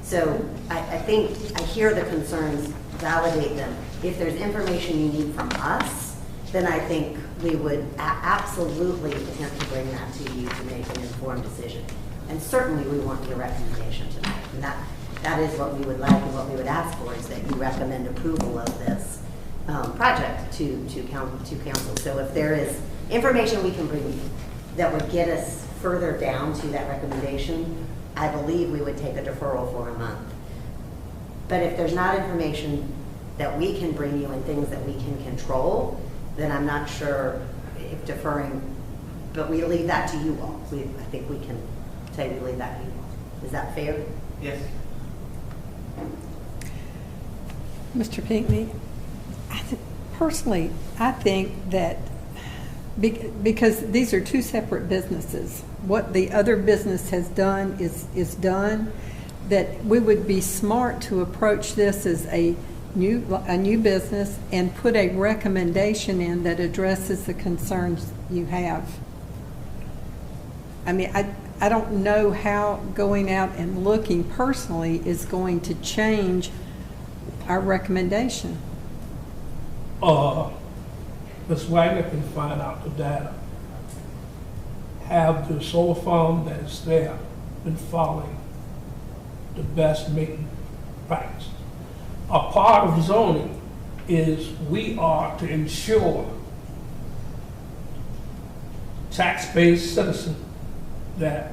So I think I hear the concerns, validate them. If there's information you need from us, then I think we would absolutely attempt to bring that to you to make an informed decision. And certainly we want your recommendation tonight. And that is what we would like and what we would ask for is that you recommend approval of this project to council. So if there is information we can bring you that would get us further down to that recommendation, I believe we would take a deferral for a month. But if there's not information that we can bring you and things that we can control, then I'm not sure if deferring, but we leave that to you all. I think we can say we leave that to you all. Is that fair? Yes. Mr. Pinckney, personally, I think that Because these are two separate businesses. What the other business has done is done, that we would be smart to approach this as a new business and put a recommendation in that addresses the concerns you have. I mean, I don't know how going out and looking personally is going to change our recommendation. Ms. Wagner can find out the data. Have the solar farm that is there been following the best maintenance practice? A part of zoning is we are to ensure tax-based citizen that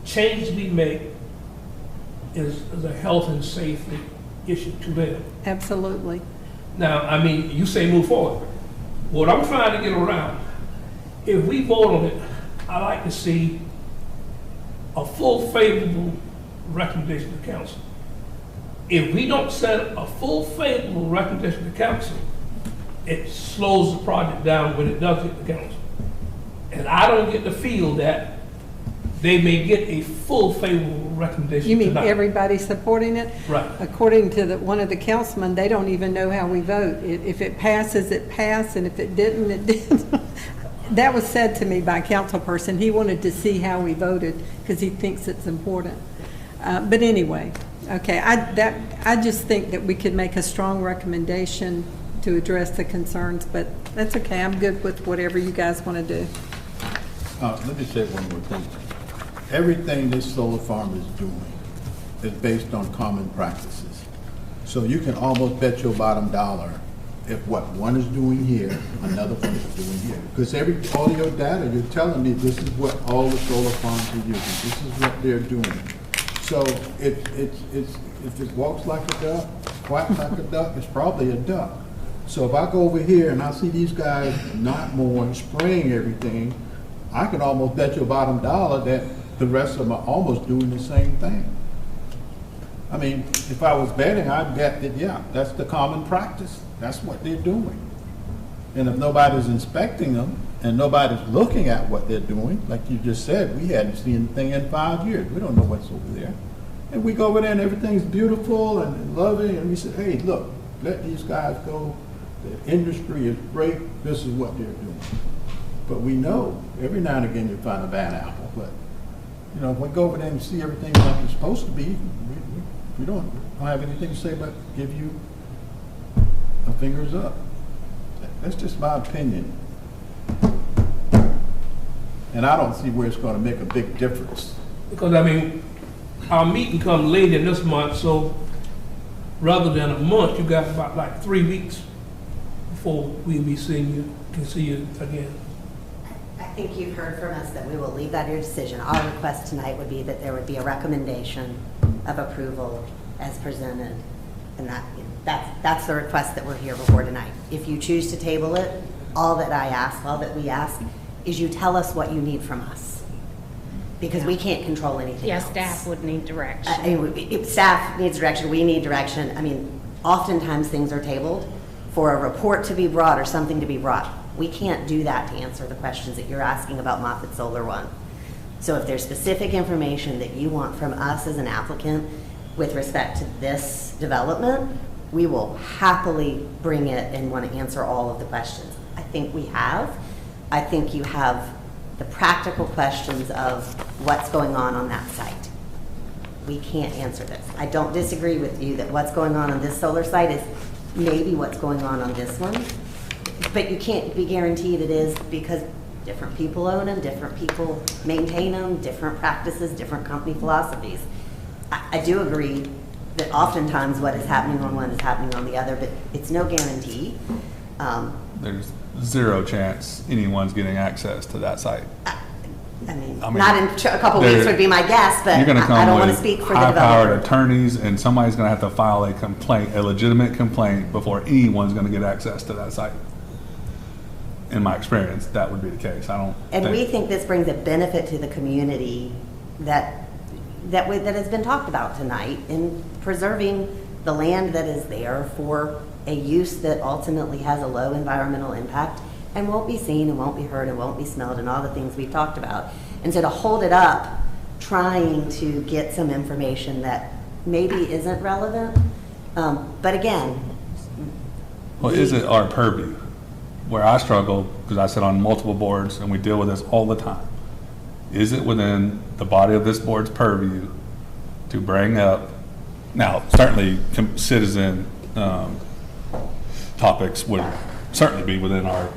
change we make is a health and safety issue to them. Absolutely. Now, I mean, you say move forward. What I'm trying to get around, if we vote on it, I like to see a full favorable recommendation to council. If we don't set a full favorable recommendation to council, it slows the project down when it does get to council. And I don't get the feel that they may get a full favorable recommendation. You mean tonight. everybody supporting it? Right. According to one of the councilmen, they don't even know how we vote. If it passes, it passed, and if it didn't, it didn't. That was said to me by a council person. He wanted to see how we voted because he thinks it's important. But anyway, okay, I just think that we could make a strong recommendation to address the concerns, but that's okay. I'm good with whatever you guys want to do. Let me say one more thing. Everything this solar farm is doing is based on common practices. So you can almost bet your bottom dollar if what one is doing here, another one is doing here. Because all your data, you're telling me this is what all the solar farms are using. This is what they're doing. So if it walks like a duck, quacks like a duck, it's probably a duck. So if I go over here and I see these guys not mowing, spraying everything, I can almost bet your bottom dollar that the rest of them are almost doing the same thing. I mean, if I was betting, I'd bet that, yeah, that's the common practice. That's what they're doing. And if nobody's inspecting them and nobody's looking at what they're doing, like you just said, we hadn't seen anything in 5 years. We don't know what's over there. And we go over there and everything's beautiful and loving, and we say, hey, look, let these guys go. The industry is great. This is what they're doing. But we know every now and again you find a bad apple. But you know, if we go over there and see everything like it's supposed to be, we don't have anything to say but give you a fingers up. That's just my opinion. And I don't see where it's going to make a big difference. Because I mean, our meeting comes late in this month, so rather than a month, you got about like 3 weeks before we'll be seeing you, can see you again. I think you've heard from us that we will leave that to your decision. Our request tonight would be that there would be a recommendation of approval as presented. And that's the request that we're here before tonight. If you choose to table it, all that we ask is you tell us what you need from us. Because we can't control anything else. Staff would need direction. If staff needs direction, we need direction. I mean, oftentimes things are tabled for a report to be brought or something to be brought. We can't do that to answer the questions that you're asking about Moffett Solar One. So if there's specific information that you want from us as an applicant with respect to this development, we will happily bring it and want to answer all of the questions. I think we have. I think you have the practical questions of what's going on that site. We can't answer this. I don't disagree with you that what's going on this solar site is maybe what's going on this one. But you can't be guaranteed it is because different people own them, different people maintain them, different practices, different company philosophies. I do agree that oftentimes what is happening on one is happening on the other, but it's no guarantee. There's zero chance anyone's getting access to that site. I mean not in a couple weeks would be my guess, but I don't want to speak for the developer. High-powered attorneys, and somebody's going to have to file a complaint, a legitimate complaint, before anyone's going to get access to that site. In my experience, that would be the case. We think this brings a benefit to the community that has been talked about tonight in preserving the land that is there for a use that ultimately has a low environmental impact and won't be seen and won't be heard and won't be smelled and all the things we've talked about. And so to hold it up, trying to get some information that maybe isn't relevant, but again. Well, is it our purview? Where I struggle, because I sit on multiple boards and we deal with this all the time, is it within the body of this board's purview to bring up, now certainly citizen topics would certainly be within our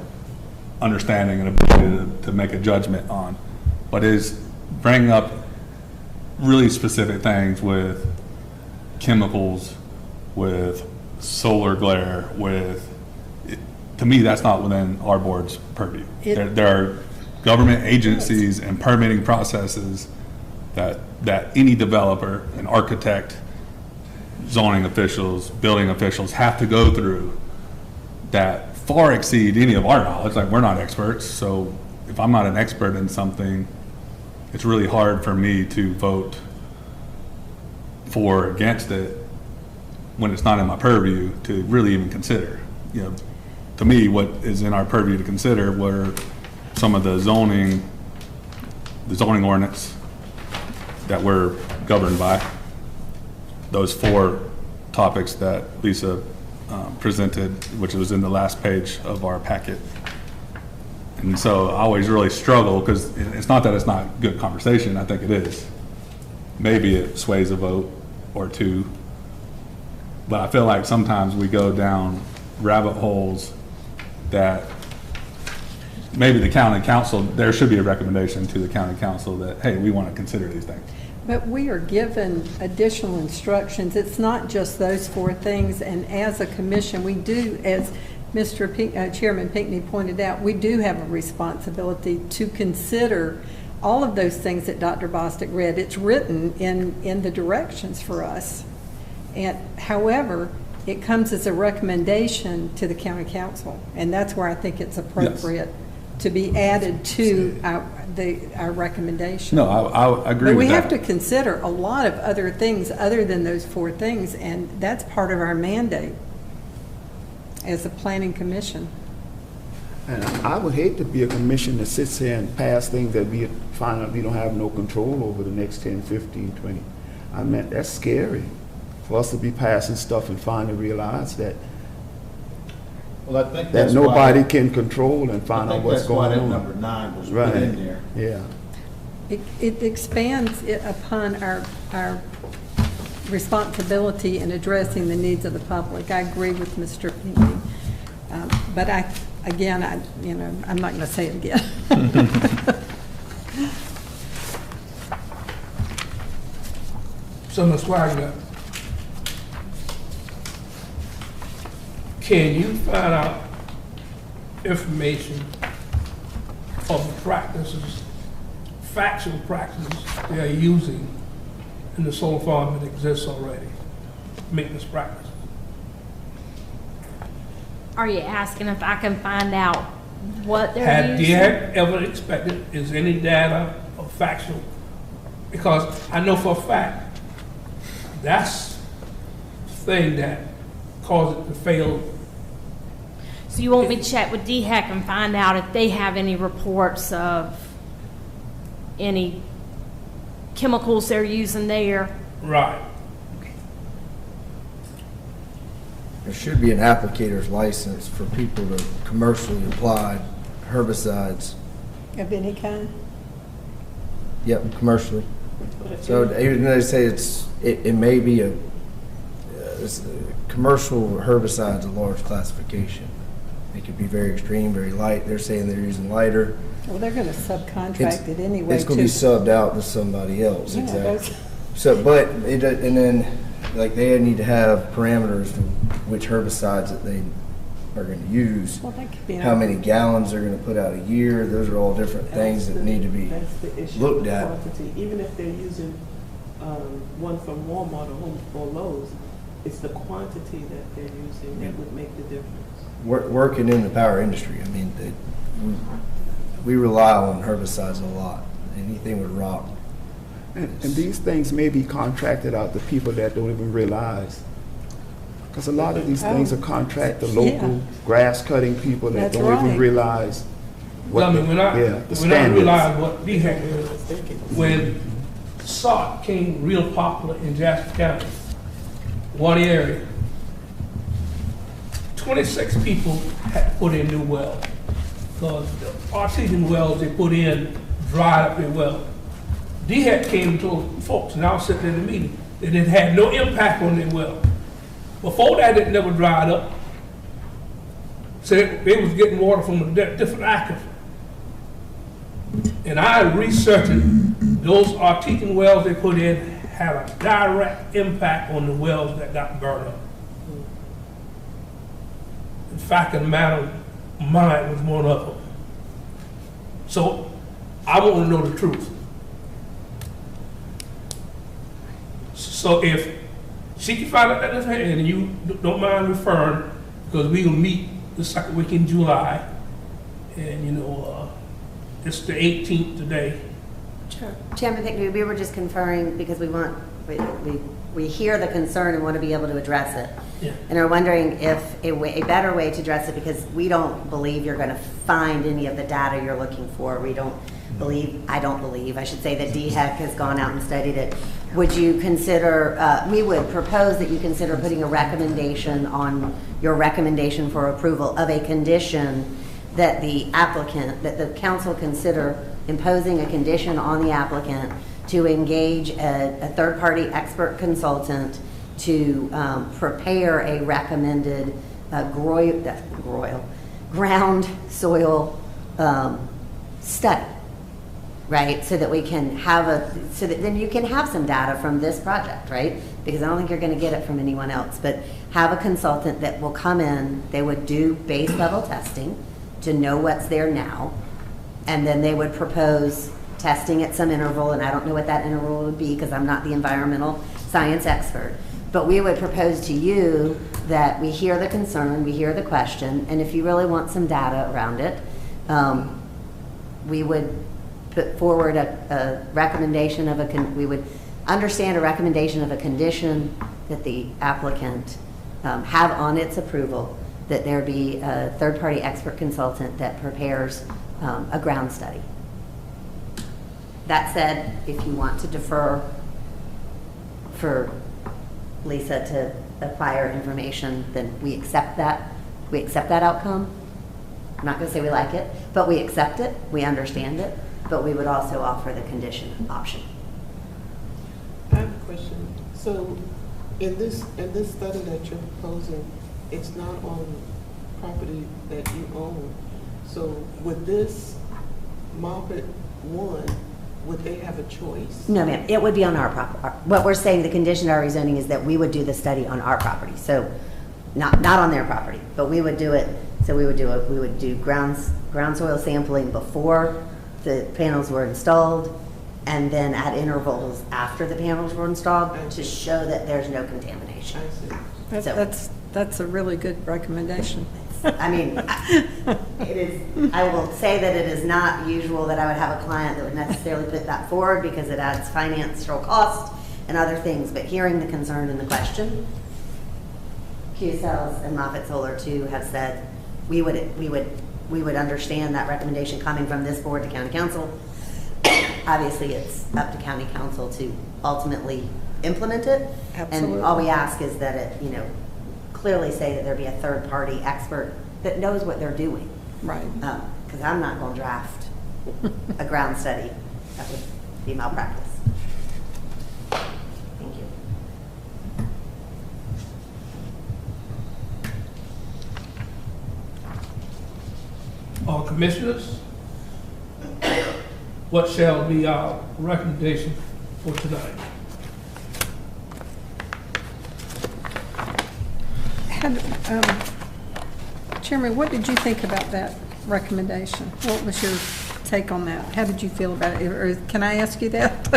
understanding and ability to make a judgment on, but is bringing up really specific things with chemicals, with solar glare, with, to me, that's not within our board's purview. There are government agencies and permitting processes that any developer, an architect, zoning officials, building officials have to go through that far exceed any of our knowledge. Like, we're not experts, so if I'm not an expert in something, it's really hard for me to vote for or against it when it's not in my purview to really even consider. You know, to me, what is in our purview to consider were some of the zoning ordinance that we're governed by. Those 4 topics that Lisa presented, which was in the last page of our packet. And so I always really struggle, because it's not that it's not good conversation, I think it is. Maybe it sways a vote or 2, but I feel like sometimes we go down rabbit holes that maybe the county council, there should be a recommendation to the county council that, hey, we want to consider these things. But we are given additional instructions. It's not just those 4 things, and as a commission, we do, as Chairman Pinckney pointed out, we do have a responsibility to consider all of those things that Dr. Bostic read. It's written in the directions for us. And however, it comes as a recommendation to the county council, and that's where I think it's appropriate to be added to our recommendation. No, I agree but with that. we have to consider a lot of other things other than those 4 things, and that's part of our mandate as a planning commission. And I would hate to be a commission that sits here and pass things that we find out we don't have no control over the next 10, 15, 20. I mean, that's scary for us to be passing stuff and finally realize that Well, I think that that's nobody why, can control and find out what's going on. that's why that number 9 was Right. put in there. Yeah. It expands upon our responsibility in addressing the needs of the public. I agree with Mr. Pinckney. But I'm not going to say it again. So, Ms. Wagner, can you find out information of the practices, factual practices they are using in the solar farm that exists already, maintenance practices? Are you asking if I can find out what they're Have using? DHEC ever expected, is any data of factual? Because I know for a fact, that's the thing that caused it to fail. So you want me to check with DHEC and find out if they have any reports of any chemicals they're using there? Right. There should be an applicator's license for people to commercially apply herbicides. Of any kind? Yep, commercially. So even though they say it may be commercial herbicide's a large classification. It could be very extreme, very light. They're saying they're using lighter. Well, they're going to subcontract it anyway. It's going to be subbed out to somebody else, Yeah, exactly. So, but and then like they need to have parameters to which herbicides that they are going to use. Well, that could be how many gallons they're going to put out a year. Those are all different things that need to be That's the issue. looked the at. quantity. Even if they're using one from Walmart or Home or Lowe's, it's the quantity that they're using that would make the difference. Working in the power industry, I mean, we rely on herbicides a lot. Anything with rock. And these things may be contracted out to people that don't even realize Because a lot of these things are contract, the Yeah. local grass cutting people that That's don't even right. realize Well, I what, mean, when I the standards. realized what DHEC is, when salt became real popular in Jasper County, one area, 26 people had put in new wells. Because the artesian wells they put in dried up their well. DHEC came and told folks, and I was sitting in the meeting, that it had no impact on their well. Before that, it never dried up. So they was getting water from a different aquifer. And I researched it. Those artesian wells they put in had a direct impact on the wells that got burned up. In fact, the matter of mine was one of them. So I want to know the truth. So if she can find out that it's her, and you don't mind referring, because we will meet the second week in July, and it's the 18th today. Sure. Chairman Pickney, we were just conferring because we hear the concern and want to be able to address it. Yeah. And are wondering if a better way to address it, because we don't believe you're going to find any of the data you're looking for. I don't believe, I should say, that DHEC has gone out and studied it. Would you consider, we would propose that you consider putting a recommendation on your recommendation for approval of a condition that the applicant, that the council consider imposing a condition on the applicant to engage a third-party expert consultant to prepare a recommended ground soil study, right? So that we can have so that then you can have some data from this project, right? Because I don't think you're going to get it from anyone else, but have a consultant that will come in, they would do base level testing to know what's there now, and then they would propose testing at some interval, and I don't know what that interval would be because I'm not the environmental science expert. But we would propose to you that we hear the concern, we hear the question, and if you really want some data around it, we would put forward a recommendation of we would understand a recommendation of a condition that the applicant have on its approval, that there be a third-party expert consultant that prepares a ground study. That said, if you want to defer for Lisa to acquire information, then we accept that. We accept that outcome. I'm not going to say we like it, but we accept it. We understand it. But we would also offer the condition option. I have a question. So in this study that you're proposing, it's not on property that you own. So with this Moffett 1, would they have a choice? No, ma'am. It would be on our property. What we're saying, the condition of our rezoning is that we would do the study on our property. So not on their property, but we would do it. So we would do ground soil sampling before the panels were installed, and then at intervals after the panels were installed to show that there's no contamination. I see. That's a really good recommendation. I mean, it is. I will say that it is not usual that I would have a client that would necessarily put that forward because it adds financial cost and other things. But hearing the concern and the question, QCells and Moffett Solar 2 have said we would understand that recommendation coming from this board to county council. Obviously, it's up to county council to ultimately implement it. Absolutely. And all we ask is that it, clearly say that there be a third-party expert that knows what they're doing. Right. Because I'm not going to draft a ground study. That would be malpractice. Thank you. Commissioners, what shall be our recommendation for tonight? Chairman, what did you think about that recommendation? What was your take on that? How did you feel about it? Or can I ask you that?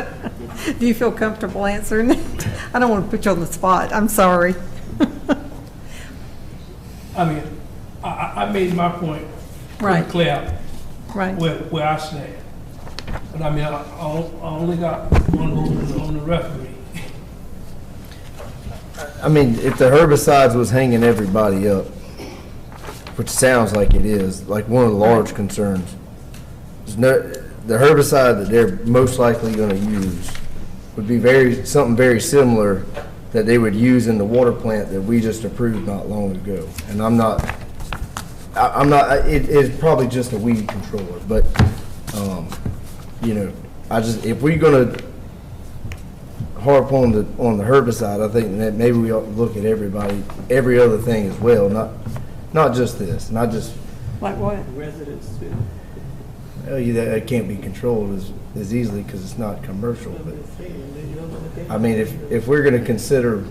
Do you feel comfortable answering it? I don't want to put you on the spot. I'm sorry. I mean, I made my point Right. pretty clear Right. where I stand. But I mean, I only got one vote on the referee. I mean, if the herbicides was hanging everybody up, which sounds like it is, like one of the large concerns, the herbicide that they're most likely going to use would be something very similar that they would use in the water plant that we just approved not long ago. And it's probably just a weed controller, but, if we're going to harp on the herbicide, I think that maybe we ought to look at every other thing as well, not just this, not just. Like what? Residents too. Well, that can't be controlled as easily because it's not commercial, but, I mean, if we're gonna consider,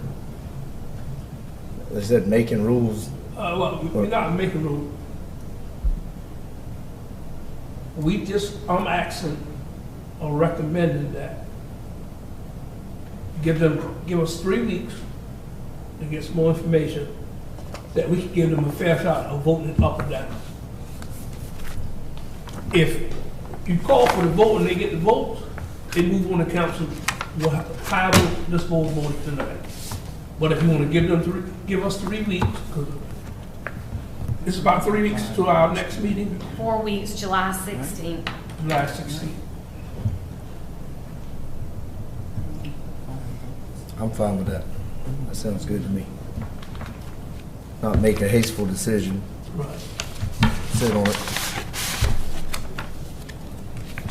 as I said, making rules. Well, we're not making rules. I'm asking or recommending that give us 3 weeks to get some more information, that we can give them a fair shot of voting it up or down. If you call for the vote and they get the votes, they move on to council, we'll have to file this vote tonight. But if you want to give us 3 weeks, because it's about 3 weeks to our next meeting. 4 weeks, July 16th. July 16th. I'm fine with that. That sounds good to me. Not make a hasteful decision. Right. Sit on it.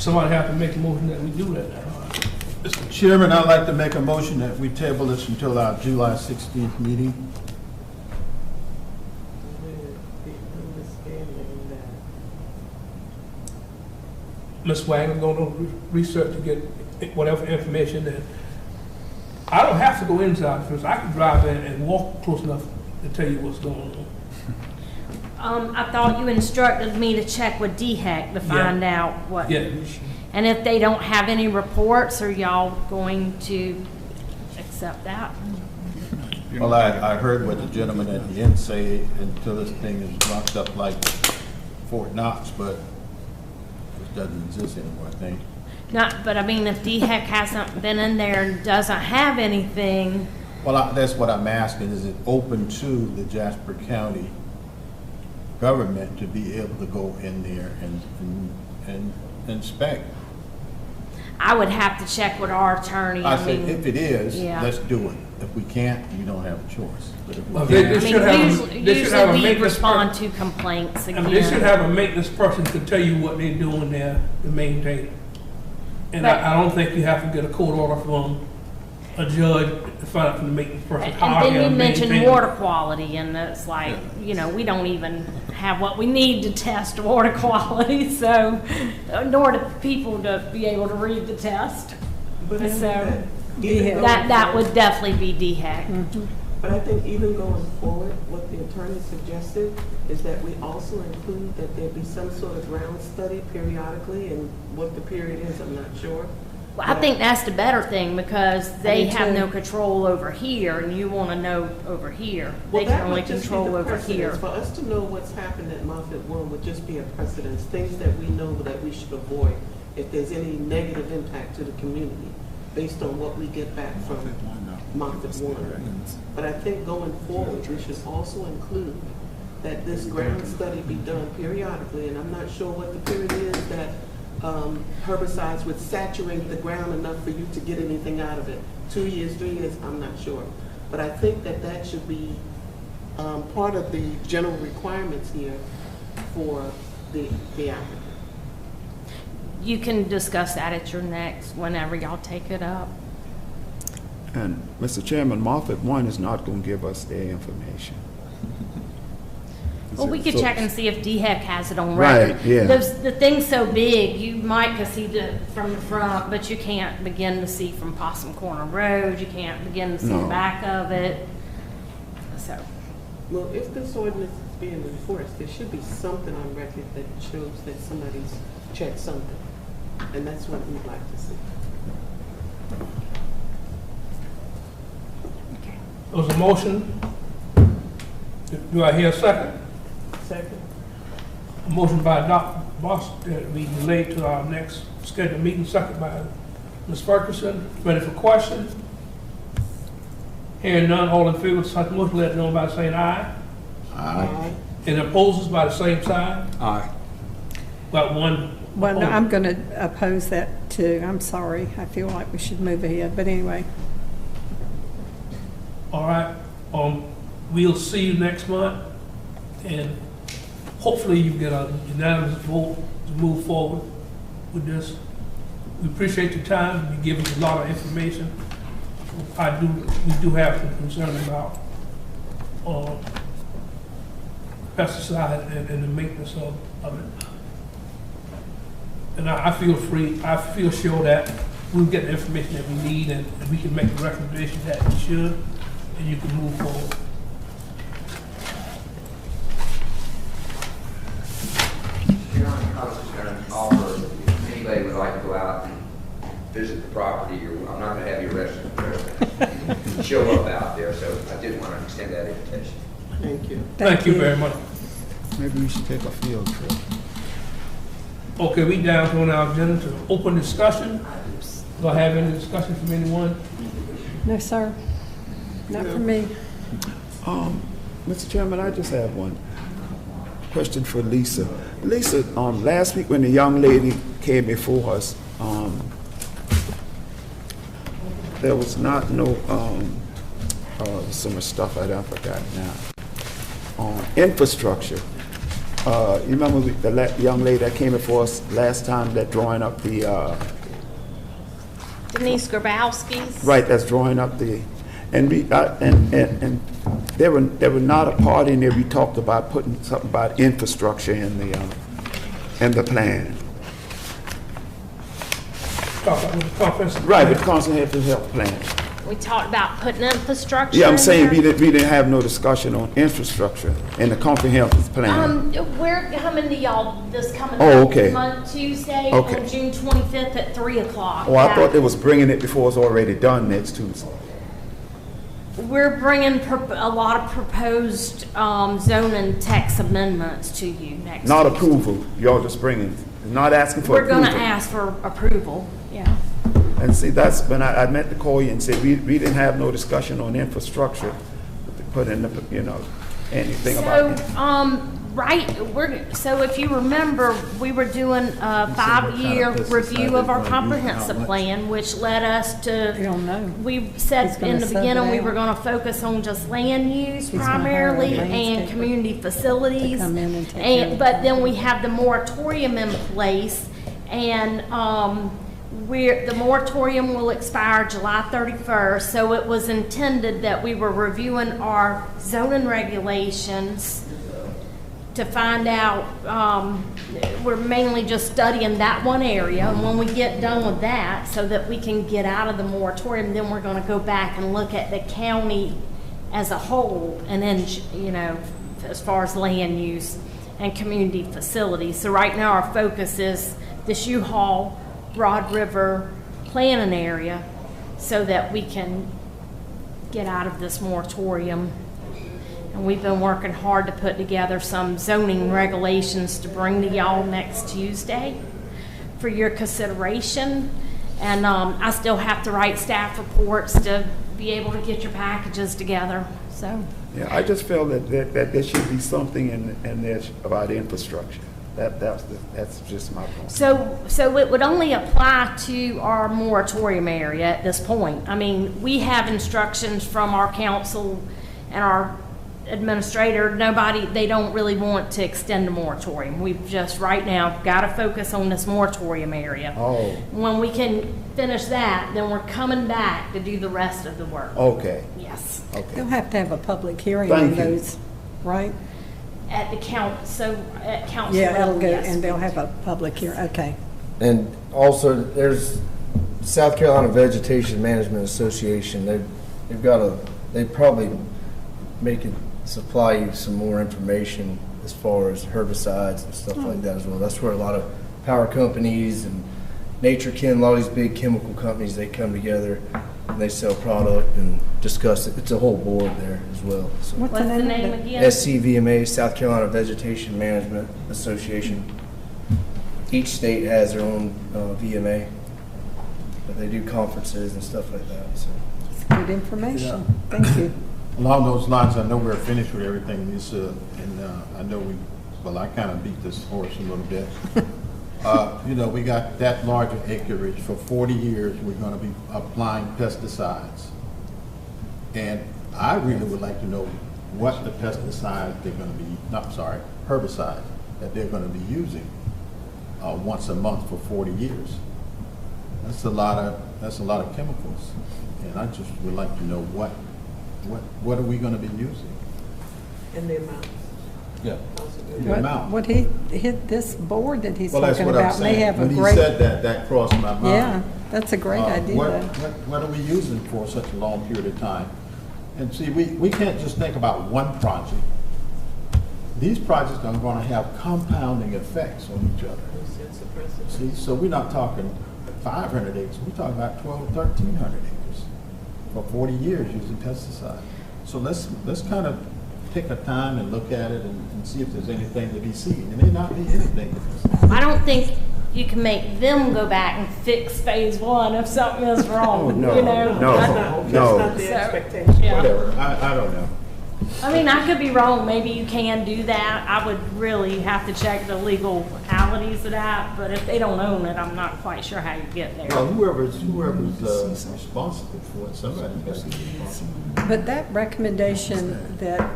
Somebody have to make a motion that we do that now. Mr. Chairman, I'd like to make a motion that we table this until our July 16th meeting. Ms. Wagner going to research to get whatever information that, I don't have to go inside first. I can drive in and walk close enough to tell you what's going on. I thought you instructed me to check with DHEC to find out what. Yeah. And if they don't have any reports, are y'all going to accept that? Well, I heard what the gentleman at the end say until this thing is locked up like Fort Knox, but it doesn't exist anymore, I think. But I mean, if DHEC hasn't been in there and doesn't have anything. Well, that's what I'm asking. Is it open to the Jasper County government to be able to go in there and inspect? I would have to check with our attorney. I said, if it is, yeah. let's do it. If we can't, you don't have a choice. But if we Well, can, usually we respond to complaints again. I mean, they should have a maintenance person to tell you what they're doing there to maintain it. And I don't think you have to get a court order from a judge to find out from the maintenance person. And then you mentioned water quality, and it's like, we don't even have what we need to test water quality, so, nor do people to be able to read the test. But I So, think that would definitely be DHEC. But I think even going forward, what the attorney suggested is that we also include that there be some sort of ground study periodically, and what the period is, I'm not sure. Well, I think that's the better thing, because they do have too. no control over here, and you want to know over here. Well, They can that only would just be control the over precedence. here. For us to know what's happened at Moffett One would just be a precedence, things that we know that we should avoid if there's any negative impact to the community based on what we get back from Moffett One. But I think going forward, we should also include that this ground study be done periodically, and I'm not sure what the period is that herbicides would saturate the ground enough for you to get anything out of it. 2 years, 3 years, I'm not sure. But I think that should be part of the general requirements here for the applicant. You can discuss that at your next, whenever y'all take it up. And, Mr. Chairman, Moffett One is not going to give us their information. Well, we could So- check and see if DHEC has it on Right, record. yeah. The thing's so big, you might can see from the front, but you can't begin to see from Possum Corner Road. You can't begin to see the No. back of it. So, Well, if this ordinance is being enforced, there should be something on record that shows that somebody's checked something. And that's what we'd like to see. There was a motion. Do I hear a second? Second. A motion by Dr. Boss that we delayed to our next scheduled meeting, second by Ms. Ferguson. Ready for question? Hearing none, all in favor of such motion, let it know by saying aye. Aye. And opposes by the same sign. Aye. Got one. Well, no, opposed. I'm going to oppose that too. I'm sorry. I feel like we should move ahead, but anyway. All right, we'll see you next month, and hopefully you get a unanimous vote to move forward with this. We appreciate your time. You give us a lot of information. We do have some concern about pesticide and the maintenance of it. And I feel sure that we'll get the information that we need, and we can make the recommendation that we should, and you can move forward. I was just going to offer, if anybody would like to go out and visit the property, I'm not going to have you arrested for trespassing. Show up out there, so I did want to extend that invitation. Thank you. Thank you very much. Maybe we should take a field trip. Okay, we down to on our agenda to open discussion. Do I have any discussion from anyone? No, sir. Not for me. Mr. Chairman, I just have one question for Lisa. Lisa, last week when the young lady came before us, there was not so much stuff I forgot now. Infrastructure. You remember the young lady that came before us last time that drawing up the Denise Grabowski's. right, that's drawing up the, and there were not a part in there we talked about putting something about infrastructure in the plan. Right, with the comprehensive health plan. We talked about putting infrastructure Yeah, I'm in saying there. we didn't have no discussion on infrastructure in the comprehensive plan. We're coming to y'all this coming Oh, okay. month, Tuesday, Okay. on June 25th at 3 o'clock. Oh, I thought they was bringing it before it's already done next Tuesday. We're bringing a lot of proposed zoning text amendments to you next Not Tuesday. approval, y'all just bringing, not asking for We're approval. gonna ask for approval, yeah. And see, that's when I meant to call you and say, we didn't have no discussion on infrastructure, to put in the, anything about it. So if you remember, we were doing a 5-year review of our comprehensive plan, which led us to, we said in the beginning, we were gonna focus on just land use primarily and community facilities. But then we have the moratorium in place, and the moratorium will expire July 31st, so it was intended that we were reviewing our zoning regulations to find out, we're mainly just studying that one area, and when we get done with that, so that we can get out of the moratorium, then we're gonna go back and look at the county as a whole, and then, as far as land use and community facilities. So right now, our focus is this U-Haul, Broad River planning area, so that we can get out of this moratorium. And we've been working hard to put together some zoning regulations to bring to y'all next Tuesday for your consideration. And I still have to write staff reports to be able to get your packages together, so. Yeah, I just feel that there should be something in there about infrastructure. That's just my point. So it would only apply to our moratorium area at this point. I mean, we have instructions from our council and our administrator. They don't really want to extend the moratorium. We've just right now got to focus on this moratorium area. Oh. When we can finish that, then we're coming back to do the rest of the work. Okay. Yes. Okay. They'll have to have a public hearing Thank on you. those, right? At council Yeah, it'll level, go, yes. and they'll have a public hearing, okay. And also, there's South Carolina Vegetation Management Association. They probably supply you some more information as far as herbicides and stuff like that as well. That's where a lot of power companies and NatureChem, a lot of these big chemical companies, they come together and they sell product and discuss it. It's a whole board there as well. So. What's the name again? SCVMA, South Carolina Vegetation Management Association. Each state has their own VMA, but they do conferences and stuff like that. So. Good information. Thank you. Along those lines, I know we're finished with everything, Lisa, and I know I kind of beat this horse a little bit. We got that larger acreage. For 40 years, we're going to be applying pesticides. And I really would like to know what the pesticides they're going to be, herbicides that they're going to be using once a month for 40 years. That's a lot of chemicals. And I just would like to know what are we going to be using? And the amount. Yeah. The amount. What this board that he's Well, that's talking what I'm about may saying. have a When he great. said that crossed my mind. Yeah, that's a great idea. What are we using for such a long period of time? And see, we can't just think about one project. These projects are going to have compounding effects on each other. See, so we're not talking 500 acres, we're talking about 1,200 or 1,300 acres for 40 years using pesticides. So let's kind of pick a time and look at it and see if there's anything to be seen. There may not be anything. I don't think you can make them go back and fix phase one if something is wrong, no, you know? no. That's not the expectation. Yeah. Whatever, I don't know. I mean, I could be wrong, maybe you can do that. I would really have to check the legalities of that, but if they don't own it, I'm not quite sure how you get there. Well, whoever's responsible for it, somebody's got to be responsible. But that recommendation that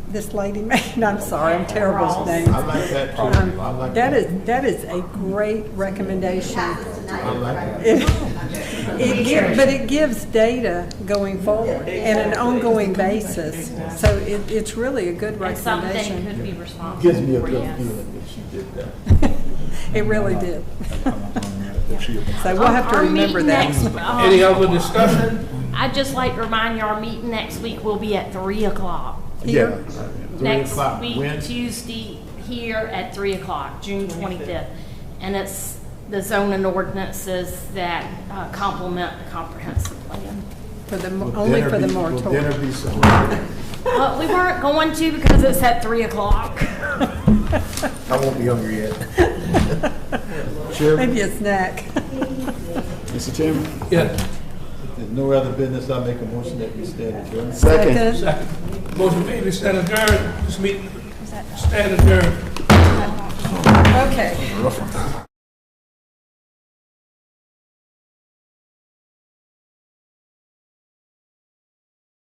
this lady made, I'm sorry, I'm terrible with names. I like that too. I like That is a great recommendation. I like that. But it gives data going forward and an ongoing basis. So it's really a good And something recommendation. could be responsible Gives me a for, good yes. feeling that she did that. It really did. So we'll have to Our remember meeting that. next- Any other discussion? I'd just like to remind you, our meeting next week will be at 3 o'clock. Yeah. 3 Next o'clock. week, When? Tuesday, here at 3 o'clock, June 25th. And it's the zoning ordinances that complement the comprehensive plan. Only for the Will moratorium. dinner be served? But we weren't going to because it's at 3 o'clock. I won't be hungry yet. Chairman, Maybe a snack. Mr. Chairman? Yeah. if there's no other business, I'll make a motion that we stand adjourned. Second. Second. Motion made, we stand adjourned. This meeting stand adjourned. Okay.